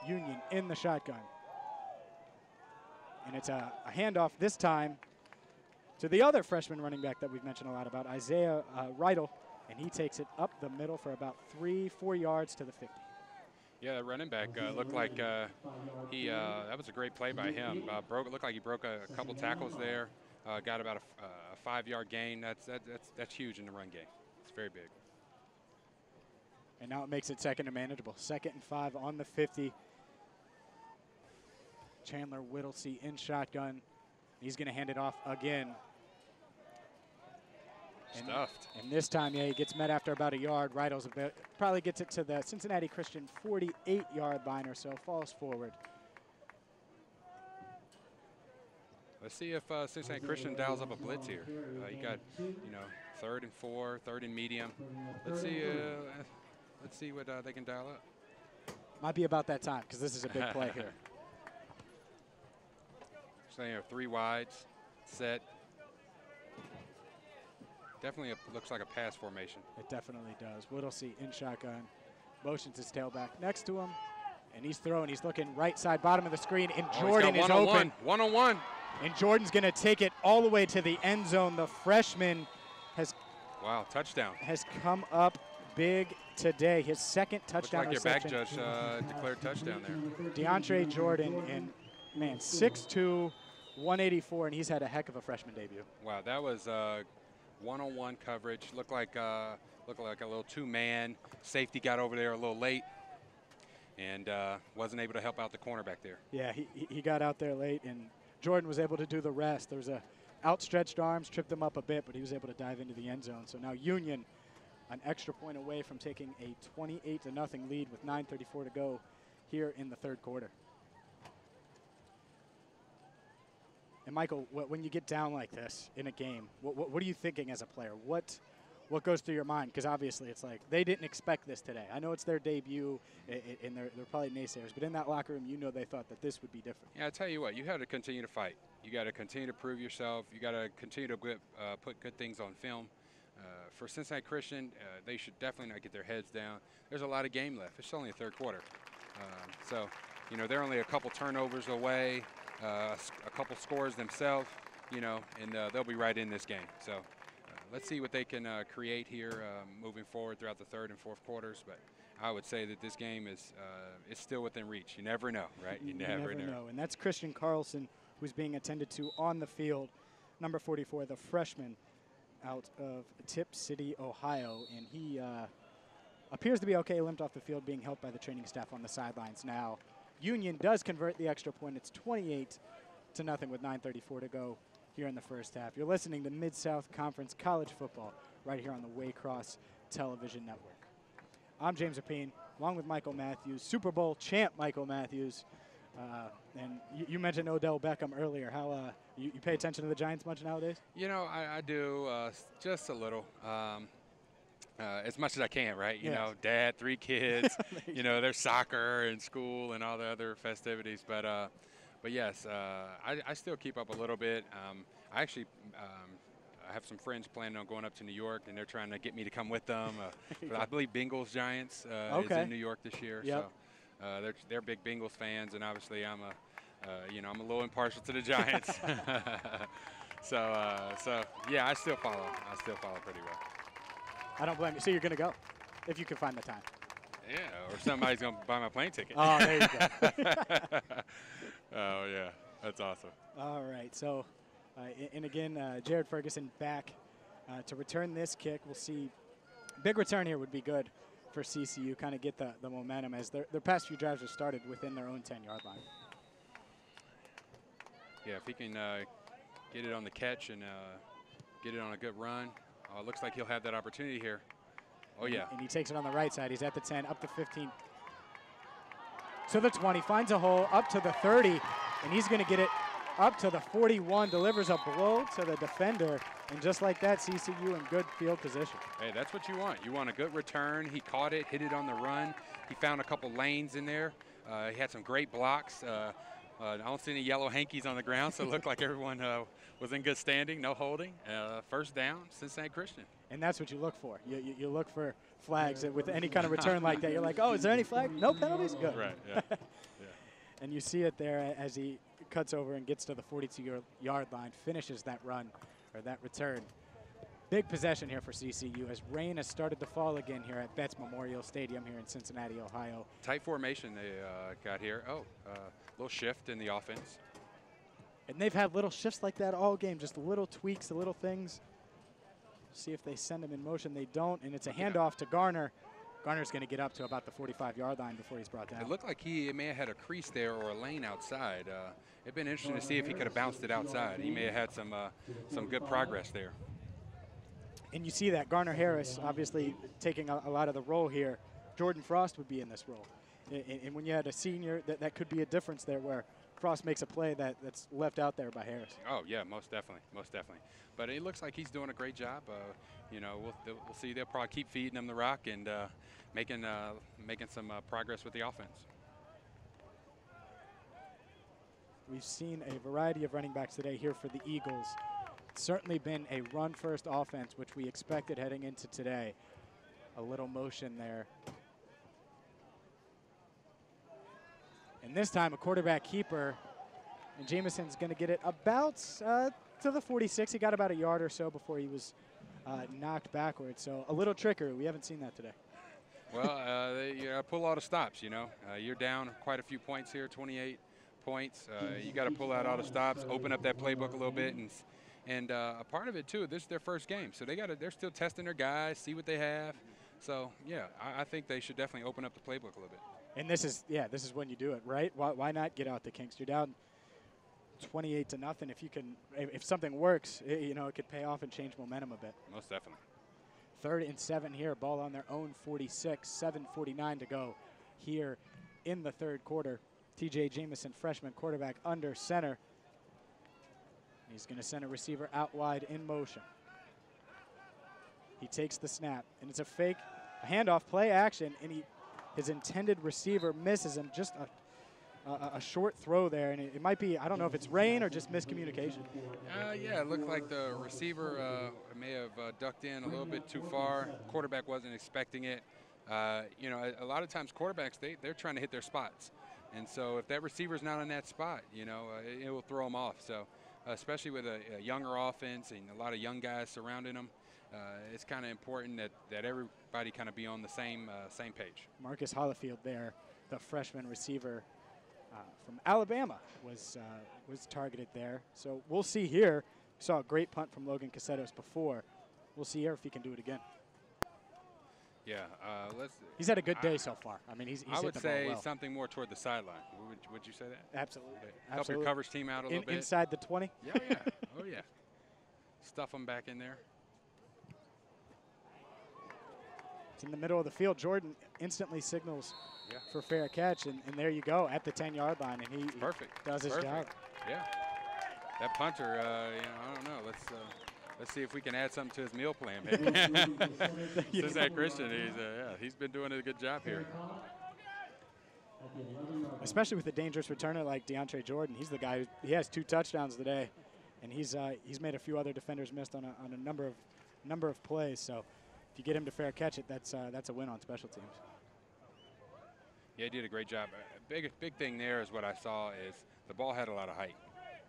Union in the shotgun. And it's a handoff this time to the other freshman running back that we've mentioned a lot about, Isaiah Reidel, and he takes it up the middle for about 3-4 yards to the 50. Yeah, the running back looked like that was a great play by him. Looked like he broke a couple tackles there. Got about a 5-yard gain. That's huge in the run game. It's very big. And now it makes it second and manageable. 2nd and 5 on the 50. Chandler Whittlesey in shotgun. He's going to hand it off again. Stuffed. And this time, yeah, he gets met after about a yard. Reidel's probably gets it to the Cincinnati Christian 48-yard line or so, falls forward. Let's see if Cincinnati Christian dials up a blitz here. You got, 3rd and 4, 3rd and medium. Let's see what they can dial up. Might be about that time because this is a big play here. So, 3 wides, set. Definitely looks like a pass formation. It definitely does. Whittlesey in shotgun, motions his tailback next to him, and he's throwing. He's looking right side, bottom of the screen, and Jordan is open. One-on-one. And Jordan's going to take it all the way to the end zone. The freshman has touchdown. Has come up big today. His 2nd touchdown reception. Looks like your back judge declared touchdown there. DeAndre Jordan, and man, 6'2", 184, and he's had a heck of a freshman debut. Wow, that was one-on-one coverage. Looked like a little 2-man. Safety got over there a little late and wasn't able to help out the cornerback there. Yeah, he got out there late, and Jordan was able to do the rest. There was outstretched arms, tripped him up a bit, but he was able to dive into the end zone. So now Union an extra point away from taking a 28-0 lead with 9:34 to go here in the third quarter. And Michael, when you get down like this in a game, what are you thinking as a player? What goes through your mind? Because obviously it's like they didn't expect this today. I know it's their debut, and they're probably naysayers, but in that locker room, they thought that this would be different. Yeah, I tell you what, you have to continue to fight. You got to continue to prove yourself. You got to continue to put good things on film. For Cincinnati Christian, they should definitely not get their heads down. There's a lot of game left. It's only a third quarter. So, they're only a couple turnovers away, a couple scores themselves, and they'll be right in this game. So let's see what they can create here moving forward throughout the third and fourth quarters. But I would say that this game is still within reach. You never know, right? You never know. And that's Christian Carlson, who's being attended to on the field. Number 44, the freshman out of Tip City, Ohio. And he appears to be okay, limped off the field, being helped by the training staff on the sidelines now. Union does convert the extra point. It's 28-0 with 9:34 to go here in the first half. You're listening to Mid-South Conference College Football right here on the Waycross Television Network. I'm James Rapine, along with Michael Matthews, Super Bowl champ Michael Matthews. And you mentioned Odell Beckham earlier. How you pay attention to the Giants much nowadays? I do just a little. As much as I can, right? You know, dad, 3 kids, there's soccer and school and all the other festivities. But yes, I still keep up a little bit. I actually I have some friends planning on going up to New York, and they're trying to get me to come with them. I believe Bengals Giants is in New York this year. Yep. So they're big Bengals fans, and obviously I'm I'm a little impartial to the Giants. So yeah, I still follow pretty well. I don't blame you. So you're going to go if you can find the time. Yeah, or somebody's going to buy my plane ticket. Oh, there you go. Oh, yeah. That's awesome. All right. So, and again, Jared Ferguson back to return this kick. We'll see. Big return here would be good for CCU, kind of get the momentum as their past few drives are started within their own 10-yard line. Yeah, if he can get it on the catch and get it on a good run. Looks like he'll have that opportunity here. Oh, yeah. And he takes it on the right side. He's at the 10, up to 15. To the 20, finds a hole, up to the 30, and he's going to get it up to the 41, delivers a blow to the defender, and just like that, CCU in good field position. Hey, that's what you want. You want a good return. He caught it, hit it on the run. He found a couple lanes in there. He had some great blocks. I don't see any yellow hankies on the ground, so it looked like everyone was in good standing, no holding. First down, Cincinnati Christian. And that's what you look for. You look for flags with any kind of return like that. You're like, oh, is there any flag? No penalties? Good. Right, yeah. Yeah. And you see it there as he cuts over and gets to the 42-yard line, finishes that run or that return. Big possession here for CCU as rain has started to fall again here at Betts Memorial Stadium here in Cincinnati, Ohio. Tight formation they got here. Little shift in the offense. And they've had little shifts like that all game, just little tweaks, the little things. See if they send him in motion. They don't, and it's a handoff to Garner. Garner's going to get up to about the 45-yard line before he's brought down. It looked like he may have had a crease there or a lane outside. It'd been interesting to see if he could have bounced it outside. He may have had some good progress there. And you see that Garner Harris obviously taking a lot of the role here. Jordan Frost would be in this role. And when you had a senior, that could be a difference there where Frost makes a play that's left out there by Harris. Oh, yeah, most definitely, most definitely. But it looks like he's doing a great job. We'll see. They'll probably keep feeding him the rock and making some progress with the offense. We've seen a variety of running backs today here for the Eagles. It's certainly been a run-first offense, which we expected heading into today. A little motion there. And this time a quarterback keeper. And Jameson's going to get it about to the 46. He got about a yard or so before he was knocked backwards. So a little trickery. We haven't seen that today. Well, you pull out of stops, You're down quite a few points here, 28 points. You got to pull out all the stops, open up that playbook a little bit, and a part of it too. This is their first game, so they're still testing their guys, see what they have. So yeah, I think they should definitely open up the playbook a little bit. And this is when you do it, right? Why not get out the kinks? You're down 28-0. If something works, it could pay off and change momentum a bit. Most definitely. 3rd and 7 here, ball on their own 46, 7:49 to go here in the third quarter. TJ Jameson, freshman quarterback, under center. He's going to send a receiver out wide in motion. He takes the snap, and it's a handoff, play action, and his intended receiver misses him. Just a short throw there, and it might be, I don't know if it's rain or just miscommunication. Yeah, it looked like the receiver may have ducked in a little bit too far. Quarterback wasn't expecting it. A lot of times quarterbacks, they're trying to hit their spots. And so if that receiver's not in that spot, it will throw them off. So especially with a younger offense and a lot of young guys surrounding them, it's kind of important that everybody kind of be on the same page. Marcus Hollifield there, the freshman receiver from Alabama, was targeted there. So we'll see here. We saw a great punt from Logan Casetos before. We'll see here if he can do it again. Yeah, he's had a good day so far. I mean, he's I would hit the ball say well. something more toward the sideline. Would you say that? Absolutely. Help your coverage team out a little bit. Inside the 20? Yeah. Oh, yeah. Stuff them back in there. It's in the middle of the field. Jordan instantly signals for fair catch, and there you go at the 10-yard line, and he does his job. Yeah. That punter, I don't know. Let's see if we can add something to his meal plan. Cincinnati Christian, he's been doing a good job here. Especially with a dangerous returner like DeAndre Jordan. He's the guy he has 2 touchdowns today, and he's made a few other defenders missed on a number of plays. So if you get him to fair catch it, that's a win on special teams. Yeah, he did a great job. Big thing there is what I saw is the ball had a lot of height.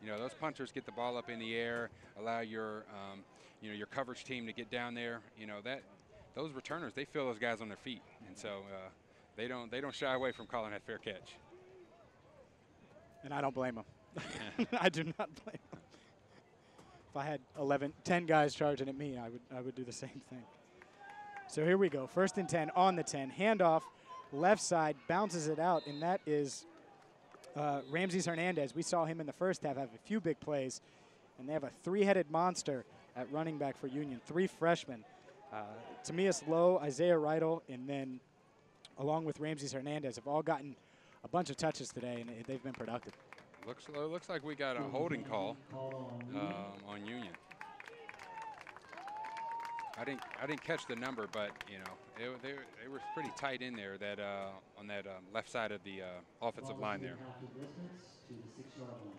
Those punters get the ball up in the air, allow your coverage team to get down there. Those returners, they feel those guys on their feet, and so they don't shy away from calling that fair catch. And I don't blame them. I do not blame them. If I had 10 guys charging at me, I would do the same thing. So here we go. 1st and 10 on the 10. Handoff, left side, bounces it out, and that is Ramses Hernandez. We saw him in the first half have a few big plays, and they have a 3-headed monster at running back for Union. 3 freshmen, Tamias Lowe, Isaiah Reidel, and then along with Ramses Hernandez have all gotten a bunch of touches today, and they've been productive. Looks like we got a holding call on Union. I didn't catch the number, but you know they were pretty tight in there that on that left side of the offensive line there. Half the distance to the 6-yard line.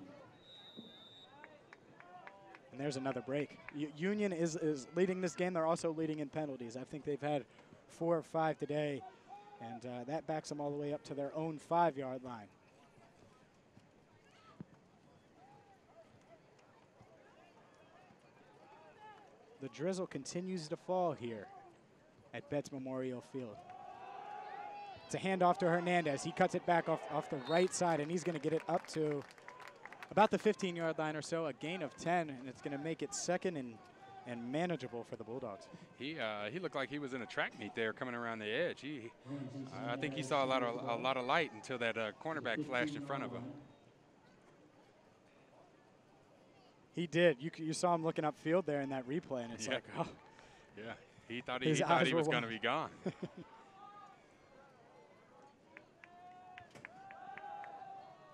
And there's another break. Union is leading this game. They're also leading in penalties. I think they've had 4 or 5 today, and that backs them all the way up to their own 5-yard line. The drizzle continues to fall here at Betts Memorial Field. It's a handoff to Hernandez. He cuts it back off the right side, and he's going to get it up to about the 15-yard line or so, a gain of 10, and it's going to make it second and manageable for the Bulldogs. He looked like he was in a track meet there coming around the edge. I think he saw a lot of light until that cornerback flashed in front of him. He did. You saw him looking upfield there in that replay, and it's like, oh. Yeah, he thought he was going to be gone.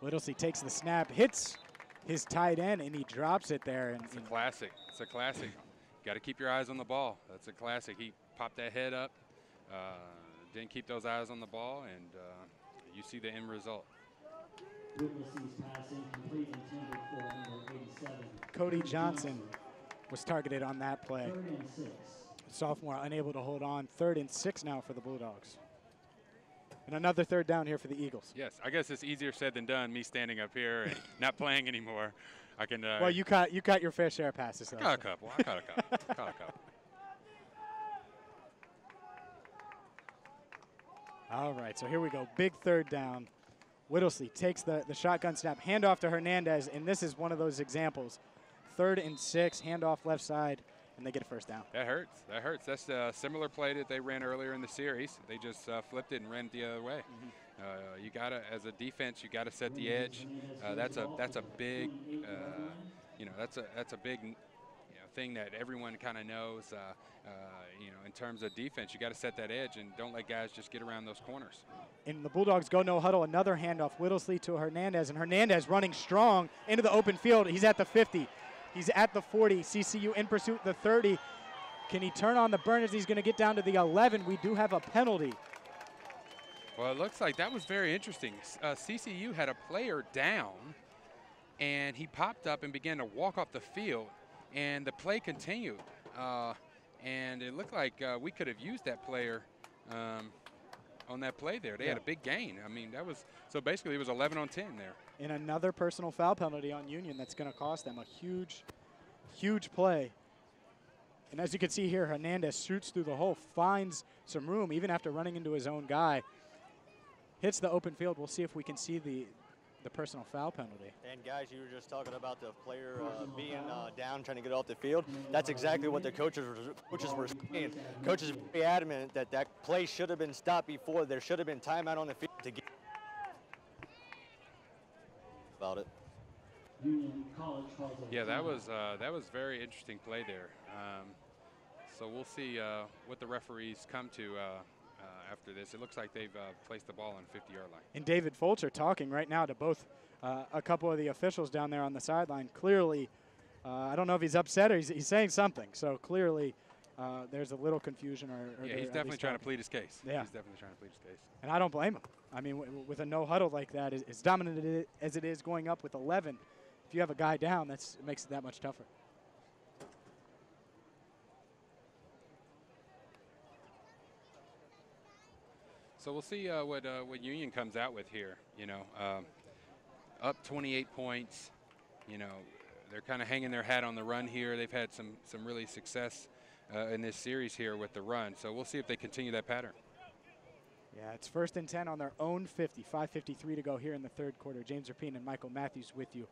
Whittlesey takes the snap, hits his tight end, and he drops it there. And it's a classic. It's a classic. Got to keep your eyes on the ball. That's a classic. He popped that head up, didn't keep those eyes on the ball, and you see the end result. Whittlesey's pass incomplete, intended for number 87. Cody Johnson was targeted on that play. 3rd and 6. Sophomore unable to hold on. 3rd and 6 now for the Bulldogs. And another 3rd down here for the Eagles. Yes, I guess it's easier said than done, me standing up here and not playing anymore. I can. Well, you caught your fair share of passes. I caught a couple. I caught a couple. All right, so here we go. Big 3rd down. Whittlesey takes the shotgun snap, handoff to Hernandez, and this is one of those examples. 3rd and 6, handoff left side, and they get a 1st down. That hurts. That hurts. That's a similar play that they ran earlier in the series. They just flipped it and ran it the other way. Mm-hmm. You gotta, as a defense, you gotta set the edge. That's a big, that's a big thing that everyone kind of knows. In terms of defense, you got to set that edge and don't let guys just get around those corners. And the Bulldogs go no huddle. Another handoff, Whittlesey to Hernandez, and Hernandez running strong into the open field. He's at the 50. He's at the 40. CCU in pursuit, the 30. Can he turn on the burners? He's going to get down to the 11. We do have a penalty. Well, it looks like that was very interesting. CCU had a player down, and he popped up and began to walk off the field, and the play continued. And it looked like we could have used that player on that play there. They had a big gain. I mean, so basically it was 11 on 10 there. And another personal foul penalty on Union that's going to cost them a huge, huge play. And as you can see here, Hernandez shoots through the hole, finds some room, even after running into his own guy. Hits the open field. We'll see if we can see the personal foul penalty. And guys, you were just talking about the player being down, trying to get off the field. That's exactly what the coaches were saying. Coaches were very adamant that play should have been stopped before. There should have been timeout on the field to get about it. Yeah, that was very interesting play there. So we'll see what the referees come to after this. It looks like they've placed the ball on the 50-yard line. And David Fulcher talking right now to both a couple of the officials down there on the sideline. Clearly, I don't know if he's upset or he's saying something. So clearly there's a little confusion. Yeah, he's definitely trying to plead his case. Yeah. He's definitely trying to plead his case. And I don't blame him. I mean, with a no huddle like that, as dominant as it is going up with 11, if you have a guy down, it makes it that much tougher. So we'll see what Union comes out with here. Up 28 points. They're kind of hanging their hat on the run here. They've had some really success in this series here with the run. So we'll see if they continue that pattern. Yeah, it's 1st and 10 on their own 50. 5:53 to go here in the 3rd quarter. James Rapine and Michael Matthews with you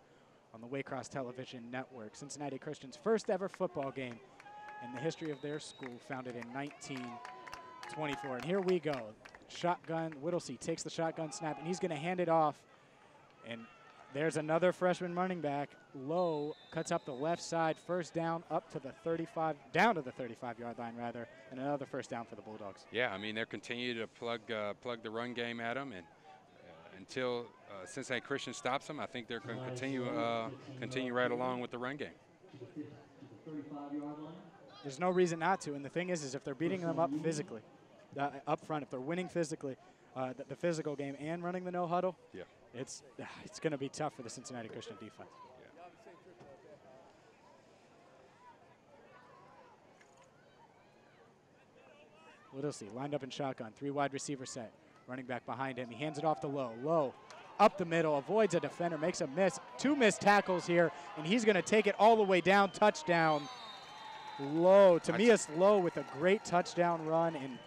on the Waycross Television Network. Cincinnati Christian's first ever football game in the history of their school, founded in 1924. And here we go. Shotgun, Whittlesey takes the shotgun snap, and he's going to hand it off. And there's another freshman running back. Low cuts up the left side, 1st down up to the 35, down to the 35-yard line rather, and another 1st down for the Bulldogs. Yeah, I mean they're continuing to plug the run game at them, and until Cincinnati Christian stops them, I think they're going to continue right along with the run game. To the 35-yard line. There's no reason not to. And the thing is if they're beating them up physically, up front, if they're winning physically, the physical game and running the no huddle, Yeah. it's going to be tough for the Cincinnati Christian defense. Whittlesey lined up in shotgun, 3 wide receiver set. Running back behind him. He hands it off to Lowe. Lowe up the middle, avoids a defender, makes a miss. 2 missed tackles here, and he's going to take it all the way down. Touchdown. Lowe. Tamias Lowe with a great touchdown run and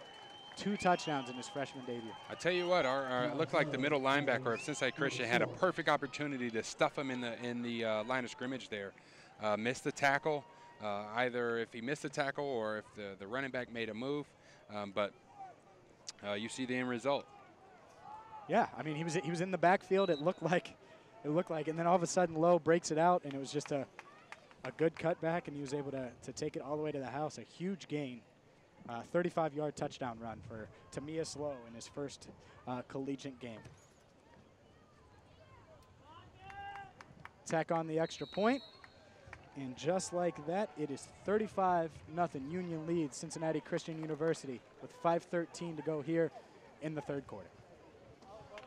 2 touchdowns in his freshman debut. I tell you what, it looked like the middle linebacker of Cincinnati Christian had a perfect opportunity to stuff him in the line of scrimmage there. Missed the tackle, either if he missed the tackle or if the running back made a move. But you see the end result. Yeah, I mean he was in the backfield. It looked like, and then all of a sudden Lowe breaks it out, and it was just a good cutback, and he was able to take it all the way to the house. A huge gain, 35-yard touchdown run for Tamias Lowe in his first collegiate game. Tack on the extra point, and just like that, it is 35-0. Union leads Cincinnati Christian University with 5:13 to go here in the 3rd quarter.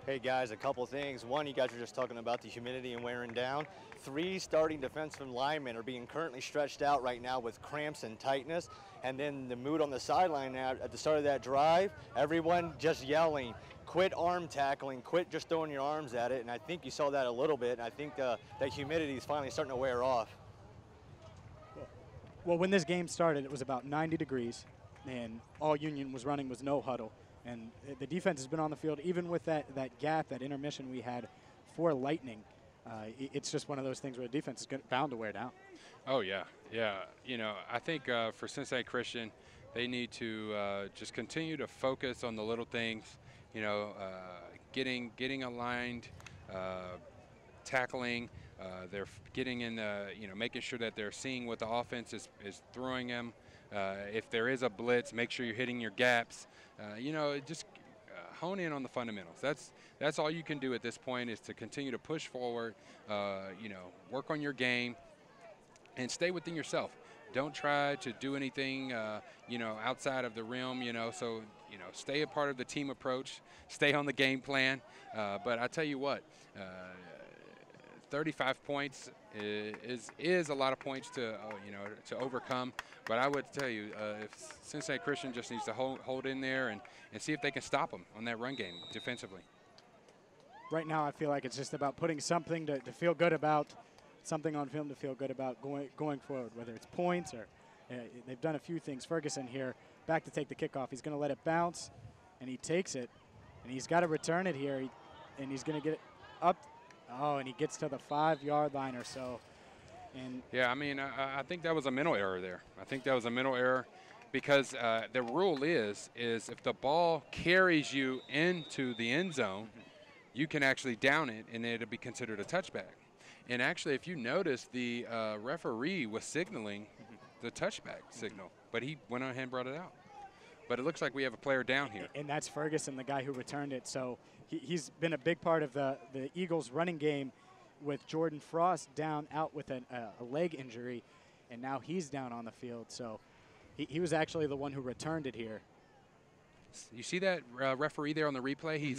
Hey guys, a couple things. One, you guys were just talking about the humidity and wearing down. 3 starting defensive linemen are being currently stretched out right now with cramps and tightness. And then the mood on the sideline now at the start of that drive, everyone just yelling, quit arm tackling, quit just throwing your arms at it. And I think you saw that a little bit. And I think that humidity is finally starting to wear off. Well, when this game started, it was about 90 degrees, and all Union was running was no huddle. And the defense has been on the field, even with that gap, that intermission we had for Lightning. It's just one of those things where the defense is bound to wear down. Oh, yeah. Yeah. You know, I think for Cincinnati Christian, they need to just continue to focus on the little things, you know, getting aligned, tackling. They're getting in the, you know, making sure that they're seeing what the offense is throwing them. If there is a blitz, make sure you're hitting your gaps. You know, just hone in on the fundamentals. That's all you can do at this point, is to continue to push forward, you know, work on your game, and stay within yourself. Don't try to do anything, you know, outside of the realm, you know. So, you know, stay a part of the team approach, stay on the game plan. But I tell you what, 35 points is a lot of points to you know, to overcome. But I would tell you, if Cincinnati Christian just needs to hold in there and see if they can stop them on that run game defensively. Right now, I feel like it's just about putting something to feel good about, something on film to feel good about going forward, whether it's points or they've done a few things. Ferguson here, back to take the kickoff. He's going to let it bounce, and he takes it, and he's got to return it here, and he's going to get it up. Oh, and he gets to the 5-yard line or so. And yeah, I mean, I think that was a mental error there. I think that was a mental error because the rule is if the ball carries you into the end zone, you can actually down it, and it'll be considered a touchback. And actually, if you notice, the referee was signaling the touchback signal, but he went ahead and brought it out. But it looks like we have a player down here. And that's Ferguson, the guy who returned it. So he's been a big part of the Eagles' running game, with Jordan Frost down out with a leg injury, and now he's down on the field. So he was actually the one who returned it here. You see that referee there on the replay? He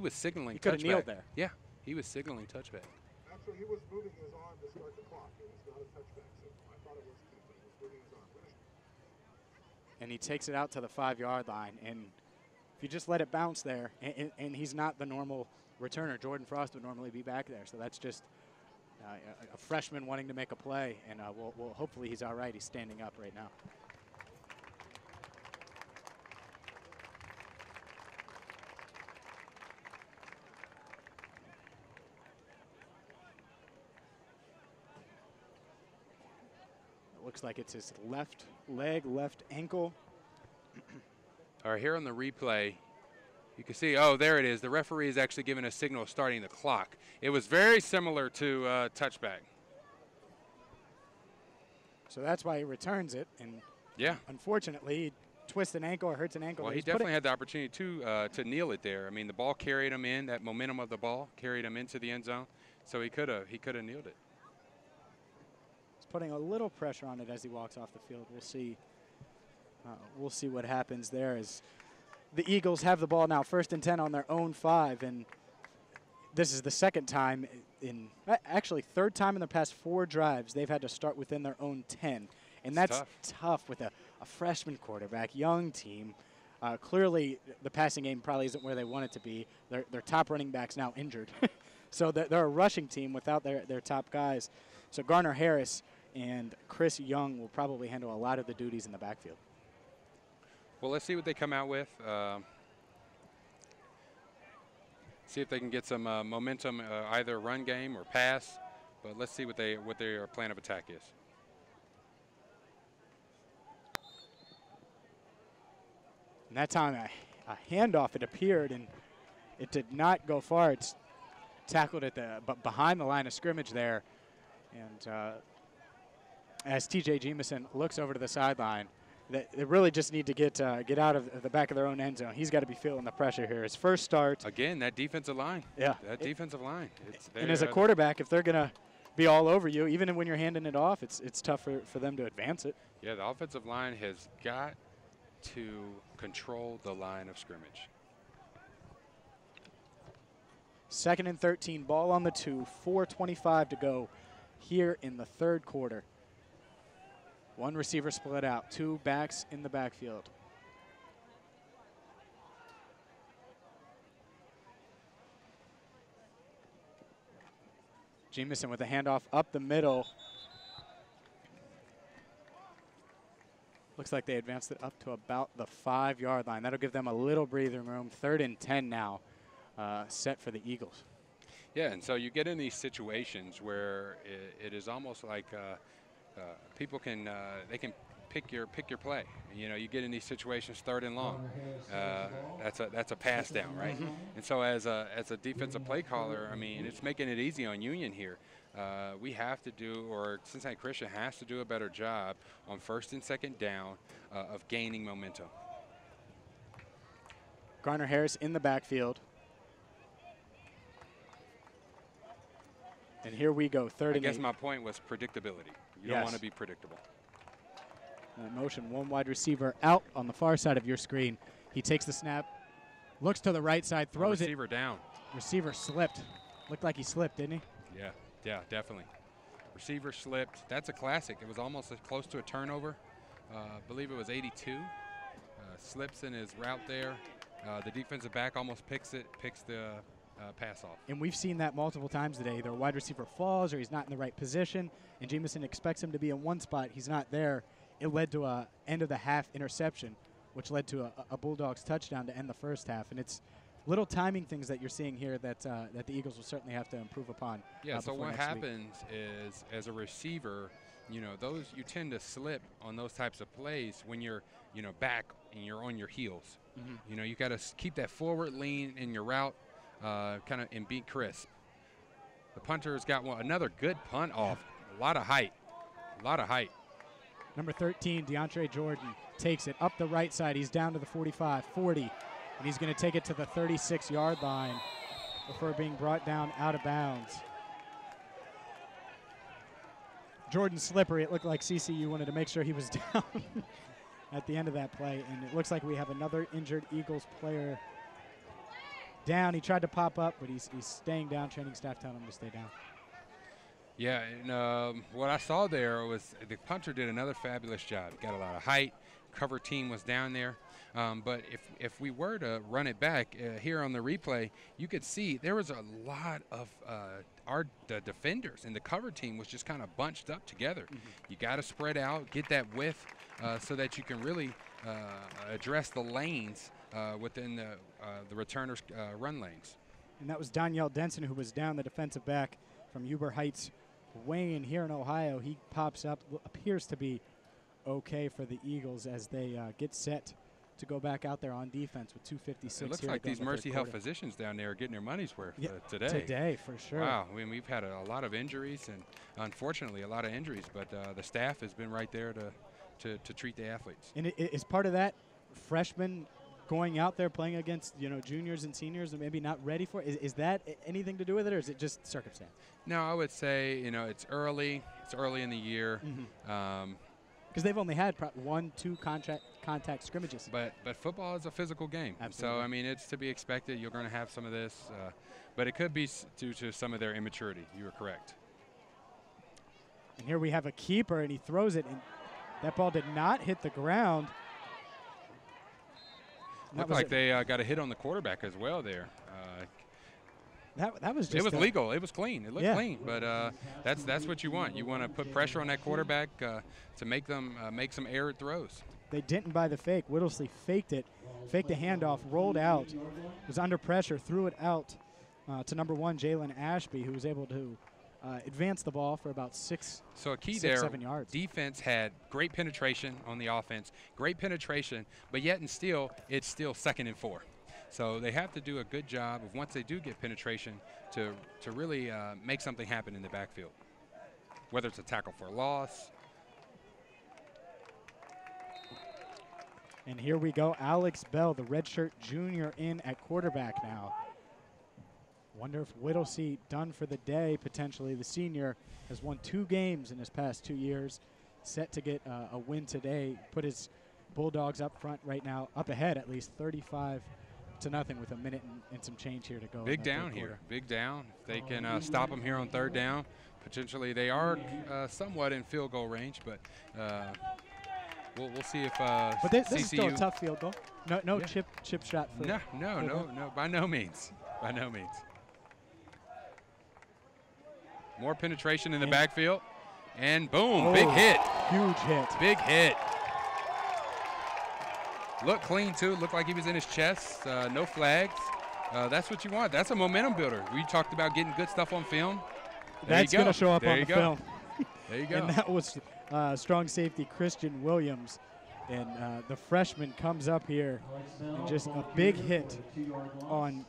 was signaling touchback. He could have kneeled there. Yeah, he was signaling touchback. Actually, he was moving his arm to start the clock. It was not a touchback signal. I thought it was, but he was moving his arm. And he takes it out to the 5-yard line. And if you just let it bounce there, and he's not the normal returner, Jordan Frost would normally be back there. So that's just a freshman wanting to make a play. And we'll hopefully he's all right. He's standing up right now. Looks like it's his left leg, left ankle. All right, here on the replay, you can see, oh, there it is. The referee is actually giving a signal starting the clock. It was very similar to touchback. So that's why he returns it. And yeah, unfortunately, he twists an ankle or hurts an ankle. Well, he definitely had the opportunity to kneel it there. I mean, the ball carried him in. That momentum of the ball carried him into the end zone. So he could have kneeled it. putting a little pressure on it as he walks off the field. We'll see what happens there as the Eagles have the ball now 1st and 10 on their own 5, and this is the second time actually third time in the past 4 drives they've had to start within their own 10, and that's tough with a freshman quarterback, young team. Clearly, the passing game probably isn't where they want it to be. Their top running back's now injured. So they're a rushing team without their top guys. So Garner Harris and Chris Young will probably handle a lot of the duties in the backfield. Well, let's see what they come out with. See if they can get some momentum, either run game or pass. But let's see what their plan of attack is. And that time, a handoff, it appeared, and it did not go far. It's tackled at behind the line of scrimmage there. And as T.J. Jamison looks over to the sideline, they really just need to get out of the back of their own end zone. He's got to be feeling the pressure here. His first start. Again, that defensive line. Yeah. That defensive line. And as a quarterback, if they're going to be all over you, even when you're handing it off, it's tough for them to advance it. Yeah, the offensive line has got to control the line of scrimmage. 2nd and 13, ball on the 2, 4:25 to go here in the 3rd quarter. 1 receiver split out, 2 backs in the backfield. Jamison with a handoff up the middle. Looks like they advanced it up to about the 5-yard line. That'll give them a little breathing room. 3rd and 10 now, set for the Eagles. Yeah, and so you get in these situations where it is almost like people can they can pick your play. You know, you get in these situations 3rd and long. That's a pass down, right? And so as a defensive play caller, I mean, it's making it easy on Union here. We have to do, or Cincinnati Christian has to do a better job on 1st and 2nd down of gaining momentum. Garner Harris in the backfield. And here we go, 3rd and 8. I guess my point was predictability. You don't want to be predictable. Motion, 1 wide receiver out on the far side of your screen. He takes the snap, looks to the right side, throws it. Receiver down. Receiver slipped. Looked like he slipped, didn't he? Yeah, definitely. Receiver slipped. That's a classic. It was almost close to a turnover. I believe it was 82. Slips in his route there. The defensive back almost picks the pass off. And we've seen that multiple times today. Either a wide receiver falls or he's not in the right position, and Jamison expects him to be in one spot. He's not there. It led to a end of the half interception, which led to a Bulldogs touchdown to end the 1st half. And it's little timing things that you're seeing here that the Eagles will certainly have to improve upon. Yeah, so what happens is, as a receiver, you know, you tend to slip on those types of plays when you're, you know, back and you're on your heels. You know, you got to keep that forward lean in your route, kind of, and be crisp. The punter's got another good punt off. A lot of height. Number 13, DeAndre Jordan, takes it up the right side. He's down to the 45, 40, and he's going to take it to the 36-yard line before being brought down out of bounds. Jordan slippery. It looked like CCU wanted to make sure he was down at the end of that play, and it looks like we have another injured Eagles player down. He tried to pop up, but he's staying down. Training staff telling him to stay down. Yeah, and what I saw there was the punter did another fabulous job. Got a lot of height. Cover team was down there. But if we were to run it back here on the replay, you could see there was a lot of the defenders, and the cover team was just kind of bunched up together. You got to spread out, get that width so that you can really address the lanes within the returners' run lanes. And that was Danielle Denson, who was down, the defensive back from Huber Heights, Wayne here in Ohio. He pops up, appears to be okay for the Eagles as they get set to go back out there on defense with 2:56. It looks like these Mercy Health physicians down there are getting their money's worth today. Today, for sure. Wow, I mean, we've had a lot of injuries, and unfortunately a lot of injuries, but the staff has been right there to treat the athletes. And is part of that freshmen going out there playing against, juniors and seniors and maybe not ready for it? Is that anything to do with it, or is it just circumstance? No, I would say, it's early. It's early in the year. Because they've only had 1-2 contact scrimmages. But football is a physical game. Absolutely. So, I mean, it's to be expected. You're going to have some of this. But it could be due to some of their immaturity. You were correct. And here we have a keeper, and he throws it, and that ball did not hit the ground. Looked like they got a hit on the quarterback as well there. That was just. It was legal. It was clean. It looked clean. But that's what you want. You want to put pressure on that quarterback to make them make some errant throws. They didn't buy the fake. Whittlesey faked it, faked the handoff, rolled out, was under pressure, threw it out to number 1, Jalen Ashby, who was able to advance the ball for about 6, so a key 7 yards. Defense had great penetration on the offense, great penetration, but yet and still, it's still 2nd and 4. So they have to do a good job of, once they do get penetration, to really make something happen in the backfield, whether it's a tackle for a loss. And here we go, Alex Bell, the redshirt junior, in at quarterback now. Wonder if Whittlesey done for the day, potentially. The senior has won 2 games in his past 2 years, set to get a win today, put his Bulldogs up front right now, up ahead at least 35-0 with a minute and some change here to go. Big down here, big down. If they can stop them here on 3rd down, potentially they are somewhat in field goal range, but we'll see if but this is still a tough field goal. No chip shot for No, by no means. By no means. More penetration in the backfield. And boom, big hit. Huge hit. Big hit. Looked clean, too. Looked like he was in his chest. No flags. That's what you want. That's a momentum builder. We talked about getting good stuff on film. That's going to show up on the film. There you go. And that was strong safety Christian Williams. And the freshman comes up here and just a big hit on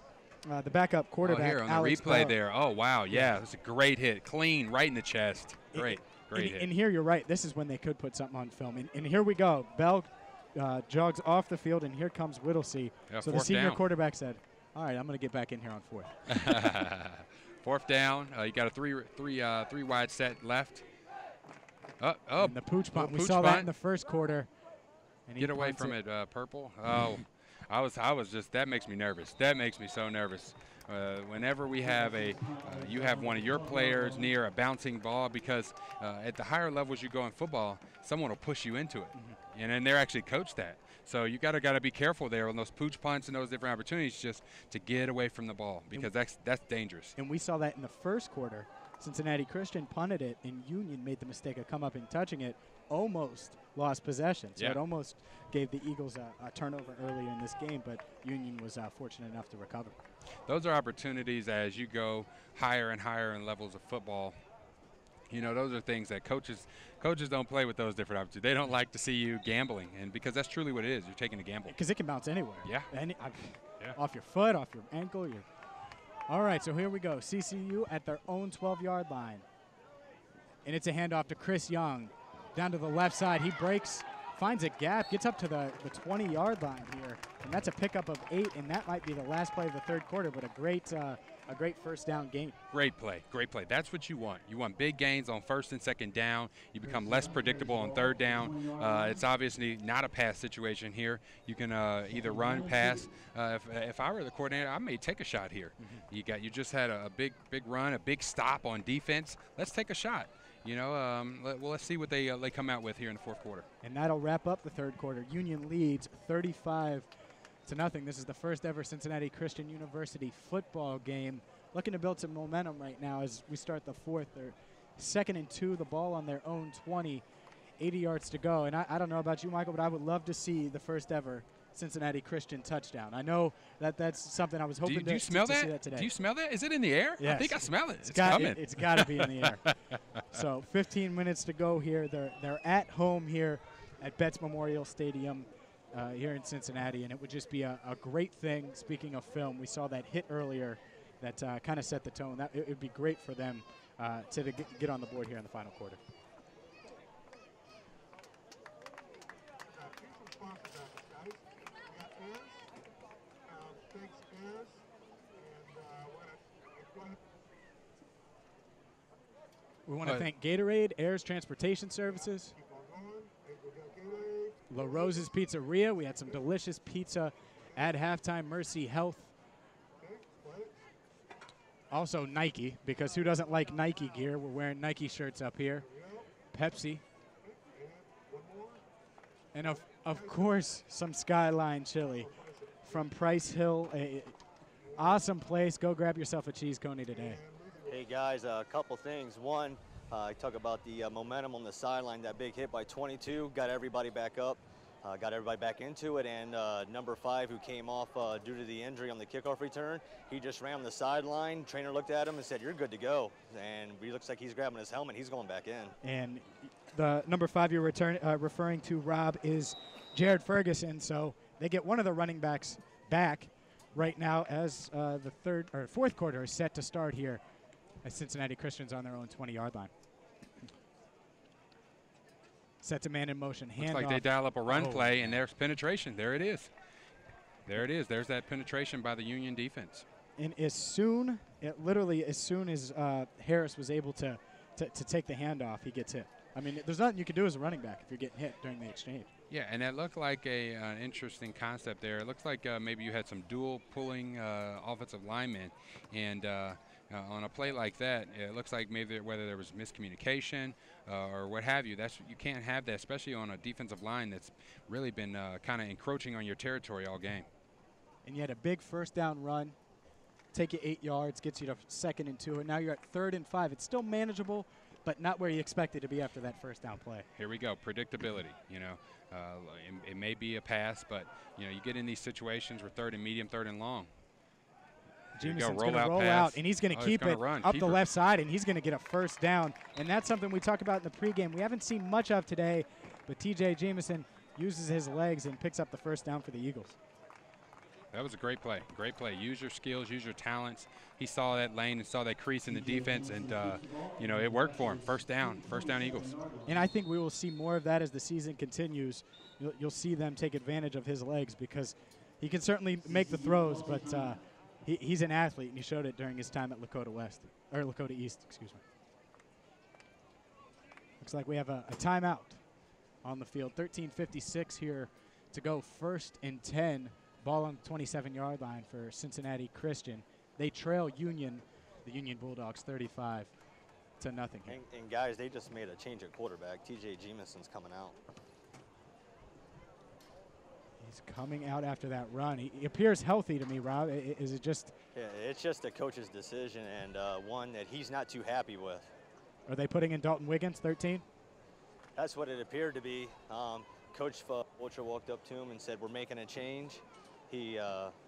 the backup quarterback, here on Alex the replay Bell. there. Oh, wow, yeah. It was a great hit. Clean, right in the chest. Great hit. And here you're right. This is when they could put something on film. And here we go. Bell jogs off the field, and here comes Whittlesey. Yeah, so the senior down. quarterback said, all right, I'm going to get back in here on 4th. 4th down. You got a three wide set left. And the pooch punt. We saw that in the first quarter. And get away from it, Purple. Oh, I was just, that makes me nervous. That makes me so nervous. Whenever we have you have one of your players near a bouncing ball, because at the higher levels you go in football, someone will push you into it. And then they're actually coached that. So you gotta be careful there on those pooch punts and those different opportunities just to get away from the ball, because that's dangerous. And we saw that in the first quarter. Cincinnati Christian punted it, and Union made the mistake of come up and touching it, almost lost possession. So it almost gave the Eagles a turnover earlier in this game, but Union was fortunate enough to recover. Those are opportunities as you go higher and higher in levels of football. You know, those are things that coaches don't play with those different opportunities. They don't like to see you gambling, and because that's truly what it is. You're taking a gamble. Because it can bounce anywhere. Yeah. Off your foot, off your ankle. All right, so here we go. CCU at their own 12-yard line. And it's a handoff to Chris Young. Down to the left side. He breaks, finds a gap, gets up to the 20-yard line here. And that's a pickup of 8, and that might be the last play of the 3rd quarter, but a great first down gain. Great play. That's what you want. You want big gains on 1st and 2nd down. You become less predictable on 3rd down. It's obviously not a pass situation here. You can either run, pass. If I were the coordinator, I may take a shot here. You just had a big run, a big stop on defense. Let's take a shot. You know, let's see what they come out with here in the 4th quarter. And that'll wrap up the 3rd quarter. Union leads 35-0. This is the first ever Cincinnati Christian University football game. Looking to build some momentum right now as we start the 4th. They're 2nd and 2, the ball on their own 20, 80 yards to go. And I don't know about you, Michael, but I would love to see the first ever Cincinnati Christian touchdown. I know that's something I was hoping to see that today. Do you smell that? Is it in the air? Yes. I think I smell it. It's coming. It's got to be in the air. So 15 minutes to go here. They're at home here at Betts Memorial Stadium here in Cincinnati, and it would just be a great thing. Speaking of film, we saw that hit earlier that kind of set the tone. It would be great for them to get on the board here in the final quarter. We want to thank Gatorade, Ayers Transportation Services, La Rose's Pizzeria. We had some delicious pizza at halftime. Mercy Health. Also Nike, because who doesn't like Nike gear? We're wearing Nike shirts up here. Pepsi. And of course, some Skyline chili from Price Hill. A awesome place. Go grab yourself a cheese coney today. Hey guys, a couple things. One, I talk about the momentum on the sideline. That big hit by 22 got everybody back up, got everybody back into it. And number 5, who came off due to the injury on the kickoff return, he just ran on the sideline. Trainer looked at him and said, "You're good to go." And he looks like he's grabbing his helmet. He's going back in. And the number 5 you're referring to, Rob, is Jared Ferguson. So they get one of the running backs back right now as the fourth quarter is set to start here as Cincinnati Christians on their own 20-yard line. Sets a man in motion. Looks like they dial up a run play, and there's penetration. There it is. There it is. There's that penetration by the Union defense. And literally as soon as Harris was able to take the handoff, he gets hit. I mean, there's nothing you can do as a running back if you're getting hit during the exchange. Yeah, and that looked like an interesting concept there. It looks like maybe you had some dual pulling offensive linemen, and on a play like that, it looks like maybe whether there was miscommunication or what have you. You can't have that, especially on a defensive line that's really been kind of encroaching on your territory all game. And you had a big first down run, take you 8 yards, gets you to 2nd and 2, and now you're at 3rd and 5. It's still manageable, but not where you expect it to be after that first down play. Here we go, predictability. It may be a pass, but you get in these situations where 3rd and medium, 3rd and long. Jameson's going to roll out, and he's going to keep it up the left side, and he's going to get a first down. And that's something we talked about in the pregame. We haven't seen much of today, but T.J. Jameson uses his legs and picks up the first down for the Eagles. That was a great play. Great play. Use your skills, use your talents. He saw that lane and saw that crease in the defense, and, it worked for him. First down Eagles. And I think we will see more of that as the season continues. You'll see them take advantage of his legs because he can certainly make the throws, but he's an athlete, and he showed it during his time at Lakota East, excuse me. Looks like we have a timeout on the field. 13:56 here to go. 1st and 10. Ball on the 27-yard line for Cincinnati Christian. They trail the Union Bulldogs 35-0. And guys, they just made a change at quarterback. T.J. Jameson's coming out. He's coming out after that run. He appears healthy to me, Rob. Is it just? Yeah, it's just a coach's decision, and one that he's not too happy with. Are they putting in Dalton Wiggins, 13? That's what it appeared to be. Coach Fulcher walked up to him and said, "We're making a change." He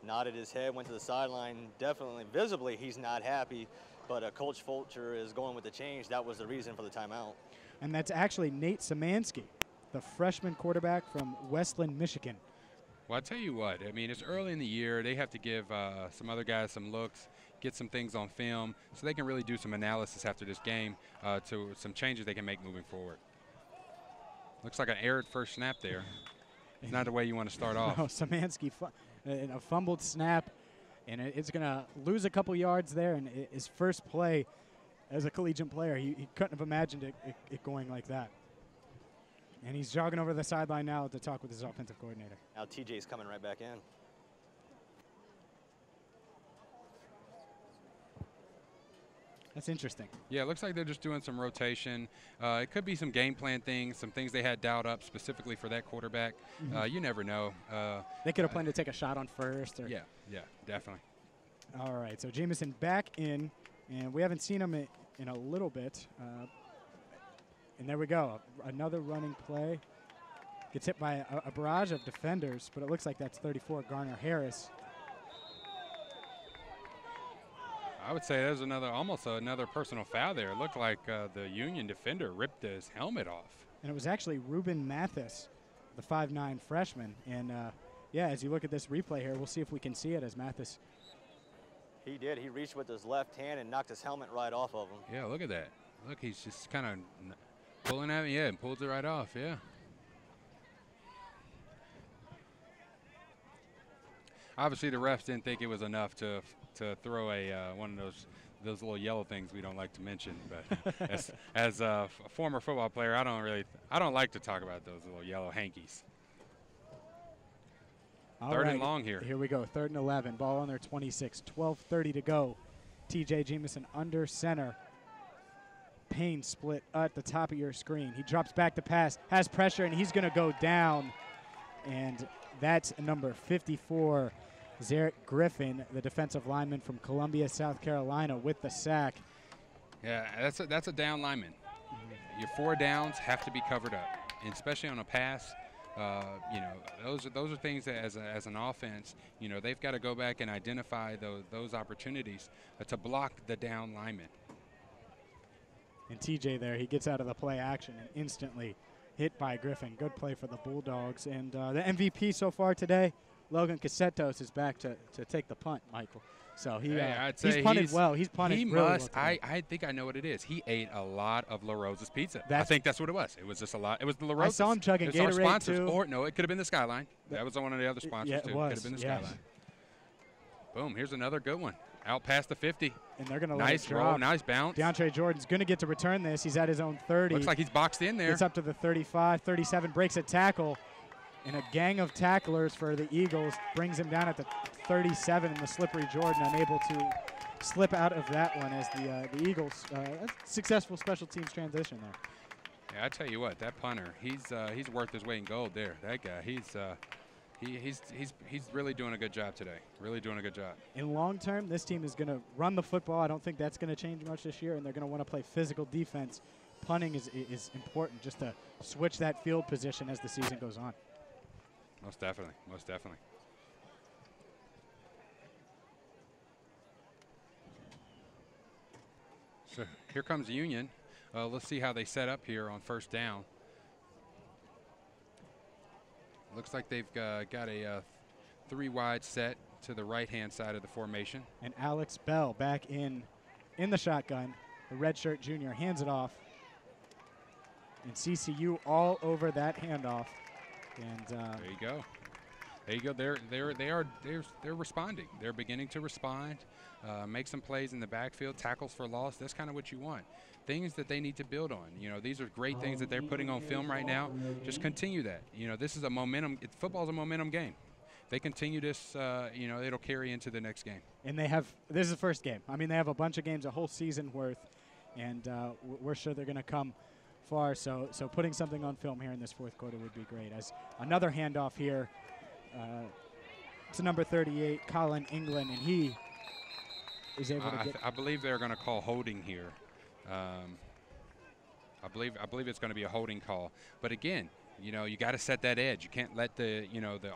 nodded his head, went to the sideline. Definitely, visibly, he's not happy, but Coach Fulcher is going with the change. That was the reason for the timeout. And that's actually Nate Szymanski, the freshman quarterback from Westland, Michigan. Well, I tell you what, I mean, it's early in the year. They have to give some other guys some looks, get some things on film, so they can really do some analysis after this game to some changes they can make moving forward. Looks like an erred first snap there. It's not the way you want to start off. No, Szymanski, a fumbled snap, and it's going to lose a couple yards there. And his first play as a collegiate player, he couldn't have imagined it going like that. And he's jogging over the sideline now to talk with his offensive coordinator. Now TJ's coming right back in. That's interesting. Yeah, it looks like they're just doing some rotation. It could be some game plan things, some things they had dialed up specifically for that quarterback. You never know. They could have planned to take a shot on first. Or yeah, definitely. All right, so Jameson back in, and we haven't seen him in a little bit. And there we go, another running play. Gets hit by a barrage of defenders, but it looks like that's 34, Garner Harris. I would say there's almost another personal foul there. It looked like the Union defender ripped his helmet off. And it was actually Ruben Mathis, the 5'9" freshman. And, yeah, as you look at this replay here, we'll see if we can see it as Mathis. He did. He reached with his left hand and knocked his helmet right off of him. Yeah, look at that. Look, he's just kind of pulling at me, and pulls it right off, yeah. Obviously, the refs didn't think it was enough to throw one of those little yellow things we don't like to mention. But as a former football player, I don't like to talk about those little yellow hankies. Third and long here. Here we go. 3rd and 11. Ball on their 26. 12:30 to go. T.J. Jamison under center. Payne split at the top of your screen. He drops back to pass, has pressure, and he's going to go down. And that's number 54, Zarek Griffin, the defensive lineman from Columbia, South Carolina, with the sack. Yeah, that's a down lineman. Your 4 downs have to be covered up, and especially on a pass. You know, those are things that as an offense, you know, they've got to go back and identify those opportunities to block the down lineman. And TJ there, he gets out of the play action and instantly hit by Griffin. Good play for the Bulldogs. And the MVP so far today, Logan Casetos, is back to take the punt, Michael. So he's punted well. He's punted really well today. I think I know what it is. He ate a lot of La Rosa's pizza. I think that's what it was. It was just a lot. It was the La Rosa's. I saw him chugging Gatorade, our sponsors. too. Or, no, it could have been the Skyline. That was one of the other sponsors, yeah, too. It was. Could have been the Skyline. Boom, here's another good one. Out past the 50. And they're going to nice roll, nice bounce. DeAndre Jordan's going to get to return this. He's at his own 30. Looks like he's boxed in there. Gets up to the 35, 37, breaks a tackle. And a gang of tacklers for the Eagles brings him down at the 37, and the slippery Jordan unable to slip out of that one as the Eagles successful special teams transition there. Yeah, I tell you what, that punter, he's worth his weight in gold there. That guy, he's really doing a good job today. Really doing a good job. In long term, this team is going to run the football. I don't think that's going to change much this year, and they're going to want to play physical defense. Punting is important just to switch that field position as the season goes on. Most definitely, most definitely. So here comes Union. Let's see how they set up here on 1st down. Looks like they've got a 3 wide set to the right-hand side of the formation. And Alex Bell back in the shotgun. The redshirt junior hands it off. And CCU all over that handoff. And there you go. There you go. They're responding. They're beginning to respond. Make some plays in the backfield, tackles for loss. That's kind of what you want. Things that they need to build on. You know, these are great things that they're putting on film right now. Just continue that. You know, this is a momentum. Football's a momentum game. They continue this. You know, it'll carry into the next game. And this is the first game. I mean, they have a bunch of games, a whole season worth, and we're sure they're going to come far. So putting something on film here in this 4th quarter would be great. As another handoff here to number 38, Colin England, and he is able to get. I believe they're going to call holding here. I believe it's going to be a holding call. But again, you know, you got to set that edge. You can't let the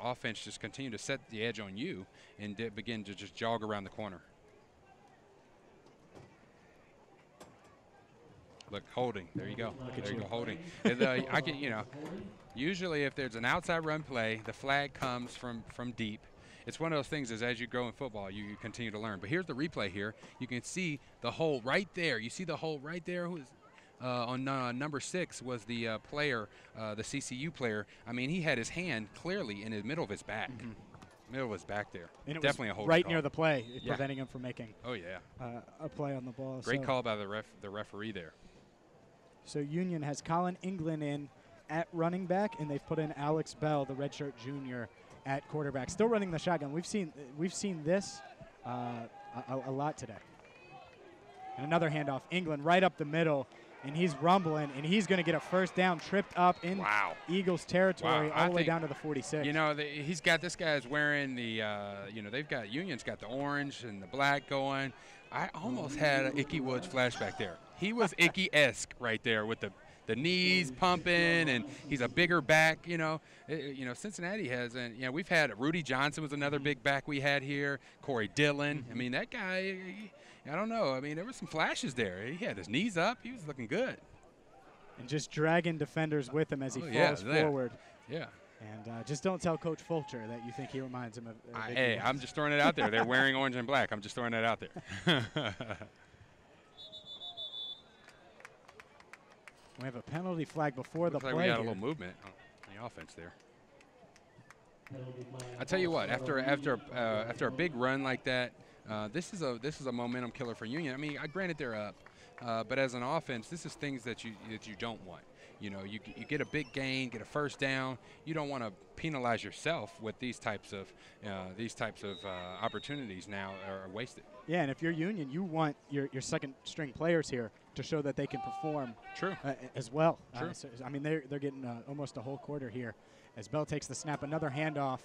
offense just continue to set the edge on you and begin to just jog around the corner. Look, holding. There you go. There you go, holding. And, I can, you know, usually if there's an outside run play, the flag comes from deep. It's one of those things as you grow in football, you continue to learn. But here's the replay here. You can see the hole right there. You see the hole right there? Who's on number 6 was the player, the CCU player. I mean, he had his hand clearly in the middle of his back. Mm-hmm. Middle of his back there. And it definitely was a holding right call. Near the play, preventing him from making a play on the ball. Great call by the referee there. So Union has Colin England in at running back, and they've put in Alex Bell, the redshirt junior, at quarterback. Still running the shotgun. We've seen this a lot today. And another handoff, England right up the middle, and he's rumbling, and he's going to get a 1st down, tripped up in Eagles territory all the way down to the 46. You know, he's got this guy's wearing the, you know, Union's got the orange and the black going. I almost had an Ickey Woods flashback there. He was Ickey-esque right there with the knees pumping, and he's a bigger back. You know, Cincinnati has, and you know, we've had Rudy Johnson was another big back we had here. Corey Dillon. I mean, that guy. I don't know. I mean, there were some flashes there. He had his knees up. He was looking good. And just dragging defenders with him as he falls forward. Yeah. And just don't tell Coach Fulcher that you think he reminds him of. Hey, I'm just throwing it out there. They're wearing orange and black. I'm just throwing that out there. We have a penalty flag before the play. We got a little movement on the offense there. I tell you what, after a big run like that, This is a momentum killer for Union. I mean, granted they're up, but as an offense, this is things that you don't want. You know, you get a big gain, get a first down. You don't want to penalize yourself with these types of opportunities now are wasted. Yeah, and if you're Union, you want your second string players here to show that they can perform. True. As well. True. So, I mean, they're getting almost a whole quarter here as Bell takes the snap. Another handoff.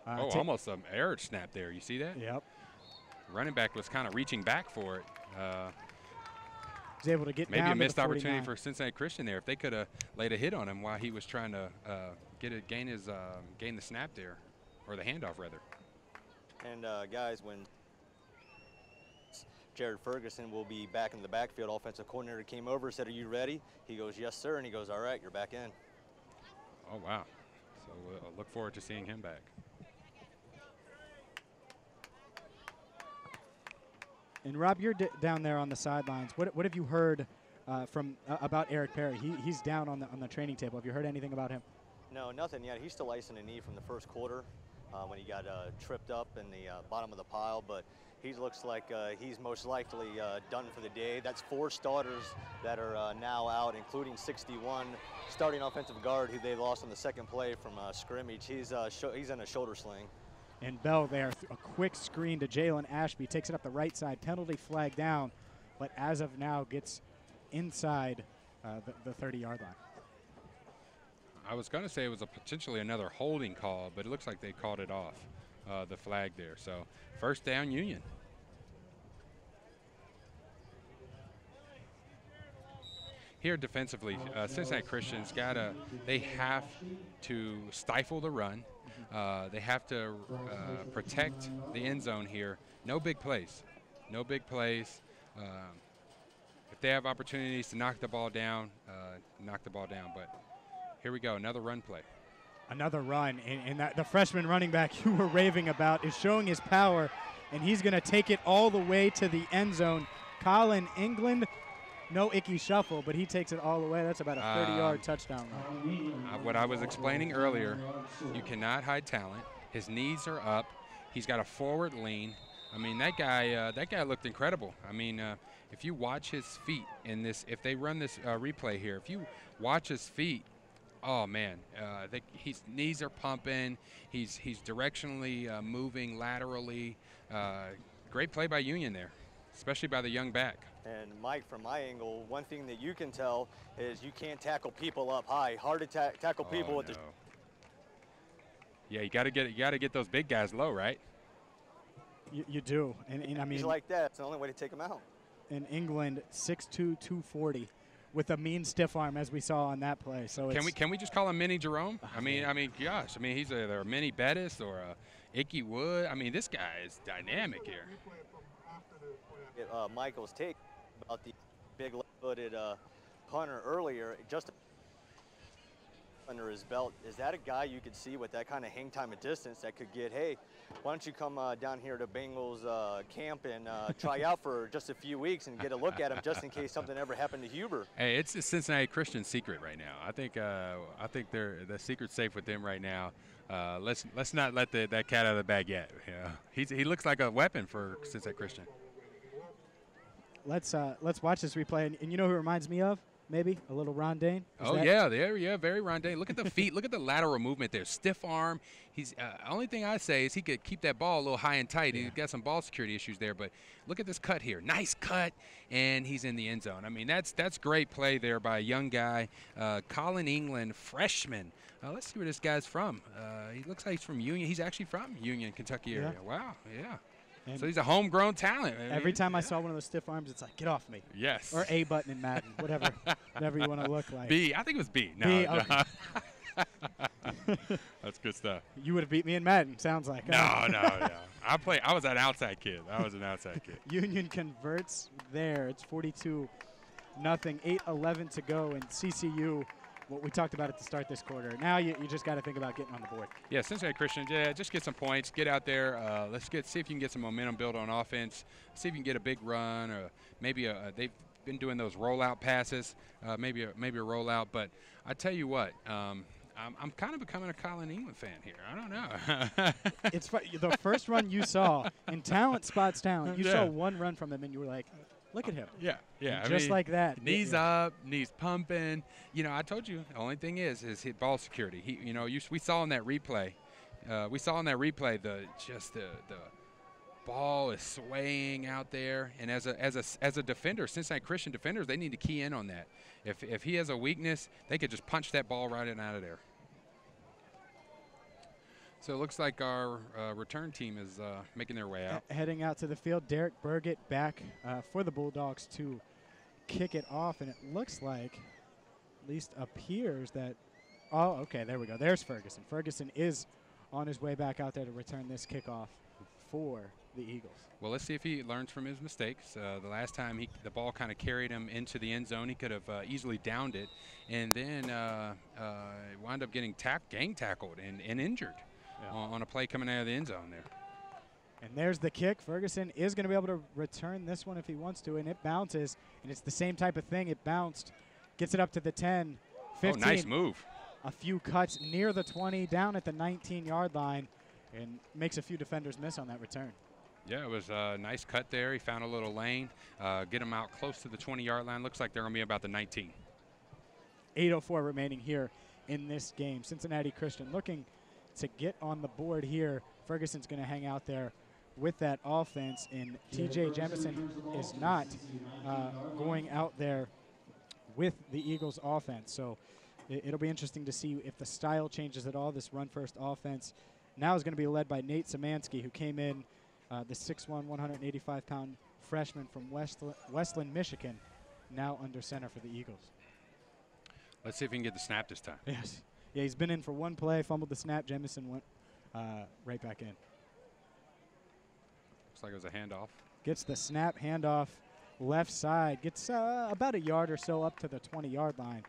Almost an error snap there. You see that? Yep. Running back was kind of reaching back for it. Was able to get maybe down a missed to the opportunity for Cincinnati Christian there. If they could have laid a hit on him while he was trying to gain the snap there, or the handoff rather. And guys, when Jared Ferguson will be back in the backfield, offensive coordinator came over, said, "Are you ready?" He goes, "Yes, sir," and he goes, "All right, you're back in." Oh wow! So we'll look forward to seeing him back. And Rob, you're down there on the sidelines. What have you heard from about Eric Perry? He's down on the training table. Have you heard anything about him? No, nothing yet. He's still icing a knee from the first quarter when he got tripped up in the bottom of the pile, but he looks like he's most likely done for the day. That's 4 starters that are now out, including 61 starting offensive guard who they lost on the second play from scrimmage. He's in a shoulder sling. And Bell there, a quick screen to Jalen Ashby, takes it up the right side, penalty flag down, but as of now gets inside the 30-yard line. I was going to say it was potentially another holding call, but it looks like they called it off, the flag there. So first down, Union. Here defensively, Cincinnati Christian's they have to stifle the run. They have to protect the end zone here. No big plays. No big plays. If they have opportunities to knock the ball down, knock the ball down. But here we go, another run play. Another run, and the freshman running back you were raving about is showing his power, and he's going to take it all the way to the end zone. Colin England, no icky shuffle, but he takes it all the way. That's about a 30-yard touchdown run. What I was explaining earlier, you cannot hide talent. His knees are up. He's got a forward lean. I mean, that guy looked incredible. I mean, if you watch his feet in this, if they run this replay here, if you watch his feet, oh man, his knees are pumping. He's directionally moving laterally. Great play by Union there, especially by the young back. And Mike, from my angle, one thing that you can tell is you can't tackle people up high. Hard to tackle people with the. Yeah, you got to get those big guys low, right? You do, and I mean. He's like that. It's the only way to take him out. In England, 6'2", 240, with a mean stiff arm, as we saw on that play. So can we just call him Mini Jerome? I mean, gosh, I mean he's either a Mini Bettis or a Icky Wood. I mean, this guy is dynamic here. Michael's take about the big left-footed punter earlier, just under his belt. Is that a guy you could see with that kind of hang time of distance that could get, hey, why don't you come down here to Bengals camp and try out for just a few weeks and get a look at him just in case something ever happened to Huber? Hey, it's the Cincinnati Christian secret right now. I think the secret's safe with them right now. Let's not let that cat out of the bag yet. Yeah, he looks like a weapon for Cincinnati Christian. Let's watch this replay, and you know who it reminds me of? Maybe a little Rondane. Very Rondane. Look at the feet. Look at the lateral movement there. Stiff arm. He's only thing I say is he could keep that ball a little high and tight. Yeah. He's got some ball security issues there, but look at this cut here. Nice cut, and he's in the end zone. I mean, that's great play there by a young guy, Colin England, freshman. Let's see where this guy's from. He looks like he's from Union. He's actually from Union, Kentucky area. Yeah. Wow. Yeah. And so he's a homegrown talent. Every time I saw one of those stiff arms, it's like, get off me. Yes. Or A button in Madden, whatever you want to look like. B. I think it was B. No. B, okay. That's good stuff. You would have beat me in Madden, sounds like. No. I was an outside kid. Union converts there. It's 42-0, 8:11 to go, and CCU. What we talked about at the start this quarter. Now you just got to think about getting on the board. Yeah, Cincinnati Christian, just get some points, get out there. See if you can get some momentum built on offense. See if you can get a big run, or maybe they've been doing those rollout passes, maybe a rollout. But I tell you what, I'm kind of becoming a Colin England fan here. I don't know. It's the first run you saw in talent spots talent. You saw Yeah. one run from him, and you were like, "Look at him." Yeah, yeah. And just like that. Knees Yeah. up, knees pumping. You know, I told you. The only thing is hit ball security. We saw in that replay. The ball is swaying out there, and as a defender, Cincinnati Christian defenders, they need to key in on that. If he has a weakness, they could just punch that ball right in out of there. So it looks like our return team is making their way out. Heading out to the field, Derek Burgett back for the Bulldogs to kick it off, and it looks like, at least appears that, oh, okay, there we go. There's Ferguson. Ferguson is on his way back out there to return this kickoff for the Eagles. Well, let's see if he learns from his mistakes. The last time the ball kind of carried him into the end zone, he could have easily downed it, and then wound up getting gang tackled and injured on a play coming out of the end zone there. And there's the kick. Ferguson is going to be able to return this one if he wants to, and it bounces, and it's the same type of thing. It bounced, gets it up to the 10, 15. Oh, nice move. A few cuts near the 20, down at the 19-yard line, and makes a few defenders miss on that return. Yeah, it was a nice cut there. He found a little lane, get him out close to the 20-yard line. Looks like they're going to be about the 19. 8:04 remaining here in this game. Cincinnati Christian looking to get on the board here. Ferguson's going to hang out there with that offense, and T.J. Jemison is not going out there with the Eagles offense. So it'll be interesting to see if the style changes at all. This run-first offense now is going to be led by Nate Szymanski, who came in, the 6'1", 185-pound freshman from Westland, Michigan, now under center for the Eagles. Let's see if he can get the snap this time. Yes. Yeah, he's been in for one play, fumbled the snap. Jemison went right back in. Looks like it was a handoff. Gets the snap, handoff, left side. Gets about a yard or so up to the 20-yard line.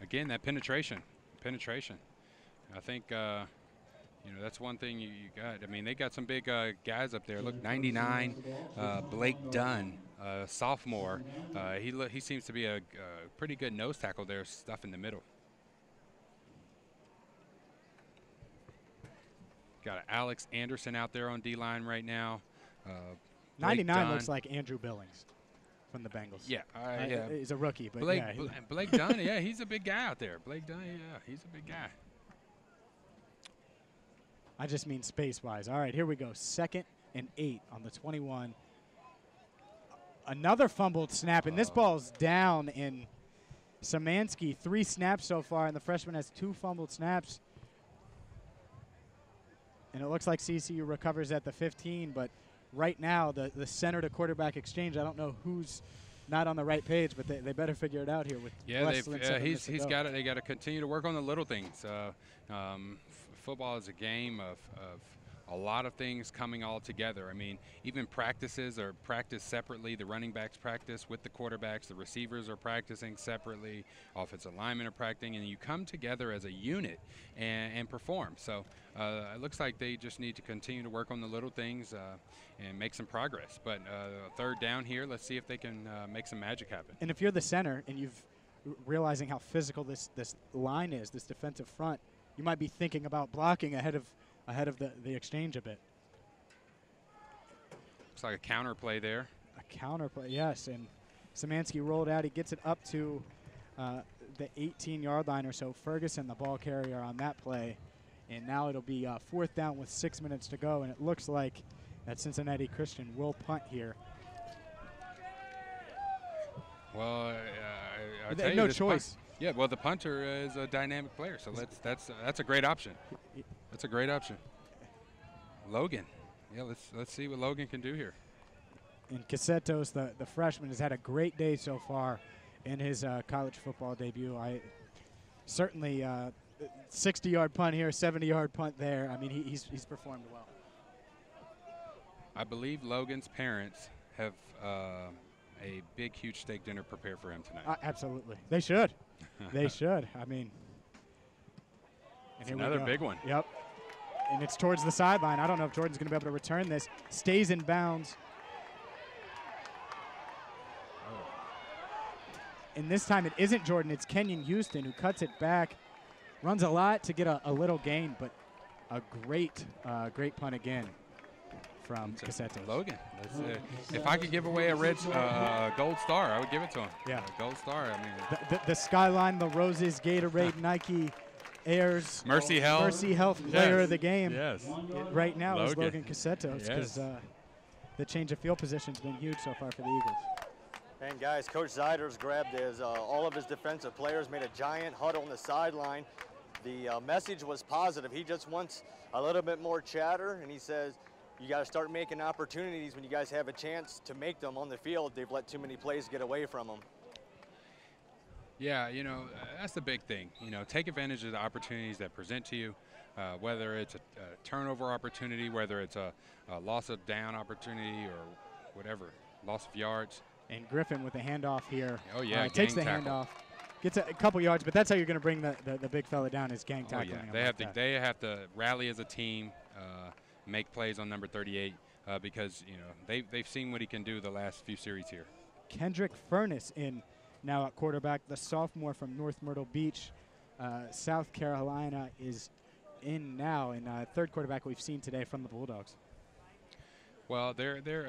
Again, that penetration. I think, that's one thing you got. I mean, they got some big guys up there. Look, 99, Blake Dunn, sophomore. He seems to be a pretty good nose tackle there, stuff in the middle. Got Alex Anderson out there on D-line right now. 99 Dunn. looks like Andrew Billings from the Bengals. Yeah, He's a rookie, but Blake Dunn, yeah, he's a big guy out there. Blake Dunn, yeah, he's a big guy. I just mean space-wise. All right, here we go. 2nd and 8 on the 21. Another fumbled snap, and this ball's down. And Szymanski, 3 snaps so far, and the freshman has 2 fumbled snaps. And it looks like CCU recovers at the 15, but right now the center to quarterback exchange, I don't know who's not on the right page, but they better figure it out here with Westland. He's got it. They got to continue to work on the little things. Football is a game of a lot of things coming all together. I mean, even practices are practiced separately. The running backs practice with the quarterbacks. The receivers are practicing separately. Offensive linemen are practicing, and you come together as a unit and perform. So it looks like they just need to continue to work on the little things and make some progress. But 3rd down here, let's see if they can make some magic happen. And if you're the center and you've realizing how physical this line is, this defensive front, you might be thinking about blocking ahead of the exchange a bit. Looks like a counter play there. A counter play, yes. And Szymanski rolled out. He gets it up to the 18-yard line or so. Ferguson, the ball carrier on that play. And now it'll be 4th down with 6 minutes to go. And it looks like that Cincinnati Christian will punt here. Well, I tell you, no choice. Yeah, well, the punter is a dynamic player, so that's a great option. That's a great option. Logan, yeah, let's see what Logan can do here. And Casetos, the freshman, has had a great day so far in his college football debut. Certainly 60-yard punt here, 70-yard punt there. I mean, he's performed well. I believe Logan's parents have a big, huge steak dinner prepared for him tonight. Absolutely, they should. They should. I mean, it's another big one. Yep. And it's towards the sideline. I don't know if Jordan's going to be able to return this. Stays in bounds. And this time it isn't Jordan. It's Kenyon Houston who cuts it back runs a lot to get a little gain, but a great punt again from Cassettos. Logan. If I could give away a red gold star, I would give it to him. Yeah. Gold star. I mean, The Skyline, the Roses, Gatorade, Nike, Airs, Mercy Health player of the game. Yes. Right now is Logan. Logan Cassettos, because the change of field position has been huge so far for the Eagles. And guys, Coach Ziders grabbed all of his defensive players, made a giant huddle on the sideline. The message was positive. He just wants a little bit more chatter, and he says, you got to start making opportunities when you guys have a chance to make them on the field. They've let too many plays get away from them. Yeah, you know, that's the big thing. You know, take advantage of the opportunities that present to you, whether it's a turnover opportunity, whether it's a loss of down opportunity or whatever, loss of yards. And Griffin with the handoff here. Oh, yeah, takes the gang tackle. handoff. Gets a couple yards, but that's how you're going to bring the big fella down is gang tackling. Oh, yeah. They have to rally as a team, make plays on number 38 because, you know, they've seen what he can do the last few series here. Kendrick Furness in now at quarterback. The sophomore from North Myrtle Beach, South Carolina, is in now. And third quarterback we've seen today from the Bulldogs. Well, they're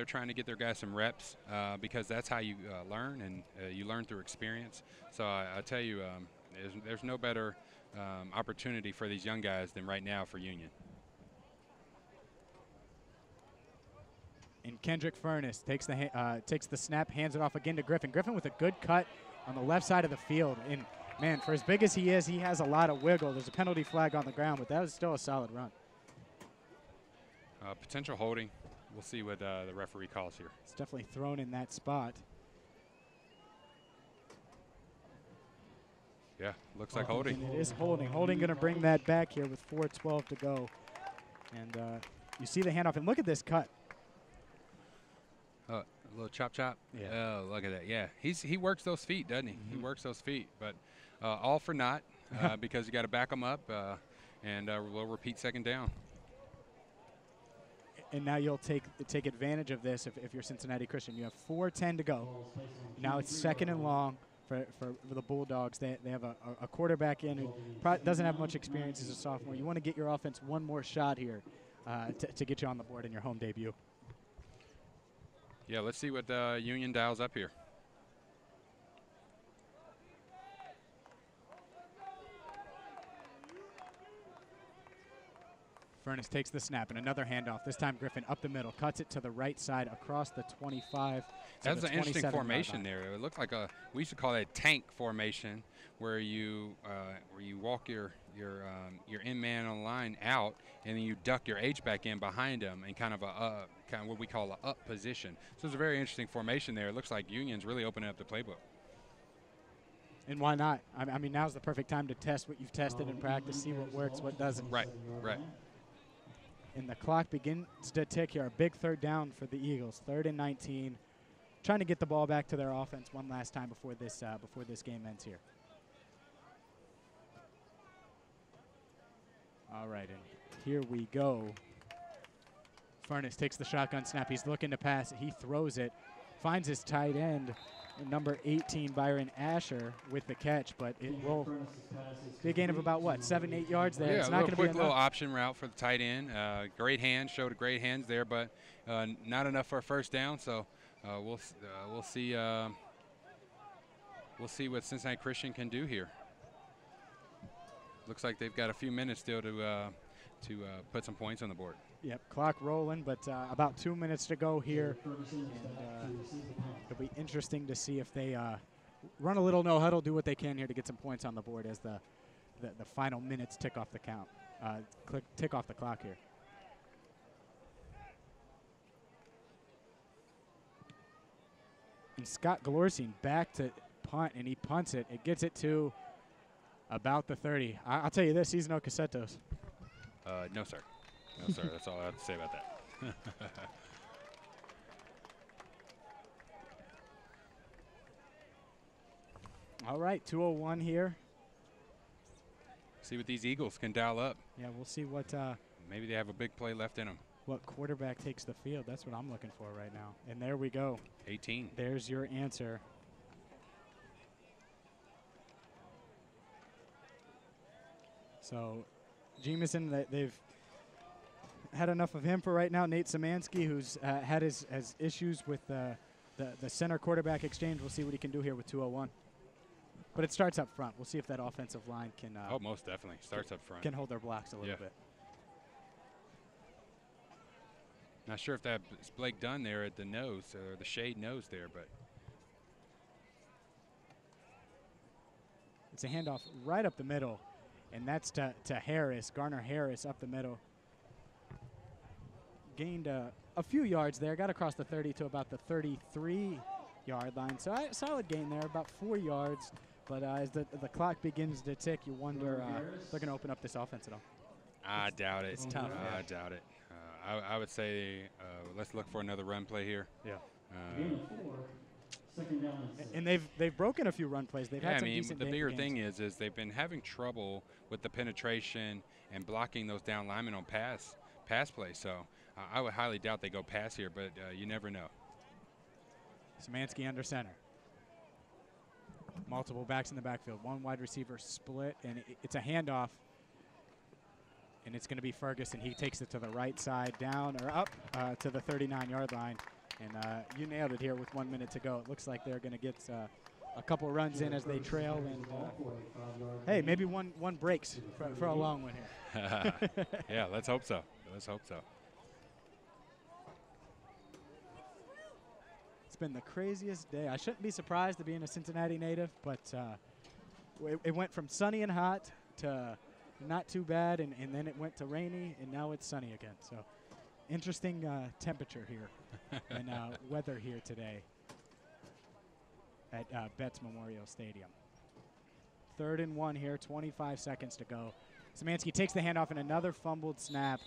trying to get their guys some reps because that's how you learn, and you learn through experience. So I tell you, there's no better opportunity for these young guys than right now for Union. And Kendrick Furness takes the snap, hands it off again to Griffin. Griffin with a good cut on the left side of the field. And, man, for as big as he is, he has a lot of wiggle. There's a penalty flag on the ground, but that was still a solid run. Potential holding. We'll see what the referee calls here. It's definitely thrown in that spot. Yeah, looks like holding. And it is holding. Holding going to bring that back here with 4:12 to go. And you see the handoff. And look at this cut. A little chop. Yeah. Oh, look at that. Yeah, he works those feet, doesn't he? He works those feet. But all for naught because you got to back them up, and we'll repeat second down. And now you'll take advantage of this if you're Cincinnati Christian. You have 4:10 to go. Now it's second and long for the Bulldogs. They have a quarterback in who doesn't have much experience as a sophomore. You want to get your offense one more shot here to get you on the board in your home debut. Yeah, let's see what Union dials up here. Furness takes the snap and another handoff. This time Griffin up the middle, cuts it to the right side across the 25. That's an interesting formation there. It looked like we used to call that tank formation, where you walk your in man on the line out, and then you duck your H back in behind him, and kind of what we call a up position. So it's a very interesting formation there. It looks like Union's really opening up the playbook. And why not? I mean, now's the perfect time to test what you've tested in practice, see what works, what doesn't. Right. And the clock begins to tick here. A big third down for the Eagles. 3rd and 19. Trying to get the ball back to their offense one last time before this game ends here. All right, and here we go. Furness takes the shotgun snap. He's looking to pass it. He throws it. Finds his tight end, number 18, Byron Asher, with the catch, but it will be a gain of about, 7-8 yards there. Yeah, it's a not little going to quick be little enough. option route for the tight end. Great hands, showed great hands there, but not enough for a first down. So we'll see. We'll see what Cincinnati Christian can do here. Looks like they've got a few minutes still to put some points on the board. Yep, clock rolling, but about 2 minutes to go here. And it'll be interesting to see if they run a little no huddle, do what they can here to get some points on the board as the final minutes tick off the count, tick off the clock here. And Scott Glorstein back to punt, and he punts it. It gets it to about the 30. I'll tell you this, he's no Cassettos. No, sir. No, sir. That's all I have to say about that. All right, 2:01 here. See what these Eagles can dial up. Yeah, we'll see what maybe they have a big play left in them. what quarterback takes the field. That's what I'm looking for right now. And there we go. 18. There's your answer. So Jamison, they've had enough of him for right now. Nate Szymanski, who's had his issues with the center quarterback exchange. We'll see what he can do here with 2:01. But it starts up front. We'll see if that offensive line can. Oh, most definitely starts up front. Can hold their blocks a little bit. Not sure if that's Blake Dunn there at the nose or the shade nose there, but it's a handoff right up the middle, and that's to Harris, Garner Harris up the middle. Gained a few yards there, got across the 30 to about the 33-yard line. So solid gain there, about 4 yards. But as the clock begins to tick, you wonder if they're going to open up this offense at all. I doubt it. It's tough. I doubt it. I would say let's look for another run play here. Yeah. Second down and 6. And they've broken a few run plays. They've had some decent the bigger gains. thing is they've been having trouble with the penetration and blocking those down linemen on pass play. So I would highly doubt they go pass here, but you never know. Szymanski under center. Multiple backs in the backfield. One wide receiver split, and it's a handoff. And it's going to be Ferguson. He takes it to the right side, down or up to the 39-yard line. And you nailed it here with 1 minute to go. It looks like they're going to get a couple runs in as they trail. And hey, maybe one breaks for a long one here. Yeah, let's hope so. Let's hope so. It's been the craziest day. I shouldn't be surprised to being a Cincinnati native, but it went from sunny and hot to not too bad, and then it went to rainy, and now it's sunny again. So interesting temperature here and weather here today at Betts Memorial Stadium. 3rd and 1 here, 25 seconds to go. Szymanski takes the handoff and another fumbled snap.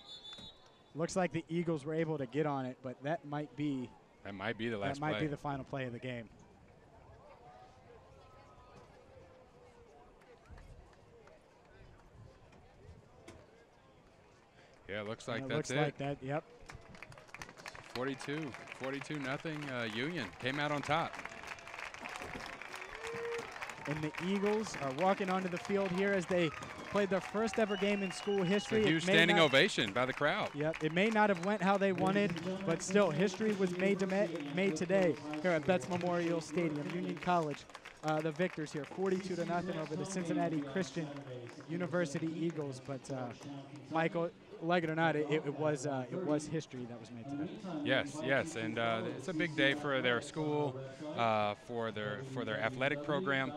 Looks like the Eagles were able to get on it, but that might be the last play. That might be the final play of the game. Yeah, it looks like looks that's it. like that, yep. 42 nothing. Union came out on top. And the Eagles are walking onto the field here as they played their first ever game in school history. It's a huge standing ovation by the crowd. Yep, it may not have went how they wanted, but still, history was made today here at Betts Memorial Stadium. Union College, the victors here, 42-0 over the Cincinnati Christian University Eagles. But Michael, like it or not, it was history that was made today. Yes, and it's a big day for their school, for their athletic program,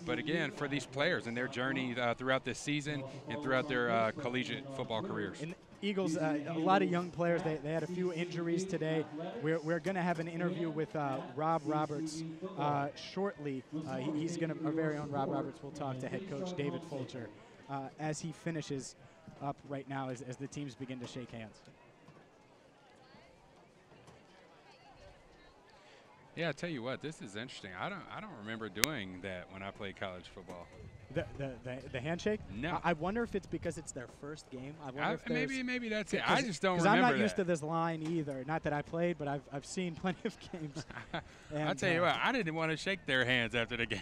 but again for these players and their journey throughout this season and throughout their collegiate football careers. And Eagles, a lot of young players. They had a few injuries today. We're going to have an interview with Rob Roberts shortly. He's going to, our very own Rob Roberts will talk to head coach David Fulcher as he finishes up right now as the teams begin to shake hands. Yeah, I tell you what, this is interesting. I don't remember doing that when I played college football. The handshake? No. I wonder if it's because it's their first game. I wonder if maybe that's it. I just don't remember that. Because I'm not used to this line either. Not that I played, but I've seen plenty of games. I'll tell you what, I didn't want to shake their hands after the game.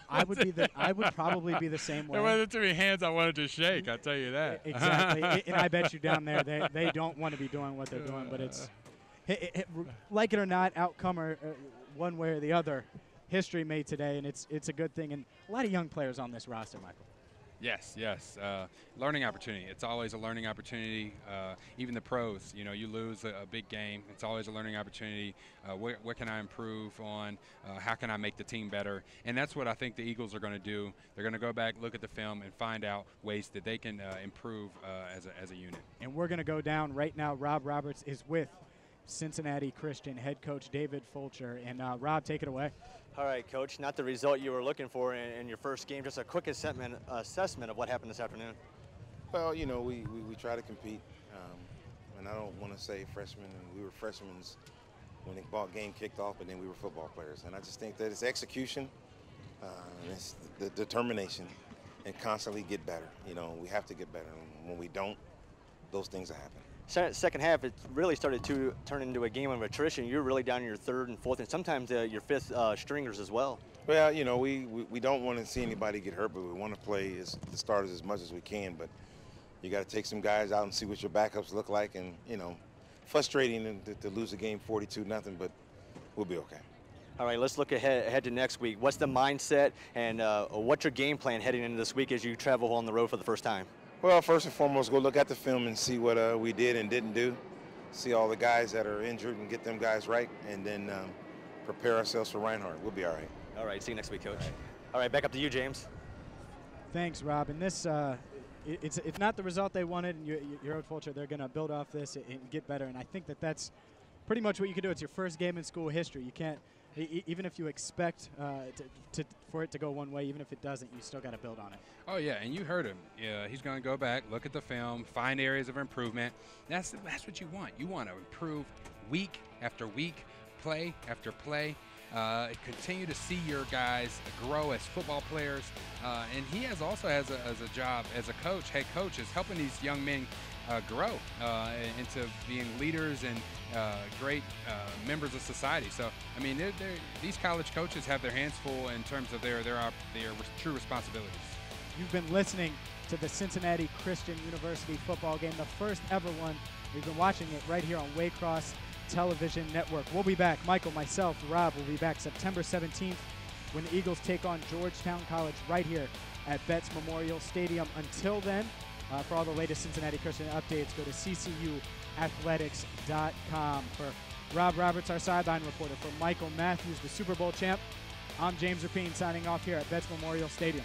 I would probably be the same way. There wasn't too many hands I wanted to shake, I'll tell you that. Exactly. And I bet you down there they don't want to be doing what they're doing, but it's like it or not, outcome or one way or the other, history made today, and it's a good thing. And a lot of young players on this roster, Michael. Yes. Learning opportunity. It's always a learning opportunity. Even the pros, you lose a big game. It's always a learning opportunity. What can I improve on? How can I make the team better? And that's what I think the Eagles are going to do. They're going to go back, look at the film, and find out ways that they can improve as a unit. And we're going to go down right now. Rob Roberts is with Cincinnati Christian head coach David Fulcher. And Rob, take it away. All right, Coach, not the result you were looking for in your first game, just a quick assessment of what happened this afternoon. Well, we try to compete, and I don't want to say freshmen, and we were freshmen when the ball game kicked off, and then we were football players. And I just think that it's execution, and it's the determination, and constantly get better. We have to get better, and when we don't, those things will happen. Second half, it really started to turn into a game of attrition. You're really down in your third and fourth, and sometimes your fifth stringers as well. Well, you know, we don't want to see anybody get hurt, but we want to play the starters as much as we can. But you got to take some guys out and see what your backups look like. And, you know, frustrating to lose a game 42-0, but we'll be okay. All right, let's look ahead to next week. What's the mindset and what's your game plan heading into this week as you travel on the road for the first time? Well, first and foremost, go look at the film and see what we did and didn't do. See all the guys that are injured and get them guys right, and then prepare ourselves for Reinhardt. We'll be all right. All right, see you next week, Coach. All right, back up to you, James. Thanks, Rob. And this, it's not the result they wanted, and your old Fulcher, they're going to build off this and get better. And I think that's pretty much what you can do. It's your first game in school history. You can't, even if you expect for it to go one way, even if it doesn't, you still got to build on it. Oh, yeah, and you heard him. Yeah, he's going to go back, look at the film, find areas of improvement. That's what you want. You want to improve week after week, play after play. Continue to see your guys grow as football players, and he also has a job as a coach, head coach, is helping these young men grow into being leaders and great members of society. So, I mean, these college coaches have their hands full in terms of their true responsibilities. You've been listening to the Cincinnati Christian University football game, the first ever one. We've been watching it right here on Waycross Television Network. We'll be back. Michael, myself, Rob will be back September 17th when the Eagles take on Georgetown College right here at Betts Memorial Stadium. Until then, for all the latest Cincinnati Christian updates, go to ccuathletics.com. For Rob Roberts, our sideline reporter, for Michael Matthews, the Super Bowl champ, I'm James Rapine signing off here at Betts Memorial Stadium.